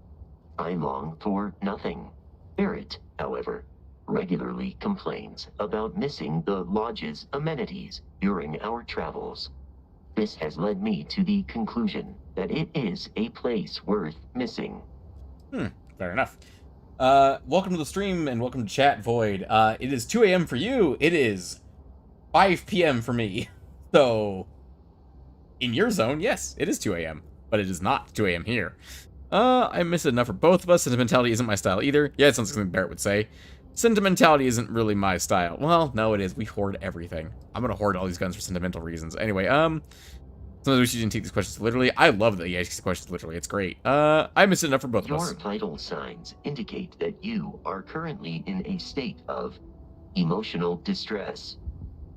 I long for nothing. Barrett, however, regularly complains about missing the lodge's amenities during our travels. This has led me to the conclusion that it is a place worth missing. Fair enough. Welcome to the stream and welcome to chat, Void. It is 2 a.m. for you. It is 5 p.m. for me. So, in your zone, yes, it is 2 a.m. But it is not 2 a.m. here. I miss it enough for both of us. Sentimentality isn't my style either. Yeah, it sounds like something Barrett would say. Sentimentality isn't really my style. Well, no, it is. We hoard everything. I'm gonna hoard all these guns for sentimental reasons. Anyway, sometimes we shouldn't take these questions literally. I love that you ask these questions literally. It's great. I miss it enough for both of us. Your vital signs indicate that you are currently in a state of emotional distress,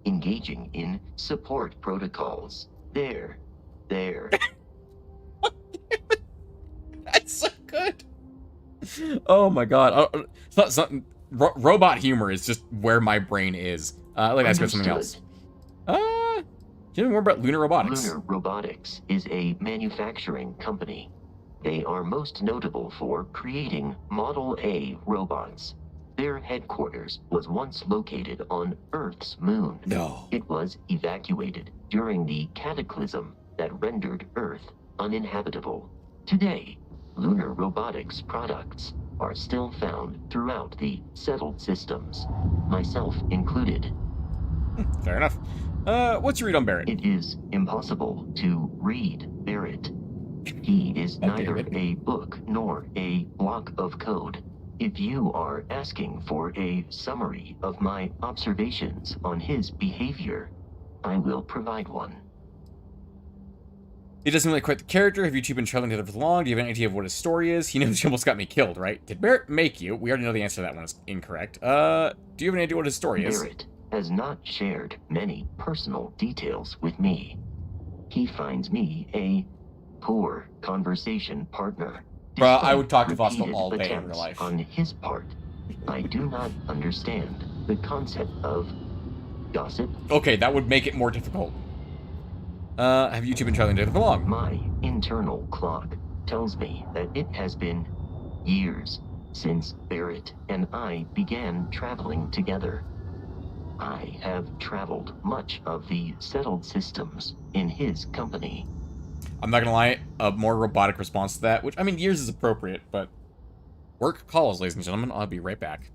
engaging in support protocols. There. That's so good. Oh my god. It's not something. Robot humor is just where my brain is. I'd like to ask about something else. Do you know more about Lunar Robotics? Lunar Robotics is a manufacturing company. They are most notable for creating Model A robots. Their headquarters was once located on Earth's moon. No. It was evacuated during the cataclysm that rendered Earth uninhabitable. Today, Lunar Robotics products are still found throughout the settled systems, myself included. Fair enough. What's your read on Barrett? It is impossible to read Barrett. He is neither a book nor a block of code. If you are asking for a summary of my observations on his behavior, I will provide one. He doesn't really quite the character. Have you two been traveling together for long? Do you have any idea of what his story is? He knows he almost got me killed, right? Did Barrett make you? We already know the answer to that one is incorrect. Do you have any idea what his story is? Barrett has not shared many personal details with me. He finds me a poor conversation partner. Bruh, I would talk to Vasco Repeated all day in real attempts life. On his part, I do not understand the concept of gossip. Okay, that would make it more difficult. Have you two been traveling together for long? My internal clock tells me that it has been years since Barrett and I began traveling together. I have traveled much of the settled systems in his company. I'm not gonna lie, a more robotic response to that, which, I mean, years is appropriate, but work calls, ladies and gentlemen. I'll be right back.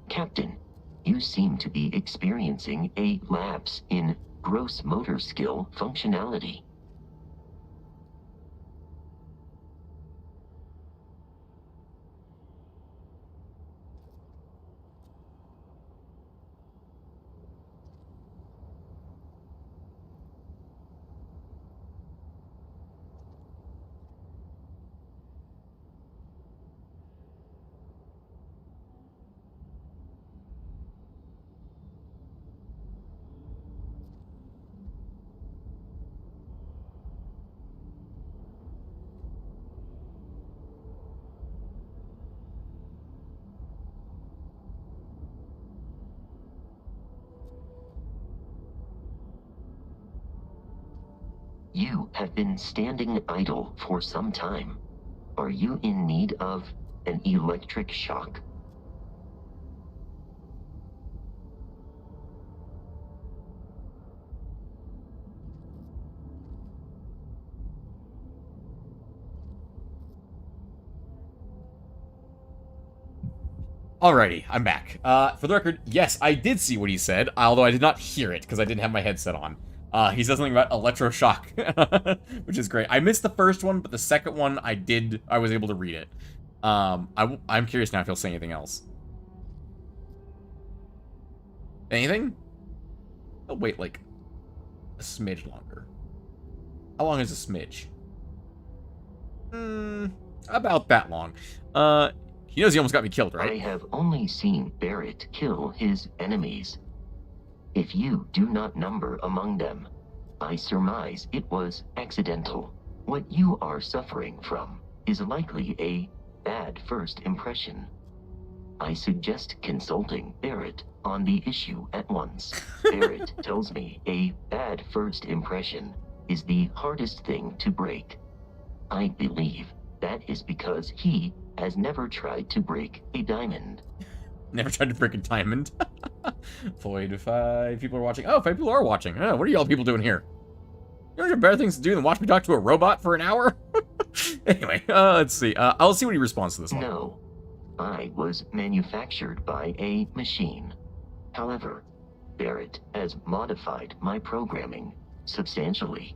Captain, you seem to be experiencing a lapse in gross motor skill functionality. You have been standing idle for some time. Are you in need of an electric shock? Alrighty, I'm back. For the record, yes, I did see what he said, although I did not hear it because I didn't have my headset on. He said something about electroshock, which is great. I missed the first one, but the second one I was able to read it. I'm curious now if he'll say anything else. Anything? I'll wait like a smidge longer. How long is a smidge? About that long. He knows he almost got me killed, right? I have only seen Barrett kill his enemies. If you do not number among them, I surmise it was accidental. What you are suffering from is likely a bad first impression. I suggest consulting Barrett on the issue at once. Barrett tells me a bad first impression is the hardest thing to break. I believe that is because he has never tried to break a diamond. Never tried to break a diamond. Floyd, 5 people are watching. Oh, 5 people are watching. Oh, what are y'all people doing here? You know, there are better things to do than watch me talk to a robot for an hour? Anyway, let's see. I'll see what he responds to this one. No, I was manufactured by a machine. However, Barrett has modified my programming substantially.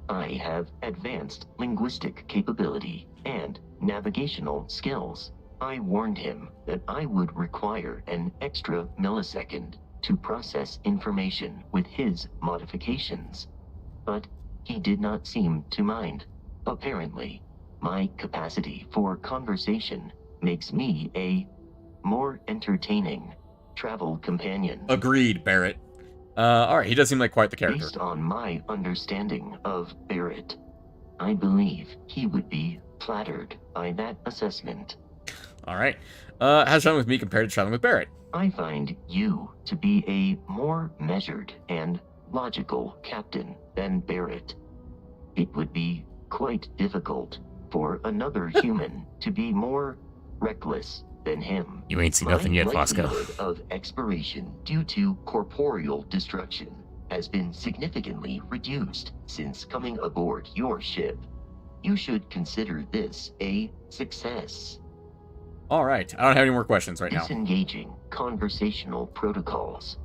I have advanced linguistic capability and navigational skills. I warned him that I would require an extra millisecond to process information with his modifications. But he did not seem to mind. Apparently, my capacity for conversation makes me a more entertaining travel companion. Agreed, Barrett. Alright, he does seem like quite the character. Based on my understanding of Barrett, I believe he would be flattered by that assessment. Alright. How's traveling with me compared to traveling with Barrett? I find you to be a more measured and logical captain than Barrett. It would be quite difficult for another human to be more reckless than him. You ain't seen nothing yet, Fosco. My likelihood of expiration due to corporeal destruction has been significantly reduced since coming aboard your ship. You should consider this a success. Alright, I don't have any more questions right now. Disengaging conversational protocols.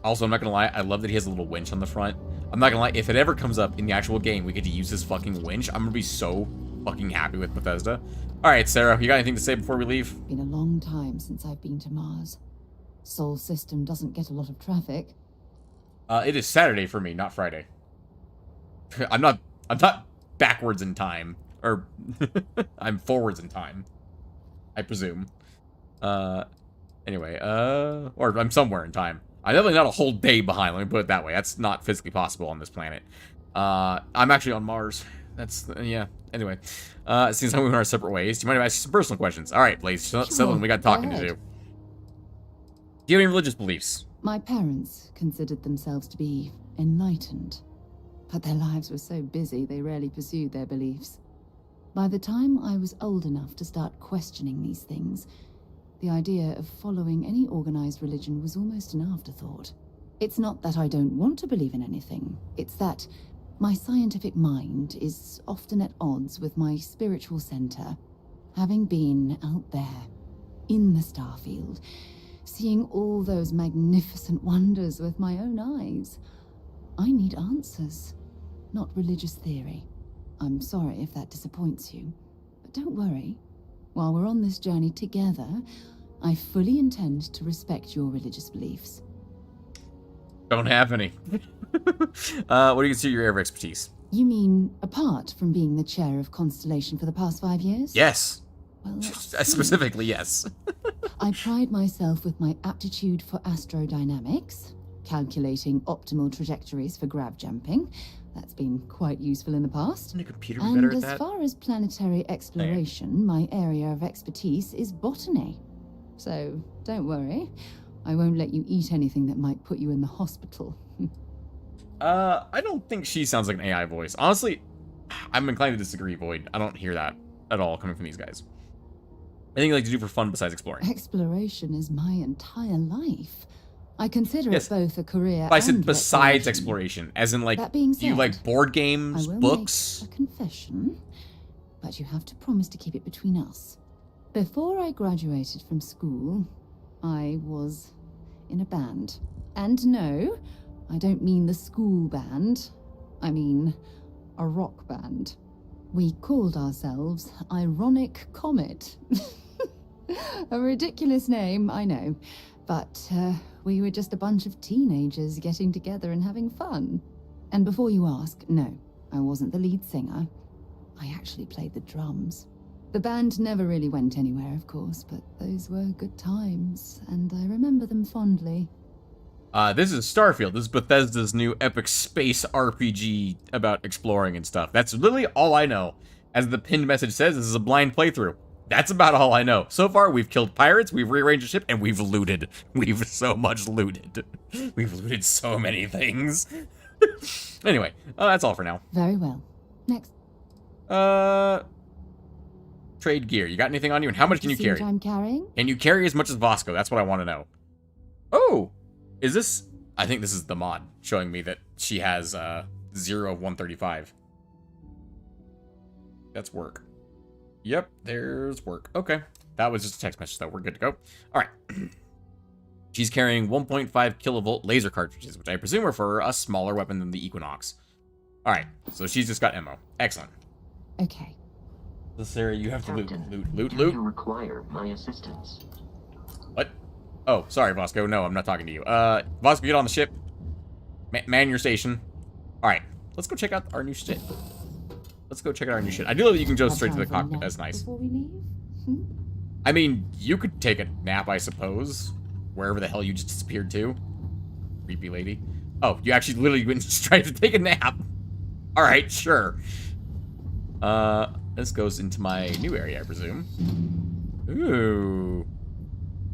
Also, I'm not gonna lie, I love that he has a little winch on the front. I'm not gonna lie, if it ever comes up in the actual game, we get to use this fucking winch, I'm gonna be so fucking happy with Bethesda. Alright, Sarah, you got anything to say before we leave? Been a long time since I've been to Mars. Sol system doesn't get a lot of traffic. It is Saturday for me, not Friday. I'm not backwards in time. Or, I'm forwards in time. I presume. Anyway, or I'm somewhere in time. I'm definitely not a whole day behind, let me put it that way. That's not physically possible on this planet. I'm actually on Mars. That's, yeah. Anyway, since we went our separate ways, do you mind if I ask you some personal questions? Alright, Blaze, settle in, we got talking to do. Do you have any religious beliefs? My parents considered themselves to be enlightened, but their lives were so busy they rarely pursued their beliefs. By the time I was old enough to start questioning these things, the idea of following any organized religion was almost an afterthought. It's not that I don't want to believe in anything, it's that my scientific mind is often at odds with my spiritual center. Having been out there, in the Starfield, seeing all those magnificent wonders with my own eyes, I need answers, not religious theory. I'm sorry if that disappoints you, but don't worry. While we're on this journey together, I fully intend to respect your religious beliefs. Don't have any. What do you consider your area of expertise? You mean, apart from being the chair of Constellation for the past 5 years? Yes. Well, Specifically, yes. I pride myself with my aptitude for astrodynamics, calculating optimal trajectories for grav jumping. That's been quite useful in the past. Can a computer be better at and that? as far as planetary exploration, my area of expertise is botany. So, don't worry. I won't let you eat anything that might put you in the hospital. I don't think she sounds like an AI voice. Honestly, I'm inclined to disagree, Void. I don't hear that at all coming from these guys. Anything you like to do for fun besides exploring? Exploration is my entire life. I consider it both a career I said and besides recreation. exploration, as in like, That being do you said, like board games, I will books? make a confession, but you have to promise to keep it between us. Before I graduated from school, I was in a band. And no, I don't mean the school band. I mean a rock band. We called ourselves Ironic Comet. A ridiculous name, I know. But we were just a bunch of teenagers getting together and having fun. And before you ask, no, I wasn't the lead singer. I actually played the drums. The band never really went anywhere, of course, but those were good times, and I remember them fondly. This is Starfield. This is Bethesda's new epic space RPG about exploring and stuff. That's literally all I know. As the pinned message says, this is a blind playthrough. That's about all I know. So far, we've killed pirates, we've rearranged the ship, and we've looted. We've so much looted. We've looted so many things. Anyway, that's all for now. Very well. Next. Trade gear. You got anything on you? And how much can you See carry? what I'm carrying? Can you carry as much as Vasco? That's what I want to know. Oh! Is this... I think this is the mod showing me that she has 0 of 135. That's work. Yep, there's work. Okay. That was just a text message, though. We're good to go. Alright. She's carrying 1.5 kilovolt laser cartridges, which I presume are for a smaller weapon than the Equinox. Alright, so she's just got ammo. Excellent. Okay. This area, you have to loot, Captain, loot. do you require my assistance? What? Oh, sorry, Vasco. No, I'm not talking to you. Vasco, get on the ship. Man your station. Alright, let's go check out our new shit. Let's go check out our new shit. I do love that you can go straight to the cockpit. That's nice. Before we leave? I mean, you could take a nap, I suppose. Wherever the hell you just disappeared to. Creepy lady. Oh, you actually literally went and tried to take a nap. Alright, sure. This goes into my new area, I presume. Ooh.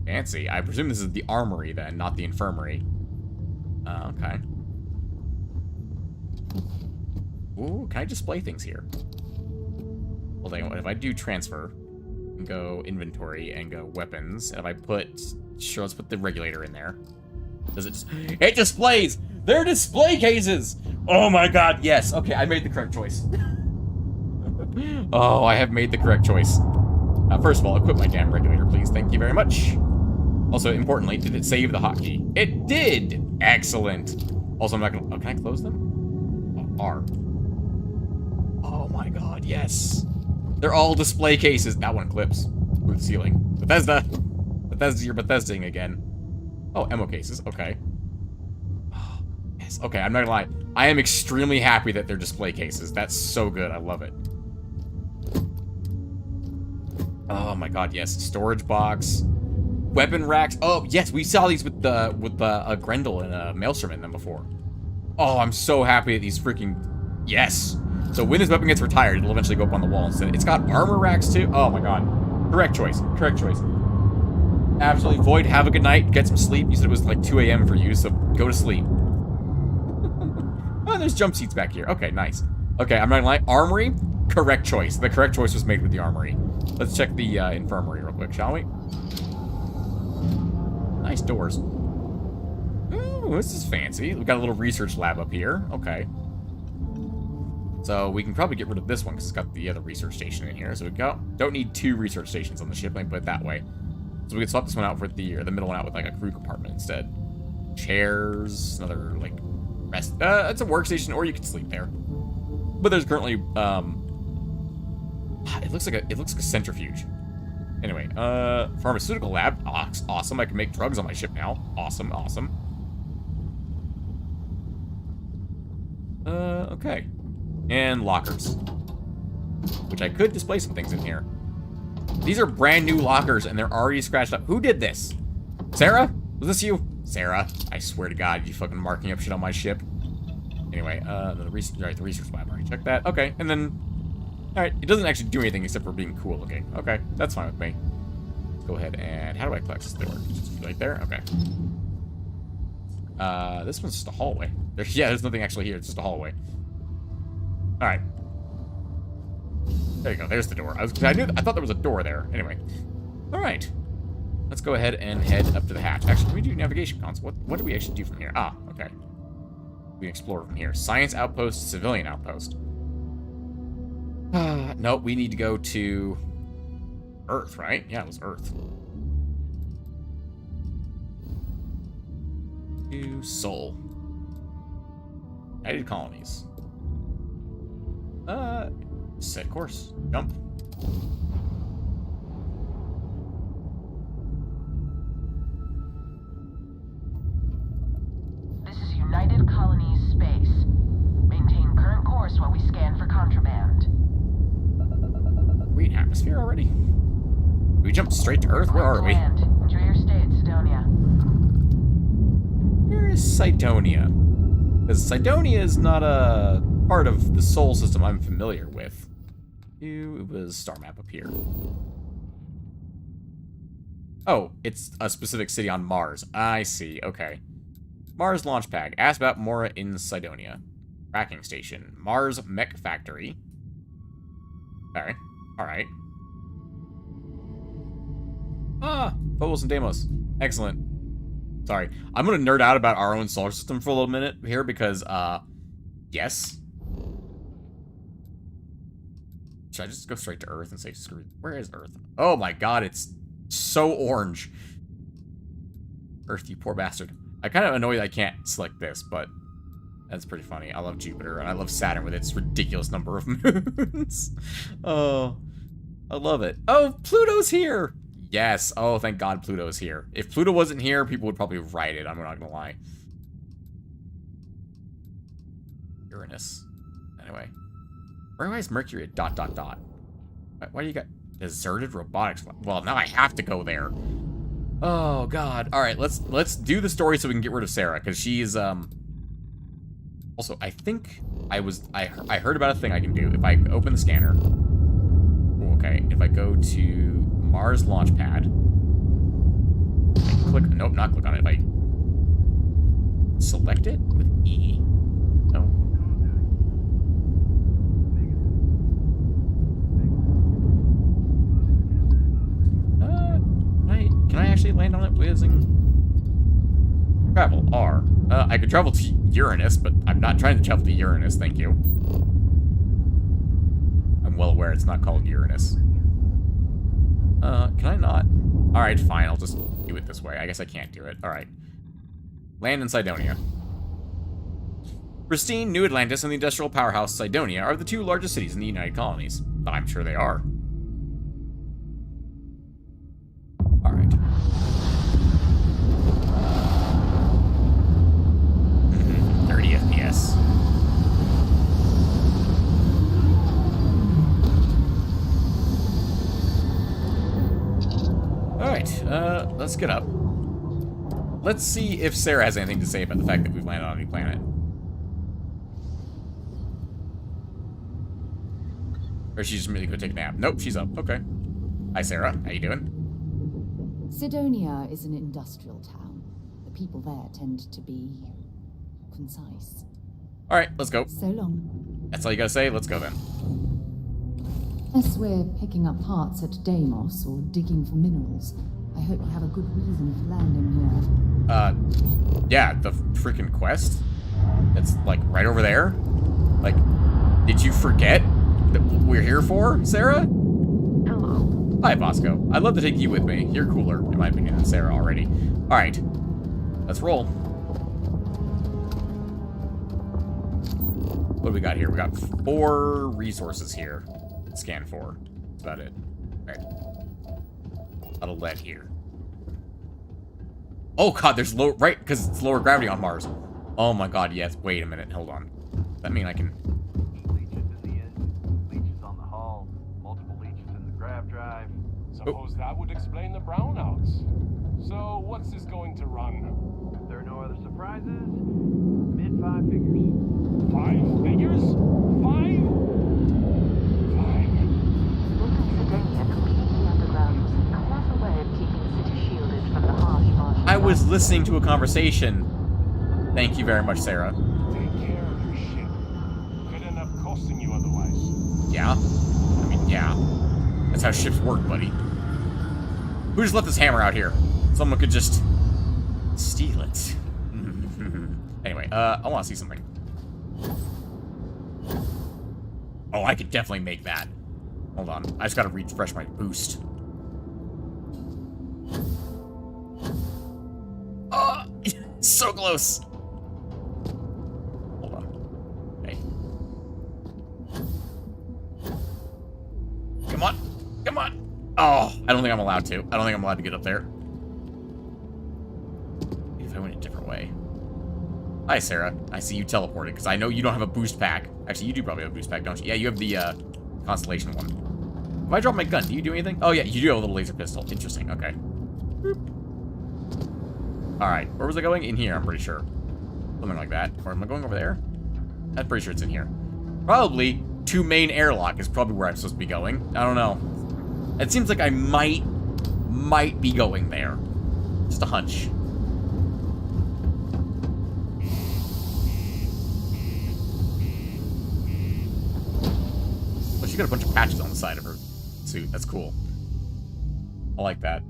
Fancy. I presume this is the armory, then, not the infirmary. Okay. Ooh, can I display things here? Hold on, if I do transfer, and go inventory, and go weapons, and if I put... Sure, let's put the regulator in there. Does it... It displays! They're display cases! Oh my god, yes! Okay, I made the correct choice. Oh, I have made the correct choice. First of all, equip my damn regulator, please. Thank you very much. Also, importantly, did it save the hotkey? It did! Excellent. Also, I'm not gonna... Oh, can I close them? Oh, R. Oh my god, yes. They're all display cases. That one clips. Through the ceiling. Bethesda! Bethesda, you're Bethesdaing again. Oh, ammo cases. Okay. Oh, yes. Okay, I'm not gonna lie. I am extremely happy that they're display cases. That's so good. I love it. Oh my god, yes. Storage box. Weapon racks. Oh, yes, we saw these with Grendel and Maelstrom in them before. Oh, I'm so happy that these freaking... Yes. So when this weapon gets retired, it'll eventually go up on the wall instead. It's got armor racks too. Oh my god. Correct choice. Correct choice. Absolutely. Void, have a good night. Get some sleep. You said it was like 2 a.m. for you, so go to sleep. Oh, there's jump seats back here. Okay, nice. Okay, I'm not gonna lie. Armory, correct choice. The correct choice was made with the armory. Let's check the infirmary real quick, shall we? Nice doors. Ooh, this is fancy. We've got a little research lab up here. Okay. So we can probably get rid of this one because it's got the other research station in here. So we don't need 2 research stations on the ship. Let me put it that way. So we can swap this one out for the middle one out with like a crew compartment instead. Chairs, another like rest. It's a workstation, or you can sleep there. But there's currently it looks like a centrifuge. Anyway, pharmaceutical lab. Awesome. I can make drugs on my ship now. Awesome, awesome. Okay. And lockers. Which I could display some things in here. These are brand new lockers, and they're already scratched up. Who did this? Sarah? Was this you? Sarah, I swear to God, you fucking marking up shit on my ship. Anyway, the research lab. Already checked that. Okay, and then... Alright, it doesn't actually do anything except for being cool looking. Okay, that's fine with me. Let's go ahead and... How do I collect this door? Just right there? Okay. This one's just a hallway. There's nothing actually here. It's just a hallway. Alright. There you go. There's the door. I thought there was a door there. Anyway. Alright. Let's go ahead and head up to the hatch. Actually, can we do navigation console? What do we actually do from here? Ah, okay. We can explore from here. Science outpost, civilian outpost. Nope, we need to go to Earth, right? Yeah, it was Earth. To Sol. United Colonies. Set course. Jump. This is United Colonies space. Maintain current course while we scan for contraband. We in atmosphere already? We jumped straight to Earth? Where are we? Enjoy your stay at Cydonia. Where is Cydonia? Because Cydonia is not a part of the Sol system I'm familiar with. It was star map up here. Oh, it's a specific city on Mars. I see, okay. Mars launch pad. Ask about Mora in Cydonia. Tracking station. Mars mech factory. Okay, alright. Ah, Phobos and Deimos. Excellent. Sorry. I'm gonna nerd out about our own solar system for a little minute here because, yes. Should I just go straight to Earth and say screw? Where is Earth? Oh my god, it's so orange. Earth, you poor bastard. I'm kind of annoyed that I can't select this, but that's pretty funny. I love Jupiter, and I love Saturn with its ridiculous number of moons. Oh, I love it. Oh, Pluto's here! Yes. Oh, thank God Pluto's here. If Pluto wasn't here, people would probably write it. I'm not gonna lie. Uranus. Anyway. Why is Mercury a ... Why do you got deserted robotics? Well, now I have to go there. Oh, God. All right, let's do the story so we can get rid of Sarah, because she's, Also, I think I heard about a thing I can do. If I open the scanner. Okay, if I go to Mars launch pad. Click, nope, not click on it. If I select it with E. No. Can I actually land on it using travel R? I could travel to Uranus, but I'm not trying to travel to Uranus, thank you. I'm well aware it's not called Uranus. Can I not? Alright, fine, I'll just do it this way. I guess I can't do it. Alright. Land in Cydonia. Pristine, New Atlantis, and the industrial powerhouse Cydonia are the 2 largest cities in the United Colonies. I'm sure they are. Alright. 30 FPS. Alright, let's get up. Let's see if Sarah has anything to say about the fact that we've landed on a new planet. Or she's just really gonna take a nap. Nope, she's up. Okay. Hi, Sarah. How you doing? Sidonia is an industrial town. The people there tend to be concise. Alright, let's go. So long. That's all you gotta say? Let's go then. Unless we're picking up parts at Deimos or digging for minerals, I hope you have a good reason for landing here. Yeah, the freaking quest? It's, like, right over there? Like, did you forget that we're here for, Sarah? Hello. Hi, Bosco. I'd love to take you with me. You're cooler, in my opinion, than Sarah already. Alright. Let's roll. What do we got here? We got 4 resources here. Scan for. That's about it. Alright. A lot of lead here. Oh god, there's low, right, because it's lower gravity on Mars. Oh my god, yes. Wait a minute, hold on. Does that mean I can... Leeches in the engine, leeches on the hull, multiple leeches in the grav drive. Suppose that would explain the brownouts. So, what's this going to run? If there are no other surprises, mid-5 figures. 5 figures? 5? I was listening to a conversation. Thank you very much, Sarah. Take care of your ship. Could end up costing you otherwise. Yeah? I mean, yeah. That's how ships work, buddy. Who just left this hammer out here? Someone could just steal it. Anyway, I want to see something. Oh, I could definitely make that. Hold on. I just gotta refresh my boost. Oh, so close. Hold on. Hey. Come on. Come on. Oh, I don't think I'm allowed to. I don't think I'm allowed to get up there. If I went a different way. Hi, Sarah. I see you teleported, because I know you don't have a boost pack. Actually, you do probably have a boost pack, don't you? Yeah, you have the, Constellation one. If I drop my gun, do you do anything? Oh, yeah, you do have a little laser pistol. Interesting, okay. Alright, where was I going? In here, I'm pretty sure. Something like that. Or am I going over there? I'm pretty sure it's in here. Probably, to main airlock is probably where I'm supposed to be going. I don't know. It seems like I might be going there. Just a hunch. Oh, she's got a bunch of patches on the side of her suit. That's cool. I like that.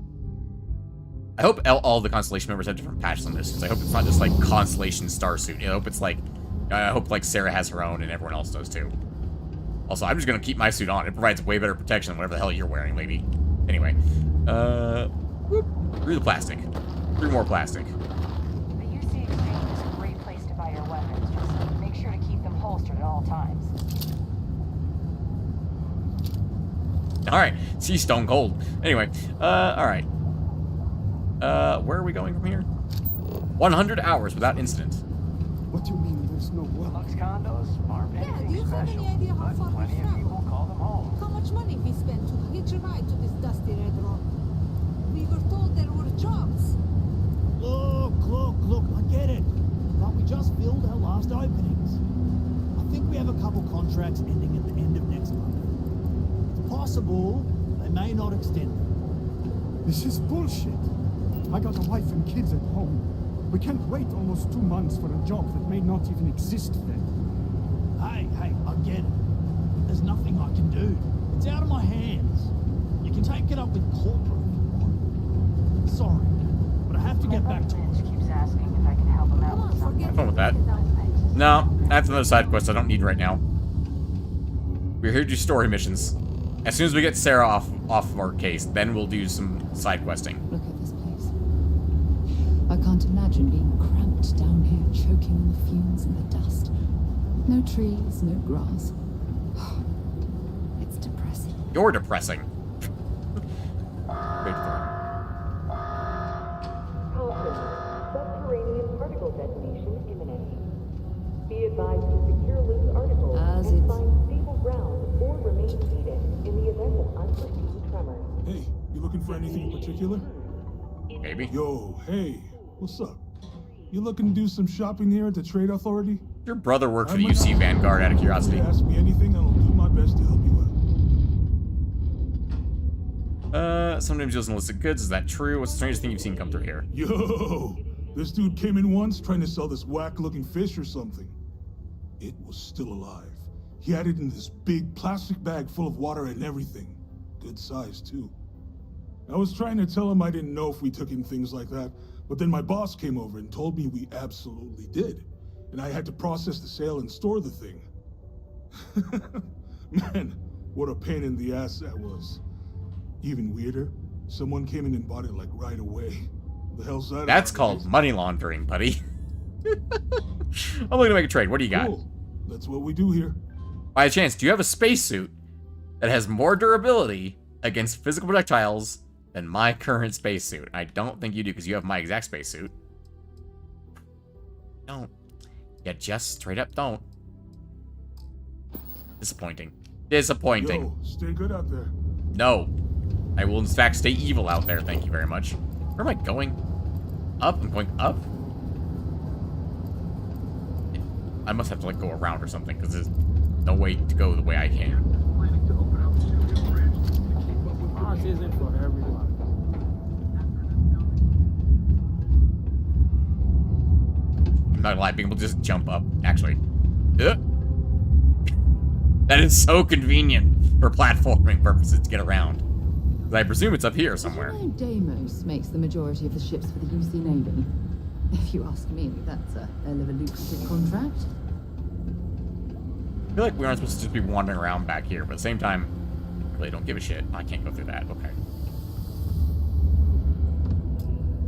I hope all the Constellation members have different patches on this, because I hope it's not just like Constellation Starsuit. I hope it's like, I hope like Sarah has her own and everyone else does too. Also, I'm just gonna keep my suit on. It provides way better protection than whatever the hell you're wearing, lady. Anyway, whoop, through the plastic, through more plastic. The UC Exchange is a great place to buy your weapons. Just make sure to keep them holstered at all times. All right, see, stone cold. Anyway, all right. Where are we going from here? 100 hours without incident. What do you mean there's no work? Lux condos aren't Yeah, do anything you have special, any idea how but far we plenty of traveled? people call them home. How much money we spent to hitch a ride to this dusty red rock? We were told there were jobs. Look, I get it. But we just filled our last openings. I think we have a couple contracts ending at the end of next month. It's possible they may not extend them. This is bullshit. I got a wife and kids at home. We can't wait almost 2 months for a job that may not even exist then. Hey, I get it. But there's nothing I can do. It's out of my hands. You can take it up with corporate if you want. Sorry, but I have to get back to it. Keeps asking if I can help him out with something. Have fun with that. No, that's another side quest I don't need right now. We're here to do story missions. As soon as we get Sarah off of our case, then we'll do some side questing. Look at this place. I can't imagine being cramped down here, choking on the fumes and the dust. No trees, no grass. It's depressing. You're depressing. Subterranean particle detonation imminent. Be advised to secure loose articles and find stable ground or remain seated in the event of unforeseen tremors. Hey, you looking looking for anything in particular? Maybe. Yo, hey, what's up? You looking to do some shopping here at the Trade Authority? Your brother worked for the UC Vanguard out of curiosity. Ask me anything, and I'll do my best to help you out. Sometimes he doesn't list goods. Is that true? What's the strangest thing you've seen come through here? Yo, this dude came in once trying to sell this whack-looking fish or something. It was still alive. He had it in this big plastic bag full of water and everything. Good size, too. I was trying to tell him I didn't know if we took in things like that, but then my boss came over and told me we absolutely did. And I had to process the sale and store the thing. Man, what a pain in the ass that was. Even weirder, someone came in and bought it like right away. The hell's that? That's called money laundering, buddy. I'm looking to make a trade. What do you got? Cool. That's what we do here. By chance, do you have a spacesuit that has more durability against physical projectiles than my current spacesuit? I don't think you do, because you have my exact spacesuit. Don't. Yeah, just straight up don't. Disappointing. Disappointing. Yo, stay good out there. No. I will in fact stay evil out there, thank you very much. Where am I going? Up? I'm going up? I must have to like go around or something, because there's no way to go the way I can. Mars isn't for everyone. I'm not gonna lie, being able to just jump up, actually. That is so convenient for platforming purposes to get around. I presume it's up here somewhere. Did you know Deimos makes the majority of the ships for the UC Navy? If you ask me, that's a hell of a lucrative contract. I feel like we aren't supposed to just be wandering around back here, but at the same time, I really don't give a shit. I can't go through that. Okay.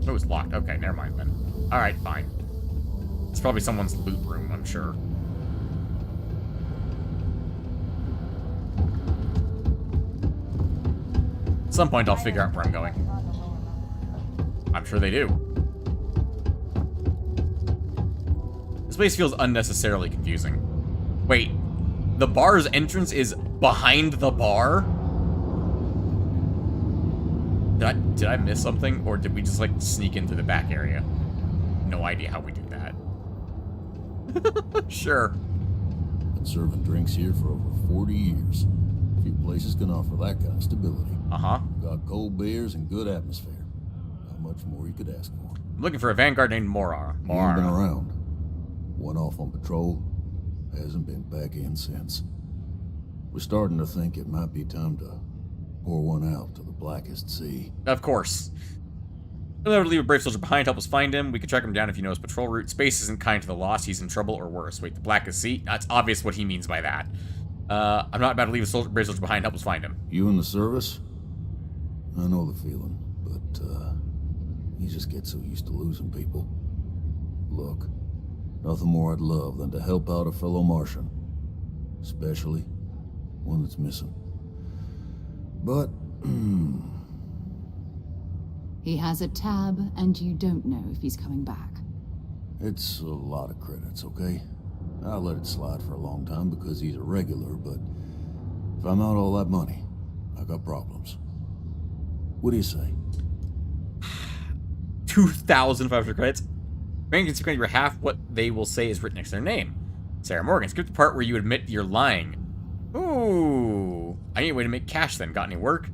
Oh, it's locked. Okay, never mind then. Alright, fine. It's probably someone's loot room, I'm sure. At some point, I'll figure out where I'm going. I'm sure they do. This place feels unnecessarily confusing. Wait, the bar's entrance is behind the bar? Did I miss something? Or did we just, like, sneak into the back area? No idea how we did that. Sure. Been serving drinks here for over 40 years. Few places can offer that kind of stability. Uh-huh. Got cold beers and good atmosphere. How much more you could ask for? I'm looking for a Vanguard named Mora. He ain't been around. Went off on patrol. Hasn't been back in since. We're starting to think it might be time to pour one out to the blackest sea. Of course. We'll never leave a brave soldier behind. Help us find him. We can track him down if you know his patrol route. Space isn't kind to the lost. He's in trouble or worse. Wait, the blackest sea? That's obvious what he means by that. I'm not about to leave a brave soldier behind. Help us find him. You in the service? I know the feeling, but you just get so used to losing people. Look, nothing more I'd love than to help out a fellow Martian. Especially one that's missing. But, He has a tab, and you don't know if he's coming back. it's a lot of credits, okay? I let it slide for a long time because he's a regular, but if I'm out all that money, I got problems. What do you say? 2,500 credits. Rank can secret your half what they will say is written next to their name. Sarah Morgan, skip the part where you admit you're lying. Ooh. I need a way to make cash then. Got any work?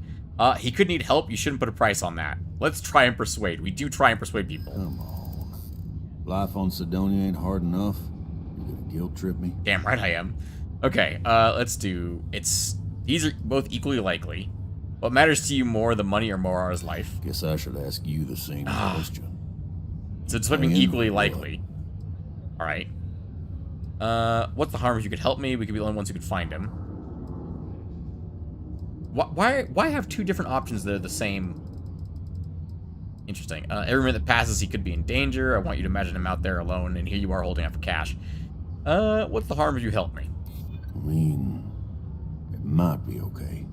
He could need help. You shouldn't put a price on that. Let's try and persuade. We do try and persuade people. Come on. Life on Sidonia ain't hard enough. You gonna guilt trip me? Damn right I am. Okay, let's do... These are both equally likely. What matters to you more, the money or Morara's life? Guess I should ask you the same question. So it's something equally likely. Alright. What's the harm if you could help me? We could be the only ones who could find him. Why have two different options that are the same? Interesting. Every minute that passes, he could be in danger. I want you to imagine him out there alone, and here you are holding out for cash. What's the harm if you help me? I mean, it might be okay.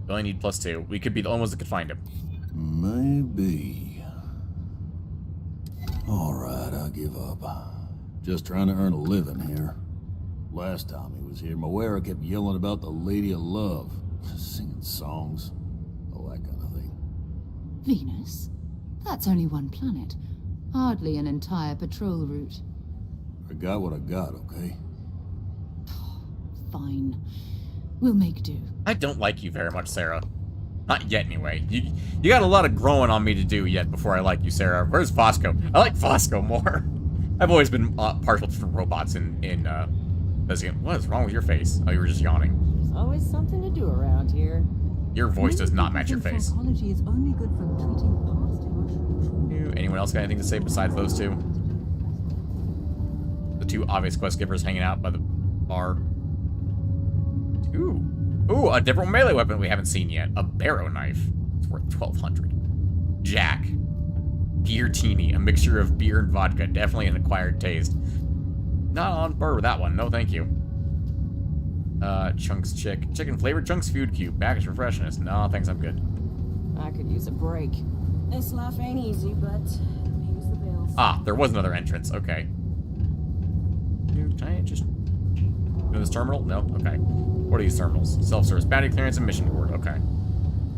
We only need +2. We could be the only ones that could find him. Maybe. Alright, I'll give up. Just trying to earn a living here. Last time he was here, Moira kept yelling about the Lady of Love. Singing songs. All that kind of thing. Venus? That's only one planet. Hardly an entire patrol route. I got what I got, okay? Fine. We'll make do. I don't like you very much, Sarah. Not yet, anyway. You got a lot of growing on me to do yet before I like you, Sarah. Where's Fosco? I like Fosco more. I've always been partial to robots in Bethesda. What is wrong with your face? Oh, you were just yawning. There's always something to do around here. Your voice does not match your face. Psychology is only good for treating past emotional trauma. Anyone else got anything to say besides those two? The two obvious quest givers hanging out by the bar. Ooh, a different melee weapon we haven't seen yet. A barrow knife. It's worth 1,200. Jack. Beertini, a mixture of beer and vodka. Definitely an acquired taste. Not on board with that one. No, thank you. Chunks chicken flavored chunks food cube. Package for freshness. No, thanks, I'm good. I could use a break. This life ain't easy, but pays the bills. Ah, there was another entrance. Okay. Can I just go to this terminal? No? Okay. What are these terminals? Self-service, bounty clearance, and mission reward. Okay.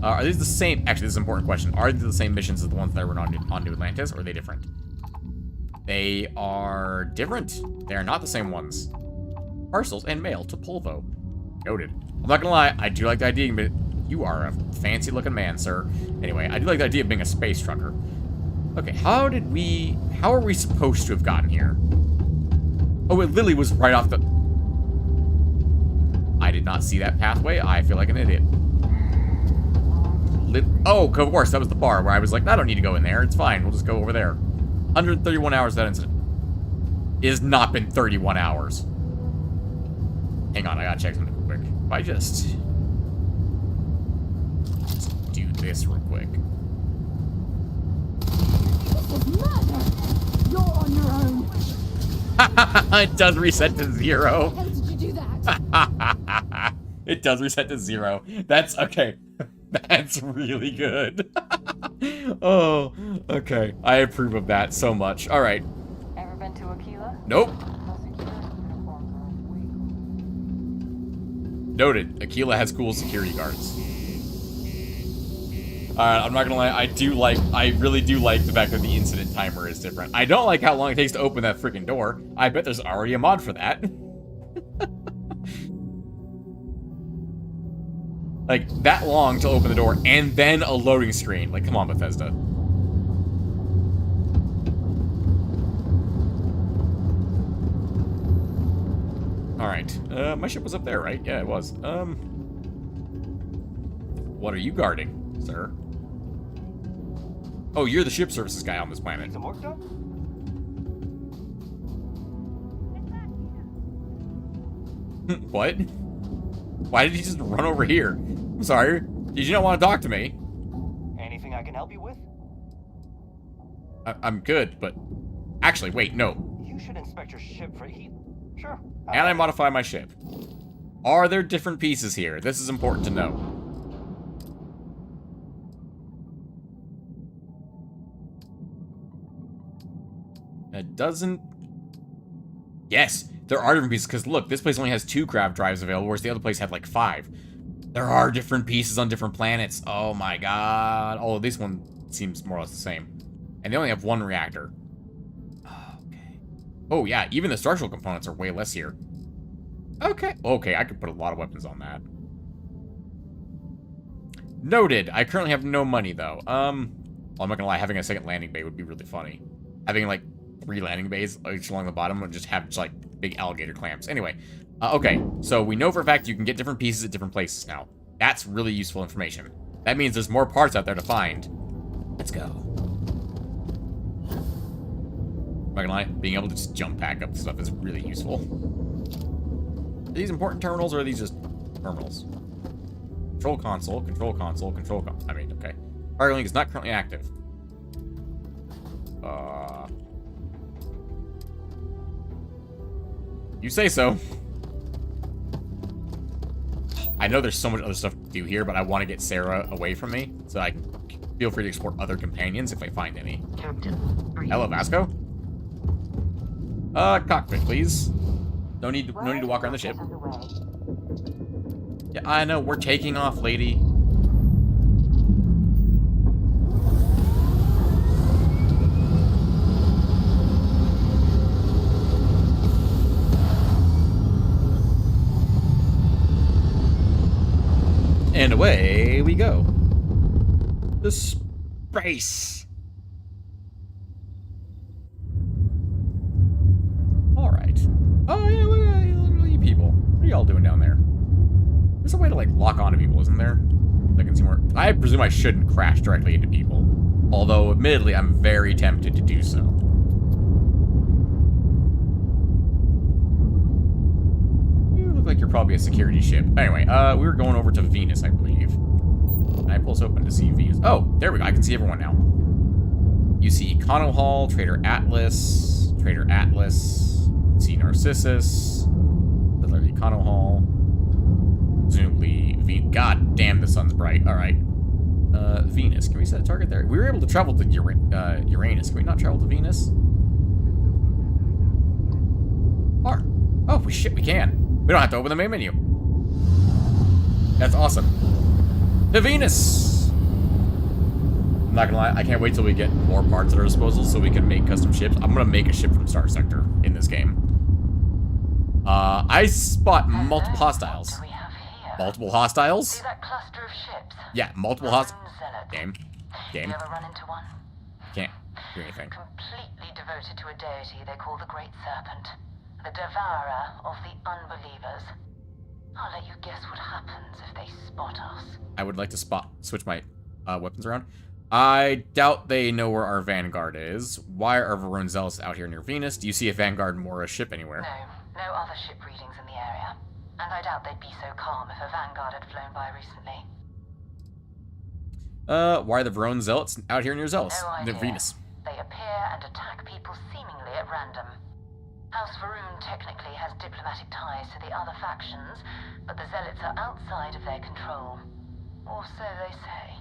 Are these the same? Actually, this is an important question. Are these the same missions as the ones that were on New Atlantis, or are they different? They are different. They are not the same ones. Parcels and mail to Polvo. Noted. I'm not gonna lie, I do like the idea, but you are a fancy-looking man, sir. Anyway, I do like the idea of being a space trucker. Okay, how are we supposed to have gotten here? Oh, it literally was right off the... I did not see that pathway. I feel like an idiot. Oh, of course, that was the bar where I was like, I don't need to go in there. It's fine. We'll just go over there. 131 hours that incident. It has not been 31 hours. Hang on, I gotta check something real quick. If I just do this real quick. This is murder! You're on your own! It does reset to 0. How did you do that? It does reset to 0. That's okay. That's really good. Oh, okay. I approve of that so much. All right. Ever been to Aquila? Nope. Noted. Aquila has cool security guards. Alright, I'm not gonna lie, I really do like the fact that the incident timer is different. I don't like how long it takes to open that freaking door. I bet there's already a mod for that. Like, that long to open the door, and then a loading screen. Like, come on, Bethesda. Alright, my ship was up there, right? Yeah, it was. What are you guarding, sir? Oh, you're the ship services guy on this planet. Some work done? What? Why did he just run over here? I'm sorry. Did you not want to talk to me? Anything I can help you with? I'm good, but... Actually, wait, no. You should inspect your ship for heat. Sure. And I modify my ship. Are there different pieces here? This is important to know. It doesn't... Yes, there are different pieces, because look, this place only has 2 grav drives available, whereas the other place had like 5. There are different pieces on different planets. Oh my god. Oh, this one seems more or less the same. And they only have 1 reactor. Okay. Oh yeah, even the structural components are way less here. Okay. Okay, I could put a lot of weapons on that. Noted. I currently have no money, though. Well, I'm not gonna lie, having a second landing bay would be really funny. Having, like, 3 landing bays each along the bottom and just have, just, like, big alligator clamps. Anyway. Okay, so we know for a fact you can get different pieces at different places now. That's really useful information. That means there's more parts out there to find. Let's go. I'm not gonna lie, being able to just jump back up stuff is really useful. Are these important terminals, or are these just terminals? Control console, control console, control console. I mean, okay. Cargo link is not currently active. You say so. I know there's so much other stuff to do here, but I want to get Sarah away from me, so I can feel free to explore other companions if I find any. Captain. Hello, Vasco. Cockpit, please. No need to walk around the ship. Yeah, I know. We're taking off, lady. away we go. To space. Alright. Oh, yeah, look at you people. What are y'all doing down there? There's a way to, like, lock onto people, isn't there? I can see more. I presume I shouldn't crash directly into people. Although, admittedly, I'm very tempted to do so. You look like you're probably a security ship. Anyway, we were going over to Venus, I believe. And I pull this open to see Venus. Oh, there we go. I can see everyone now. You see Econo Hall, Trader Atlas, see Narcissus, Fiddler Econo Hall, presumably God damn, the sun's bright. All right. Venus. Can we set a target there? We were able to travel to Uranus. Can we not travel to Venus? Or, oh, shit, we can. We don't have to open the main menu. That's awesome. To Venus! I'm not gonna lie, I can't wait till we get more parts at our disposal so we can make custom ships. I'm gonna make a ship from Star Sector in this game. I spot multiple hostiles. Multiple hostiles? See that cluster of ships? Yeah, multiple hostiles. Game. You ever run into one? Can't do anything. Completely devoted to a deity they call the Great Serpent. The devourer of the unbelievers. I'll let you guess what happens if they spot us. I would like to switch my weapons around. I doubt they know where our Vanguard is. Why are Varun Zealots out here near Venus? Do you see a Vanguard Mora ship anywhere? No other ship readings in the area. And I doubt they'd be so calm if a Vanguard had flown by recently. Why are the Varun Zealots out here near Zealous? No idea. Venus. They appear and attack people seemingly at random. House Varun technically has diplomatic ties to the other factions, but the Zealots are outside of their control. Or so they say.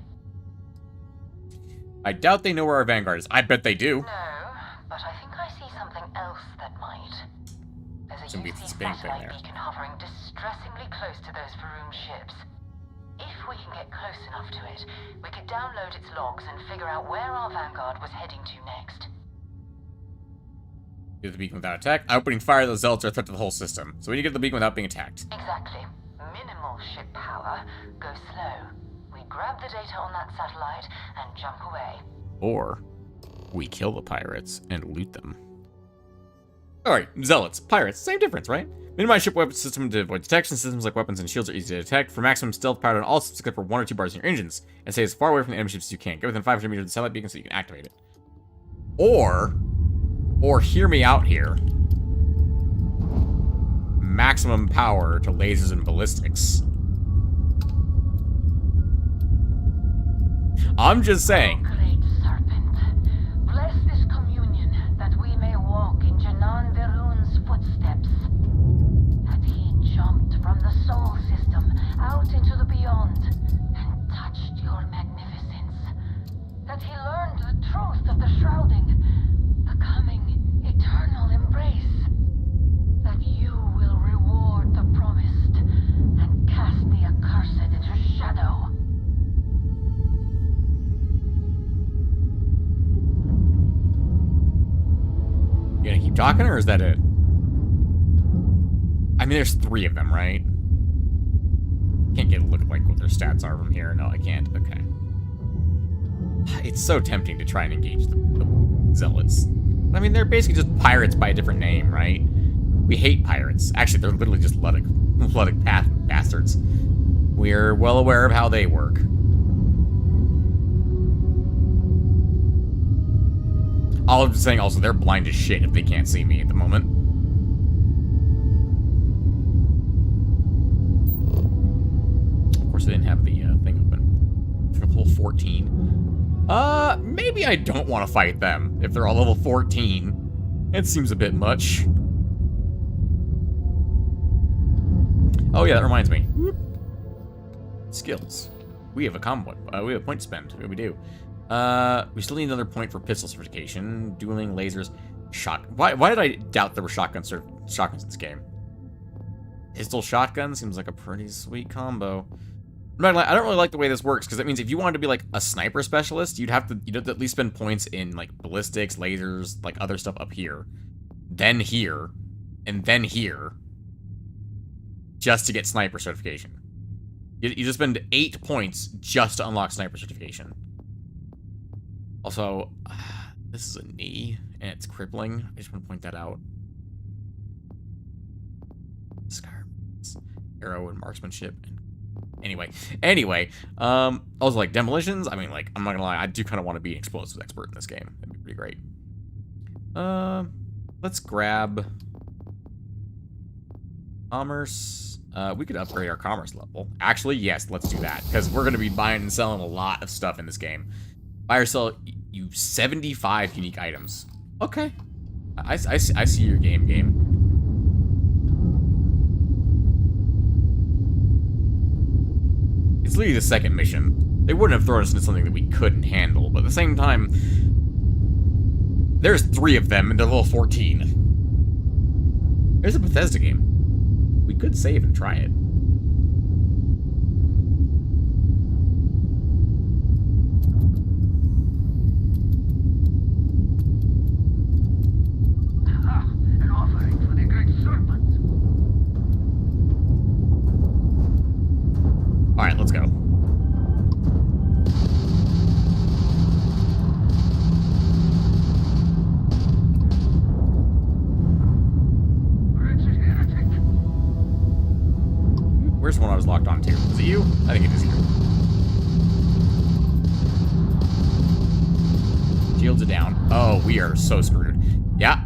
I doubt they know where our Vanguard is. I bet they do. No, but I think I see something else that might. There's a UC satellite beacon hovering distressingly close to those Varun ships. If we can get close enough to it, we could download its logs and figure out where our Vanguard was heading to next. Get the beacon without attack. Opening fire, the Zealots are a threat to the whole system. So we need to get the beacon without being attacked. Exactly. Minimal ship power. Go slow. We grab the data on that satellite and jump away. Or we kill the pirates and loot them. Alright, Zealots, pirates, same difference, right? Minimize ship weapon system to avoid detection. Systems like weapons and shields are easy to detect. For maximum stealth, power on all systems except for 1 or 2 bars in your engines. And stay as far away from the enemy ships as you can. Get within 500 meters of the satellite beacon so you can activate it. Or hear me out here. Maximum power to lasers and ballistics. I'm just saying. Great Serpent, bless this communion that we may walk in Janan Verun's footsteps. That he jumped from the soul system out into the beyond and touched your magnificence. That he learned the truth of the shrouding, the coming eternal embrace. That you will reward the promised and cast the accursed into shadow. You gonna keep talking, or is that it? I mean, there's 3 of them, right? Can't get a look at like what their stats are from here. No, I can't. Okay. It's so tempting to try and engage the Zealots. I mean, they're basically just pirates by a different name, right? We hate pirates. Actually, they're literally just Luddic bastards. We're well aware of how they work. All I'm saying also, they're blind as shit if they can't see me at the moment. Of course, I didn't have the thing open. Level 14. Maybe I don't want to fight them if they're all level 14. It seems a bit much. Oh yeah, that reminds me. Skills. We have a combo. We have a point to spend. We do. We still need another point for pistol certification. Dueling, lasers, Why did I doubt there were shotguns in this game? Pistol shotgun seems like a pretty sweet combo. I don't really like the way this works, because that means if you wanted to be like a sniper specialist, you'd have to at least spend points in like ballistics, lasers, like other stuff up here, then here, and then here, just to get sniper certification. You just spend 8 points just to unlock sniper certification. Also, this is a knee, and it's crippling. I just want to point that out. Scar, arrow, and marksmanship. Anyway, also, like, demolitions, I mean, like, I'm not gonna lie, I do kind of want to be an explosives expert in this game. That'd be pretty great. Let's grab commerce. We could upgrade our commerce level. Actually, yes, let's do that, because we're going to be buying and selling a lot of stuff in this game. Buy or sell you 75 unique items. Okay. I see your game. It's literally the second mission. They wouldn't have thrown us into something that we couldn't handle, but at the same time, there's 3 of them, and they're level 14. There's a Bethesda game. We could save and try it. An offering for the great serpent. Alright, let's go. Where's the one I was locked onto? Is it you? I think it is you. Shields are down. Oh, we are so screwed. Yeah.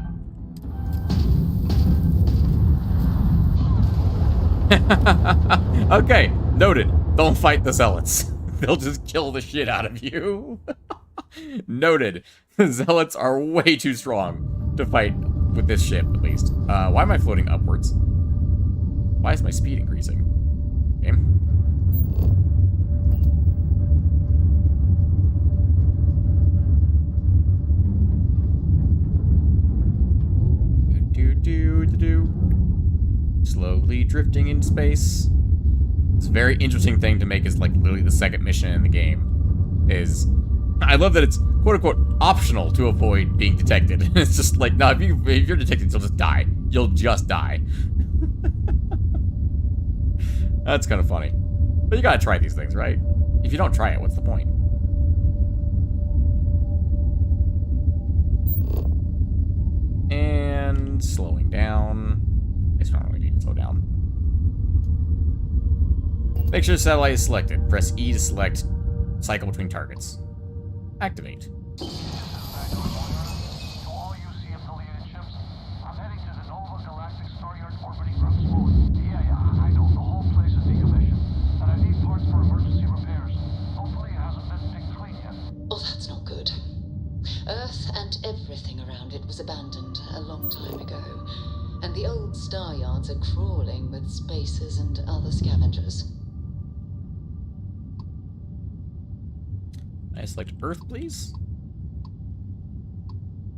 Okay, noted. Don't fight the zealots. They'll just kill the shit out of you. Noted. The zealots are way too strong to fight with this ship, at least. Why am I floating upwards? Why is my speed increasing? Game. Do. Slowly drifting in space. It's a very interesting thing to make is like literally the second mission in the game. Is I love that it's quote unquote optional to avoid being detected. It's just like, no, if you're detected, you'll just die. You'll just die. That's kind of funny. But you gotta try these things, right? If you don't try it, what's the point? And slowing down. It's not really need to slow down. Make sure the satellite is selected. Press E to select cycle between targets. Activate. Oh, that's not good. Earth and everything around it was abandoned a long time ago, and the old star yards are crawling with spacers and other scavengers. I select Earth, please.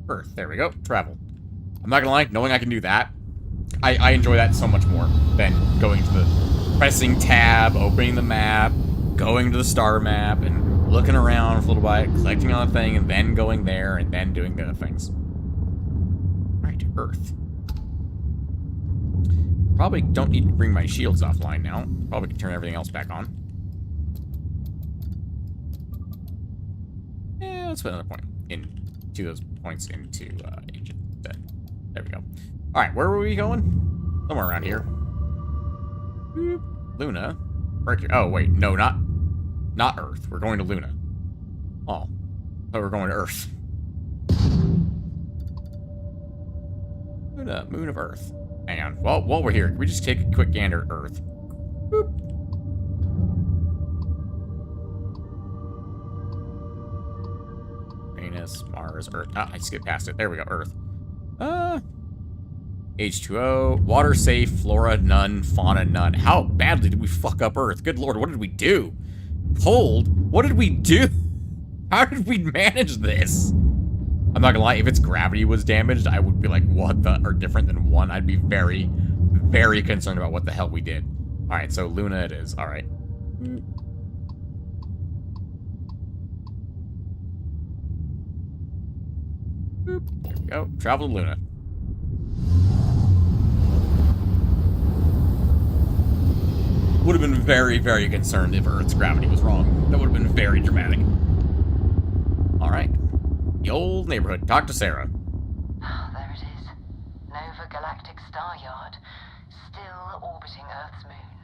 Earth, there we go. Travel. I'm not gonna lie, knowing I can do that, I enjoy that so much more than going to the pressing tab, opening the map, going to the star map, and looking around for a little bit, collecting on a thing, and then going there, and then doing the other things. Alright, Earth. Probably don't need to bring my shields offline now. Probably can turn everything else back on. Yeah, let's put another point in 2 of those points into Agent. There we go. Alright, where were we going? Somewhere around here. Boop. Luna. Mercury. Oh, wait. No, not Earth. We're going to Luna. Oh. Oh, we're going to Earth. Luna, moon of Earth. Hang on. Well, while we're here, can we just take a quick gander at Earth? Boop. Venus, Mars, Earth. Ah, I skipped past it. There we go. Earth. H2O. Water safe. Flora none. Fauna none. How badly did we fuck up Earth? Good lord, what did we do? Cold? What did we do? How did we manage this? I'm not gonna lie, if its gravity was damaged, I would be like, what the, or different than 1. I'd be very, very concerned about what the hell we did. Alright, so Luna it is. Alright. Boop. There we go. Travel to Luna. would have been very, very concerned if Earth's gravity was wrong. That would have been very dramatic. Alright. The old neighborhood. Talk to Sarah. There it is. Nova Galactic Star Yard. Still orbiting Earth's moon.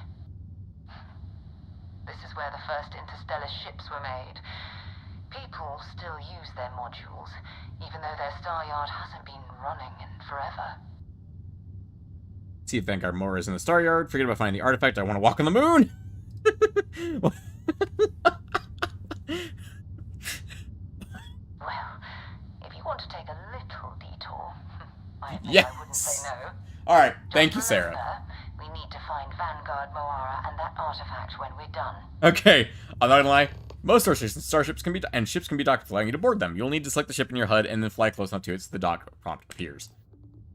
This is where the first interstellar ships were made. People still use their modules, even though their star yard hasn't been running in forever. See if Vanguard Moore is in the star yard. Forget about finding the artifact. I want to walk on the moon. Well, if you want to take a little detour, I admit Yes. I wouldn't say no. All right. Thank you, Just Sarah. remember, we need to find Vanguard Moara and that artifact when we're done. Okay. I'm not gonna lie. Most starships can be and ships can be docked, allowing you to board them. You'll need to select the ship in your HUD and then fly close enough to it so the dock prompt appears.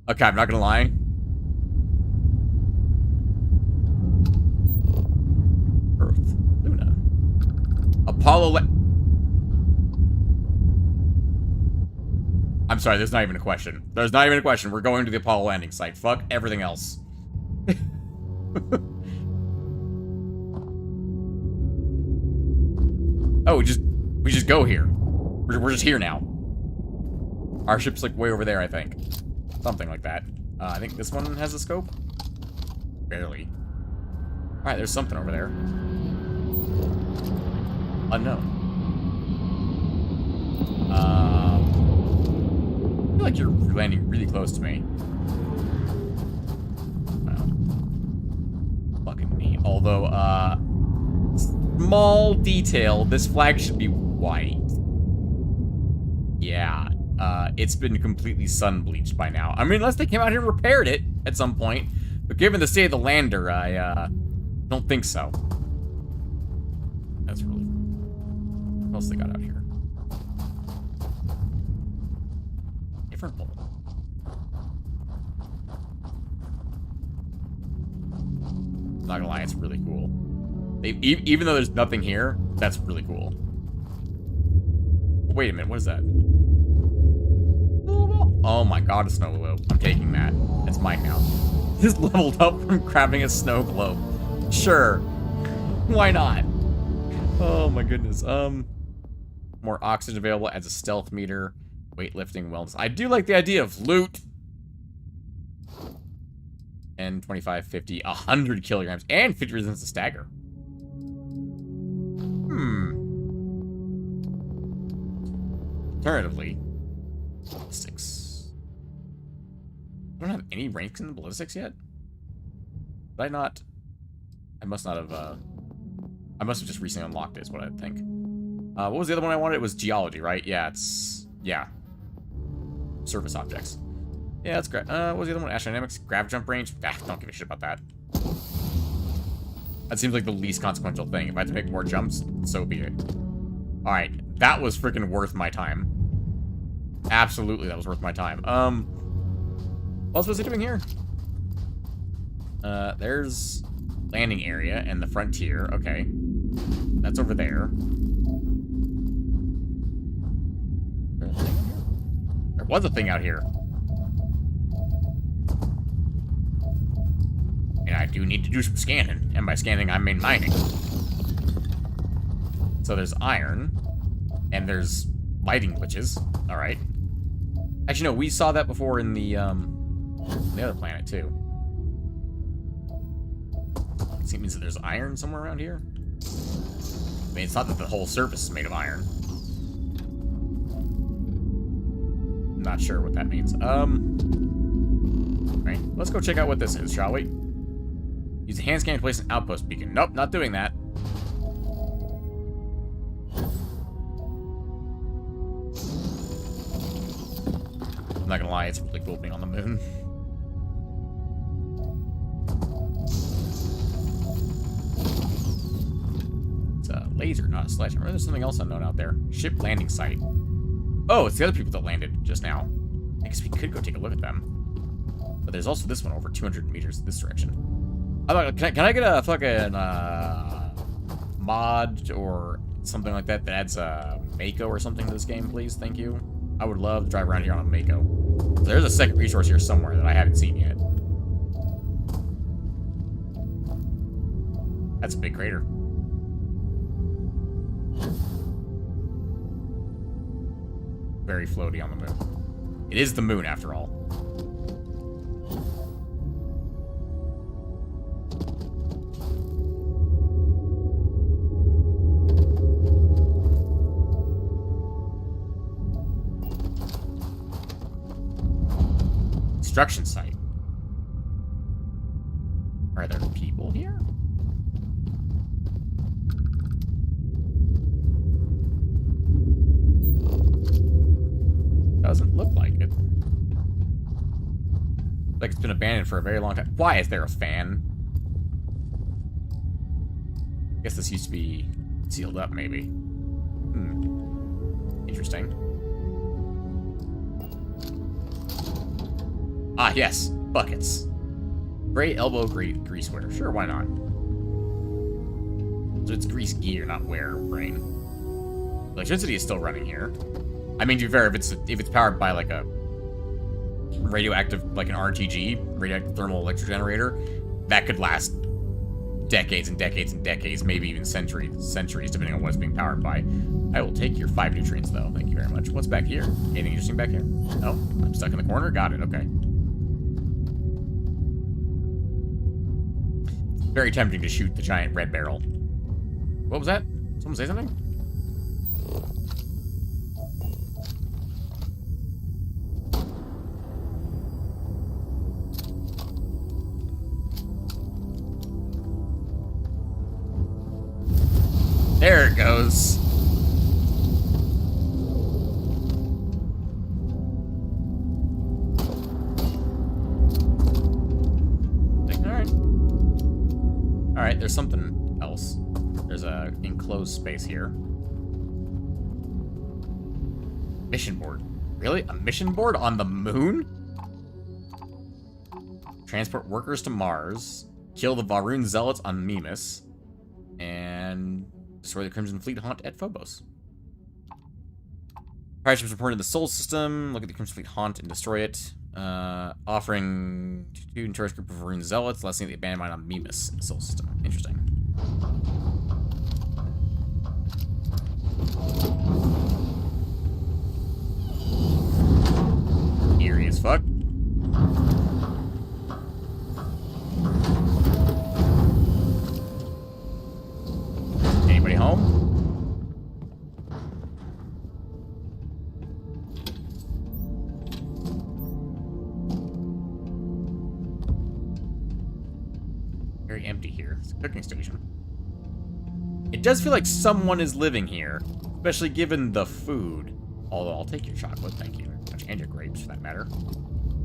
Okay, I'm not gonna lie. Earth, Luna, Apollo. I'm sorry. There's not even a question. There's not even a question. We're going to the Apollo landing site. Fuck everything else. Oh, we just go here. We're just here now. Our ship's like way over there, I think. Something like that. I think this one has a scope. Barely. All right, there's something over there. Unknown. I feel like you're landing really close to me. Well, fucking me. Although, small detail, this flag should be white. Yeah, it's been completely sun bleached by now. I mean, unless they came out here and repaired it at some point. But given the state of the lander, I don't think so. That's really... What else they got out here? Different pole. Not gonna lie, it's really cool. Even though there's nothing here, that's really cool. Wait a minute, what is that? Oh my god, a snow globe. I'm taking that. It's mine now. Just leveled up from grabbing a snow globe. Sure. Why not? Oh my goodness. More oxygen available, adds a stealth meter, weightlifting, wellness. I do like the idea of loot. And 25, 50, 100 kilograms, and 50 resistance to stagger. Alternatively, ballistics. I don't have any ranks in the ballistics yet. Did I not? I must not have, I must have just recently unlocked it, is what I think. What was the other one I wanted? It was geology, right? Yeah, yeah. Surface objects. Yeah, that's great. What was the other one? Astrodynamics? Grav jump range? Ah, don't give a shit about that. That seems like the least consequential thing. If I had to make more jumps, so be it. Alright, that was freaking worth my time. Absolutely, that was worth my time. What else was I doing here? There's landing area and the frontier. Okay. That's over there. There was a thing out here. And I do need to do some scanning. And by scanning, I mean mining. So there's iron. And there's lighting glitches. Alright. Actually, no, we saw that before in the other planet, too. Seems that there's iron somewhere around here. I mean, it's not that the whole surface is made of iron. Not sure what that means. Alright, let's go check out what this is, shall we? Use a hand scan to place an outpost beacon. Nope, not doing that. I'm not gonna lie, it's really cool being on the moon. It's a laser, not a sledgehammer. There's something else unknown out there. Ship landing site. Oh, it's the other people that landed just now. I guess we could go take a look at them. But there's also this one over 200 meters this direction. Can I get a fucking mod or something like that that adds a Mako or something to this game, please? Thank you. I would love to drive around here on a Mako. There's a second resource here somewhere that I haven't seen yet. That's a big crater. Very floaty on the moon. It is the moon, after all. Construction site. Are there people here? Doesn't look like it. Like it's been abandoned for a very long time. Why is there a fan? I guess this used to be sealed up, maybe. Interesting. Ah, yes. Buckets. Gray elbow greaseware. Sure, why not? So it's grease gear, not wear, brain. Electricity is still running here. I mean, to be fair, if it's powered by like a radioactive, like an RTG, radioactive thermal electric generator, that could last decades and decades and decades, maybe even centuries, depending on what it's being powered by. I will take your 5 nutrients, though. Thank you very much. What's back here? Anything interesting back here? No? I'm stuck in the corner? Got it. Okay. Very tempting to shoot the giant red barrel. What was that? Someone say something? There it goes. Alright, there's something else. There's a enclosed space here. Mission board. Really? A mission board on the moon? Transport workers to Mars. Kill the Varun zealots on Mimas. And destroy the Crimson Fleet haunt at Phobos. Pirate ships reported to the Sol system. Look at the Crimson Fleet haunt and destroy it. Offering to and tourist group of Varun zealots, lessening the abandoned mine on Mimas in the Sol system. Interesting. Eerie as fuck. Anybody home? Very empty here. It's a cooking station. It does feel like someone is living here, especially given the food. Although I'll take your chocolate, thank you. And your grapes, for that matter.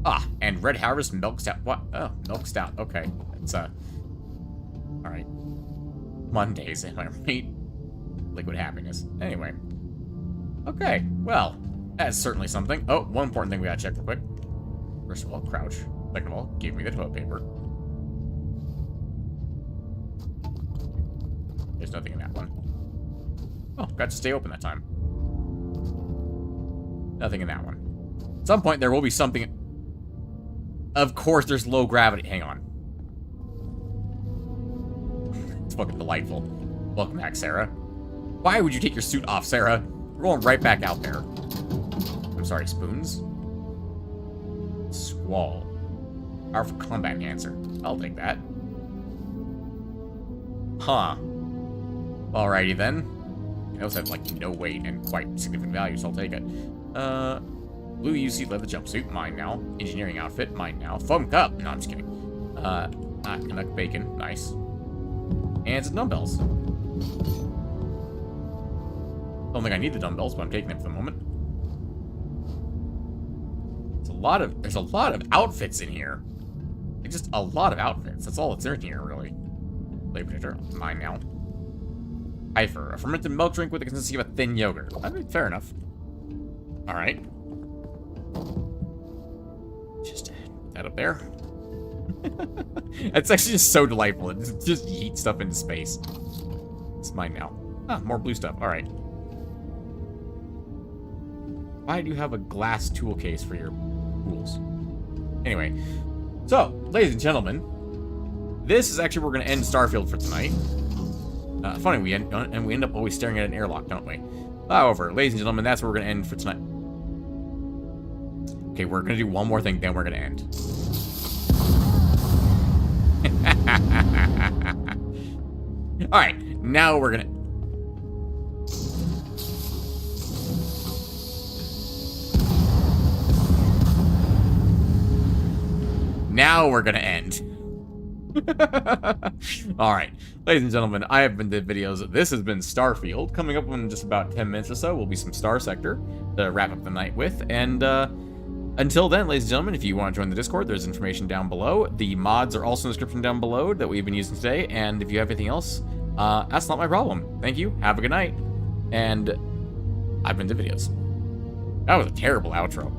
Ah, and Red Harvest milk stout. What? Oh, milk stout. Okay, it's all right. Mondays, am I right? Liquid happiness. Anyway. Okay, well, that's certainly something. Oh, one important thing we gotta check real quick. First of all, crouch. Second of all, give me the toilet paper. There's nothing in that one. Oh, got to stay open that time. Nothing in that one. At some point, there will be something. Of course, there's low gravity. Hang on. It's fucking delightful. Welcome back, Sarah. Why would you take your suit off, Sarah? We're going right back out there. I'm sorry, spoons? Squall. Powerful combat enhancer. I'll take that. Huh. Alrighty then. They also have, like, no weight and quite significant value, so I'll take it. Blue UC leather jumpsuit, mine now. Engineering outfit, mine now. Foam cup, no, I'm just kidding. Canuck bacon, nice. And some dumbbells. Don't think I need the dumbbells, but I'm taking them for the moment. There's a lot of outfits in here. Like, just a lot of outfits. That's all that's in here, really. Labor protector, mine now. Hyper, a fermented milk drink with the consistency of a thin yogurt. I mean, fair enough. Alright. Just put that up there. It's actually just so delightful. It just yeets stuff into space. It's mine now. Ah, more blue stuff. Alright. Why do you have a glass tool case for your tools? Anyway. So, ladies and gentlemen, this is actually where we're going to end Starfield for tonight. Funny, we end up always staring at an airlock, don't we? However, ladies and gentlemen, that's where we're going to end for tonight. Okay, we're going to do one more thing, then we're going to end. Alright, now we're going to... Now we're going to end. Alright, ladies and gentlemen, I have been did videos. This has been Starfield. Coming up in just about 10 minutes or so will be some Star Sector to wrap up the night with. And until then, ladies and gentlemen, if you want to join the Discord, there's information down below. The mods are also in the description down below that we've been using today. And if you have anything else, that's not my problem. Thank you. Have a good night. And I've been did videos. That was a terrible outro.